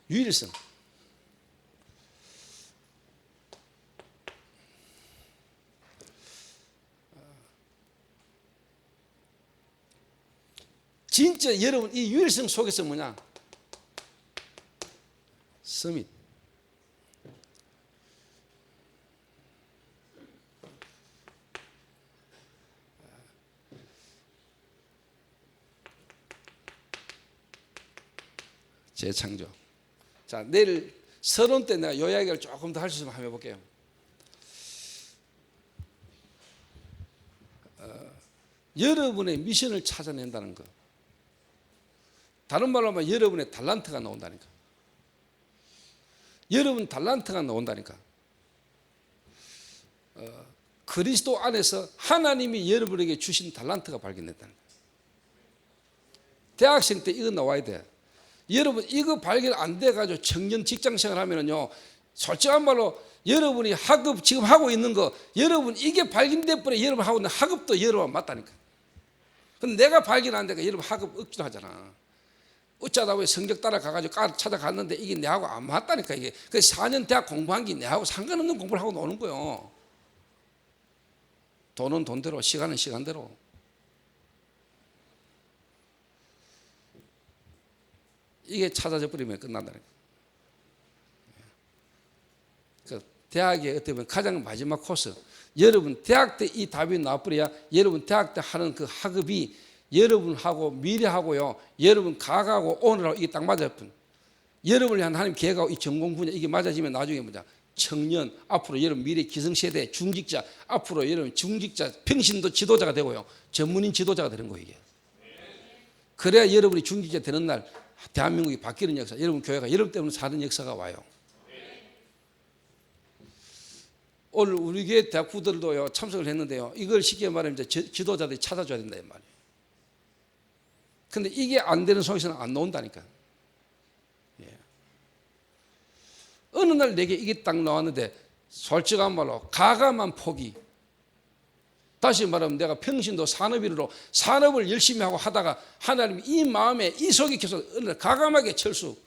유일성. 진짜 여러분 이 유일성 속에서 뭐냐? 서밋. 재창조. 자, 내일 서론 때 내가 요 이야기를 조금 더 할 수 있으면 한번 해볼게요. 여러분의 미션을 찾아낸다는 거. 다른 말로 하면 여러분의 달란트가 나온다니까. 여러분 달란트가 나온다니까. 그리스도 안에서 하나님이 여러분에게 주신 달란트가 발견된다는 거예요. 대학생 때 이거 나와야 돼. 여러분 이거 발견 안 돼가지고 청년 직장생활 하면은요, 솔직한 말로 여러분이 학업 지금 하고 있는 거, 여러분 이게 발견돼 버려. 여러분 하고 있는 학업도 여러분 맞다니까. 근데 내가 발견 안 되니까 여러분 학업 억지로 하잖아. 어쩌다 왜 성적 따라가가지고 찾아갔는데 이게 내하고 안 맞다니까. 이게 그 4년 대학 공부한 게 내하고 상관없는 공부를 하고 노는 거예요. 돈은 돈대로, 시간은 시간대로. 이게 찾아져 버리면 끝난다니까. 그 대학의 어떻게 보면 가장 마지막 코스. 여러분 대학 때 이 답이 나와버려야 여러분 대학 때 하는 그 학업이 여러분하고 미래하고요, 여러분 과거하고 오늘하고 이게 딱 맞을 뿐. 여러분을 향한 하나님 계획하고 이 전공 분야 이게 맞아지면 나중에 뭐냐, 청년, 앞으로 여러분 미래 기성세대, 중직자, 앞으로 여러분 중직자, 평신도 지도자가 되고요, 전문인 지도자가 되는 거예요, 이게. 그래야 여러분이 중직자 되는 날 대한민국이 바뀌는 역사, 여러분 교회가 여러분 때문에 사는 역사가 와요. 오늘 우리 교회 대학부들도요 참석을 했는데요, 이걸 쉽게 말하면 이제 지도자들이 찾아줘야 된다 이 말이에요. 근데 이게 안 되는 속에서는 안 나온다니까. 예. 어느 날 내게 이게 딱 나왔는데 솔직한 말로 가감한 포기. 다시 말하면 내가 평신도 산업인으로 산업을 열심히 하고 하다가 하나님이 이 마음에 이 속에 켜서 어느 날 가감하게 철수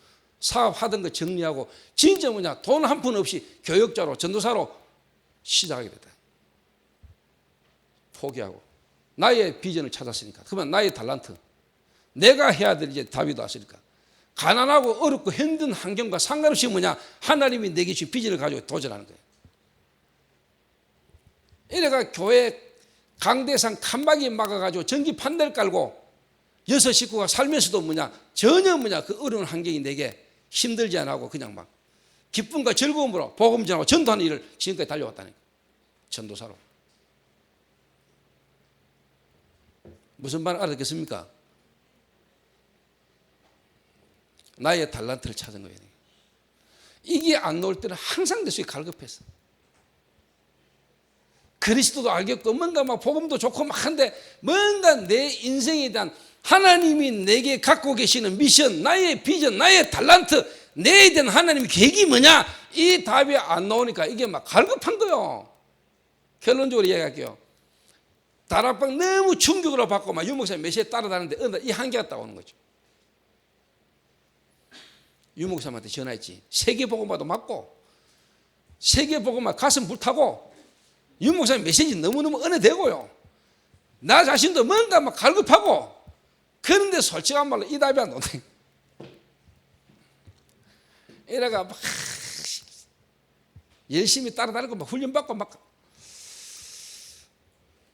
사업하던 거 정리하고 진짜 뭐냐 돈 한 푼 없이 교역자로 전도사로 시작하게 됐다. 포기하고 나의 비전을 찾았으니까 그러면 나의 달란트 내가 해야 될 이제 답이 왔으니까 가난하고 어렵고 힘든 환경과 상관없이 뭐냐 하나님이 내게 주신 비전을 가지고 도전하는 거예요. 이래가 교회 강대상 칸막이 막아가지고 전기 판넬 깔고 6 식구가 살면서도 뭐냐 전혀 뭐냐 그 어려운 환경이 내게 힘들지 않고 그냥 막 기쁨과 즐거움으로 복음 전하고 전도하는 일을 지금까지 달려왔다니까. 전도사로. 무슨 말 알아듣겠습니까? 나의 달란트를 찾은 거예요. 이게 안 나올 때는 항상 내 속에 갈급했어. 그리스도도 알겠고 뭔가 막 복음도 좋고 막 한데 뭔가 내 인생에 대한 하나님이 내게 갖고 계시는 미션, 나의 비전, 나의 달란트, 내에 대한 하나님의 계획이 뭐냐? 이 답이 안 나오니까 이게 막 갈급한 거예요. 결론적으로 이야기할게요. 다락방 너무 충격으로 받고 막 유 목사님 메시지 따라다니는데 어느 날 이 한계가 딱 오는 거죠. 유 목사님한테 전화했지. 세계복음화도 맞고 세계복음화 가슴 불타고 유 목사님 메시지 너무너무 은혜되고요. 나 자신도 뭔가 막 갈급하고 그런데 솔직한 말로 이 답이 안 나오네. 이래가 막 열심히 따라다니고 막 훈련받고 막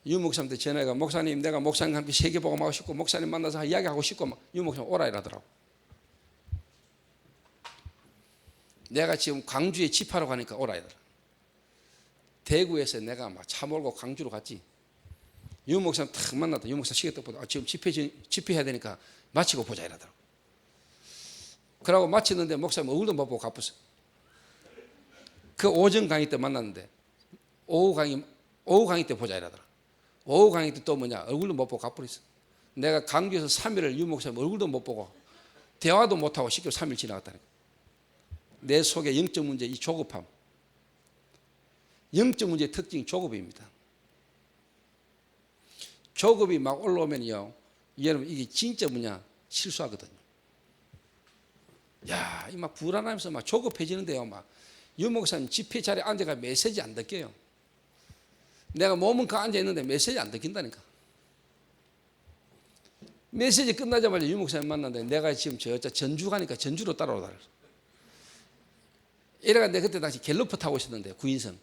유 목사님한테 전화해가 목사님 내가 목사님과 함께 세계복음하고 싶고 목사님 만나서 이야기하고 싶고 막 유 목사님 오라 이러더라고. 내가 지금 광주에 집하러 가니까 오라 이러더라고. 대구에서 내가 막 차 몰고 광주로 갔지. 유 목사님 탁 만났다. 유 목사 시계 딱 보다 지금 집회해야 되니까 마치고 보자 이러더라고. 그러고 마치는데 목사님 얼굴도 못 보고 갚았어. 그 오전 강의 때 만났는데 오후 강의 때 보자 이러더라고. 오후 강의 때 또 뭐냐 얼굴도 못 보고 갚버렸어. 내가 강주에서 3일을 유 목사님 얼굴도 못 보고 대화도 못하고 쉽게 3일 지나갔다니까. 내 속에 영적 문제 이 조급함. 영적 문제의 특징이 조급입니다. 조급이 막 올라오면요, 여러분 이게 진짜 뭐냐 실수하거든요. 야, 이 막 불안하면서 막 조급해지는데요, 막 유 목사님 집회 자리에 앉아가 메시지 안 듣게요. 내가 몸은 가 앉아 있는데 메시지 안 듣긴다니까. 메시지 끝나자마자 유 목사님 만났는데 내가 지금 저 전주 가니까 전주로 따라오다. 이래가 내가 그때 당시 갤러퍼 타고 있었는데 구인선.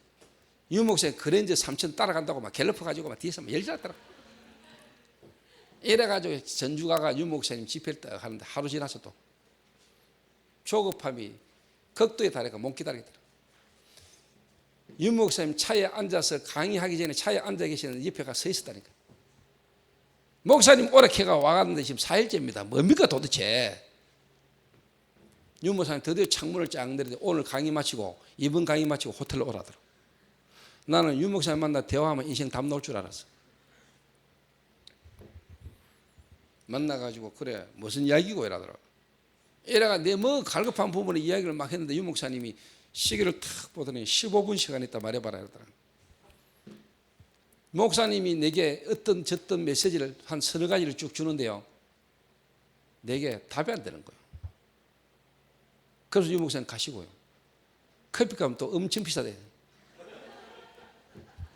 유 목사님 그랜저 3000 따라간다고 막 갤러퍼 가지고 막 뒤에서 막 열지났더라. 이래가지고 전주 가가 유 목사님 집회를 딱 하는데 하루 지나서 또 조급함이 극도에 달해가 못 기다리겠더라. 유 목사님 차에 앉아서 강의하기 전에 차에 앉아 계시는데 옆에 가 서 있었다니까. 목사님 오락회가 와갔는데 지금 4일째입니다. 뭡니까 도대체? 유 목사님 드디어 창문을 쫙 내리는데 오늘 강의 마치고 이번 강의 마치고 호텔로 오라더라고. 나는 유 목사님 만나 대화하면 인생 답 나올 줄 알았어. 만나가지고 그래 무슨 이야기고 이러더라고. 이래가 내 뭐 갈급한 부분의 이야기를 막 했는데 유 목사님이 시계를 탁 보더니 15분 시간 있다 말해봐라 이러더라고. 목사님이 내게 어떤 저떤 메시지를 한 서너 가지를 쭉 주는데요, 내게 답이 안 되는 거예요. 그래서 유 목사님 가시고요. 커피값은 또 엄청 비싸대.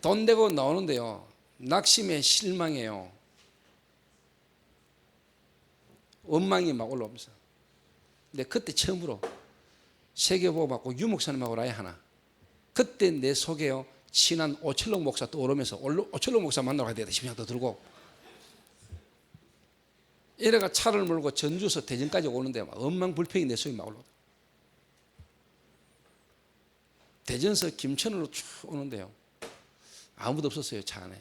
돈 내고 나오는데요, 낙심에 실망해요. 원망이 막 올라오면서. 근데 그때 처음으로 세계보고 받고 유 목사님하고 라이 하나. 그때 내 속에요 친한 오철록 목사 떠오르면서 오철록 목사 만나러 가야 되겠다 싶은 생각도 들고. 이래가 차를 몰고 전주에서 대전까지 오는데 막 엉망불평이 내 속에 막 올라오다. 대전에서 김천으로 쭉 오는데요, 아무도 없었어요. 차 안에.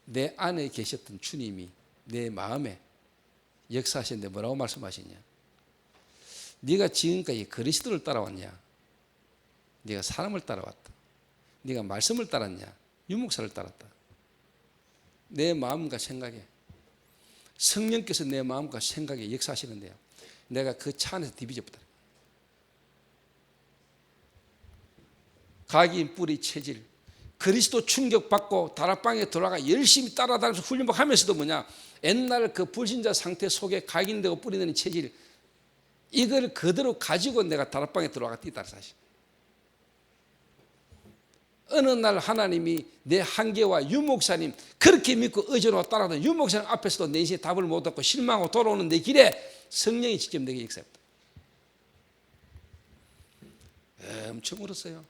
내 안에 계셨던 주님이 내 마음에 역사하시는데 뭐라고 말씀하시냐? 네가 지금까지 그리스도를 따라왔냐? 네가 사람을 따라왔다. 네가 말씀을 따랐냐? 유목사를 따랐다. 내 마음과 생각에 성령께서 내 마음과 생각에 역사하시는데요, 내가 그 차 안에서 디비져버렸다. 각인 뿌리 체질, 그리스도 충격받고 다락방에 들어가 열심히 따라다니면서 훈련하면서도 뭐냐, 옛날 그 불신자 상태 속에 각인되고 뿌리내는 체질, 이걸 그대로 가지고 내가 다락방에 들어갔다 이 사실. 어느 날 하나님이 내 한계와 유 목사님 그렇게 믿고 의존하고 따라가던 유 목사님 앞에서도 내 인생에 답을 못 얻고 실망하고 돌아오는 내 길에 성령이 직접 내게 역사합니다. 엄청 울었어요.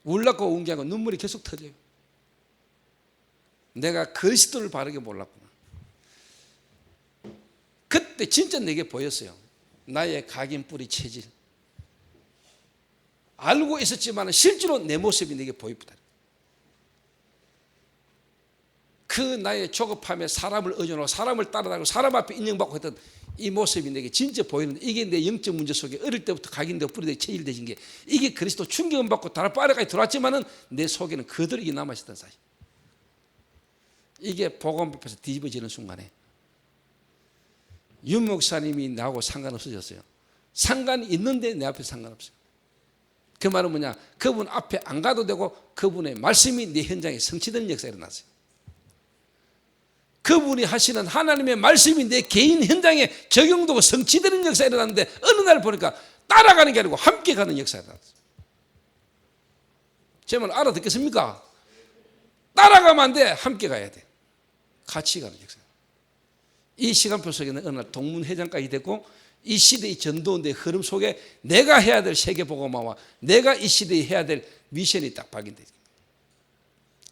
울라고 운 게 아니고 눈물이 계속 터져요. 내가 그리스도를 바르게 몰랐구나. 그때 진짜 내게 보였어요. 나의 각인 뿌리 체질. 알고 있었지만 실제로 내 모습이 내게 보입니다. 그 나의 조급함에 사람을 의존하고 사람을 따라다니고 사람 앞에 인정받고 했던 이 모습이 내게 진짜 보이는데, 이게 내 영적 문제 속에 어릴 때부터 각인되고 뿌리되고 체질되신 게, 이게 그리스도 충격을 받고 다락방에까지 들어왔지만은 내 속에는 그대로 이게 남아있었던 사실. 이게 복음 앞에서 뒤집어지는 순간에 윤 목사님이 나하고 상관없어졌어요. 상관이 있는데 내 앞에 상관없어요. 그 말은 뭐냐, 그분 앞에 안 가도 되고 그분의 말씀이 내 현장에 성취되는 역사가 일어났어요. 그분이 하시는 하나님의 말씀이 내 개인 현장에 적용되고 성취되는 역사가 일어났는데, 어느 날 보니까 따라가는 게 아니고 함께 가는 역사가 일어났어요. 제 말 알아듣겠습니까? 따라가면 안 돼. 함께 가야 돼. 같이 가는 역사. 이 시간표 속에는 어느 날 동문회장까지 됐고, 이 시대의 전도원의 흐름 속에 내가 해야 될 세계복음화와 내가 이 시대에 해야 될 미션이 딱 발견되죠.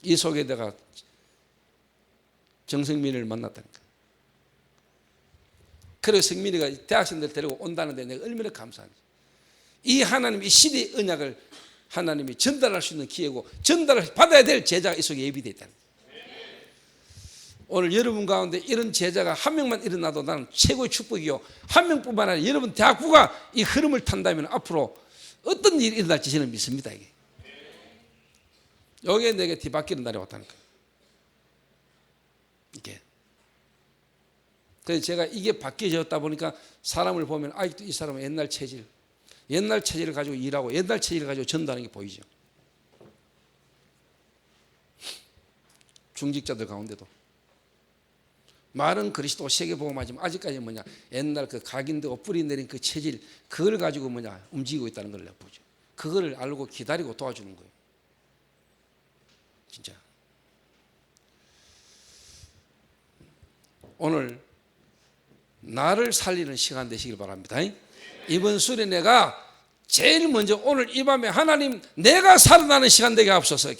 이 속에 내가 정성민을 만났다니까. 그래서 성민이가 대학생들 데리고 온다는데 내가 얼마나 감사한지. 이 하나님, 이 시대의 언약을 하나님이 전달할 수 있는 기회고 전달을 받아야 될 제자가 이 속에 예비되어 있다는 거예요. 오늘 여러분 가운데 이런 제자가 한 명만 일어나도 나는 최고의 축복이요, 한 명뿐만 아니라 여러분 대학부가 이 흐름을 탄다면 앞으로 어떤 일이 일어날지 저는 믿습니다. 이게 여기에 내게 뒤바뀌는 날이 왔다니까. 이게 그래서 제가 이게 바뀌어졌다 보니까 사람을 보면 아직도 이 사람은 옛날 체질을 가지고 일하고 옛날 체질을 가지고 전도하는 게 보이죠. 중직자들 가운데도 말은 그리스도 세계복음화지만 아직까지 뭐냐, 옛날 그 각인되고 뿌리 내린 그 체질, 그걸 가지고 뭐냐 움직이고 있다는 걸 보죠. 그거를 알고 기다리고 도와주는 거예요. 진짜 오늘 나를 살리는 시간 되시길 바랍니다. 이번 수련회가 제일 먼저 오늘 이 밤에 하나님 내가 살아나는 시간 되게 하옵소서.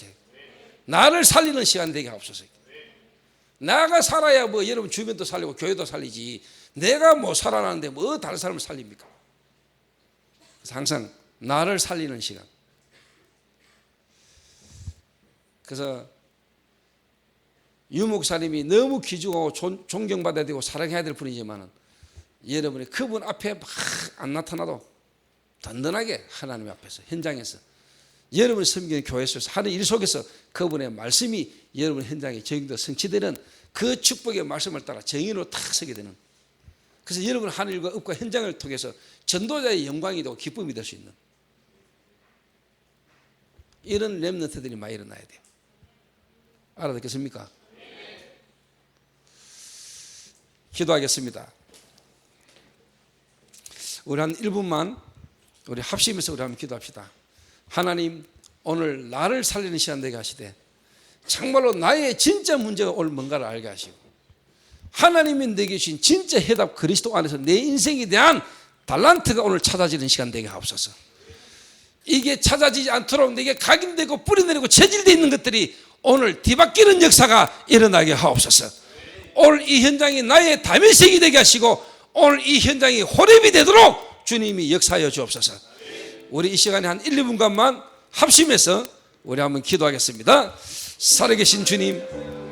나를 살리는 시간 되게 하옵소서. 나가 살아야 뭐 여러분 주변도 살리고 교회도 살리지, 내가 뭐 살아나는데 뭐 다른 사람을 살립니까? 그래서 항상 나를 살리는 시간. 그래서 유 목사님이 너무 귀중하고 존경받아야 되고 사랑해야 될 분이지만, 여러분이 그분 앞에 막 안 나타나도 든든하게 하나님 앞에서 현장에서 여러분이 섬기는 교회 속에서 하는 일 속에서 그분의 말씀이 여러분 현장에 적용되어 성취되는 그 축복의 말씀을 따라 정인으로 탁 서게 되는, 그래서 여러분 하는 일과 업과 현장을 통해서 전도자의 영광이 되고 기쁨이 될 수 있는 이런 렘넌트들이 많이 일어나야 돼요. 알아듣겠습니까? 기도하겠습니다. 우리 한 1분만 우리 합심해서 우리 한번 기도합시다. 하나님, 오늘 나를 살리는 시간 되게 하시되 정말로 나의 진짜 문제가 오늘 뭔가를 알게 하시고, 하나님이 내게 주신 진짜 해답 그리스도 안에서 내 인생에 대한 달란트가 오늘 찾아지는 시간 되게 하옵소서. 이게 찾아지지 않도록 내게 각인되고 뿌리내리고 체질되어 있는 것들이 오늘 뒤바뀌는 역사가 일어나게 하옵소서. 오늘 이 현장이 나의 다메섹이 되게 하시고 오늘 이 현장이 호렙이 되도록 주님이 역사하여 주옵소서. 우리 이 시간에 한 1, 2분간만 합심해서 우리 한번 기도하겠습니다. 살아계신 주님,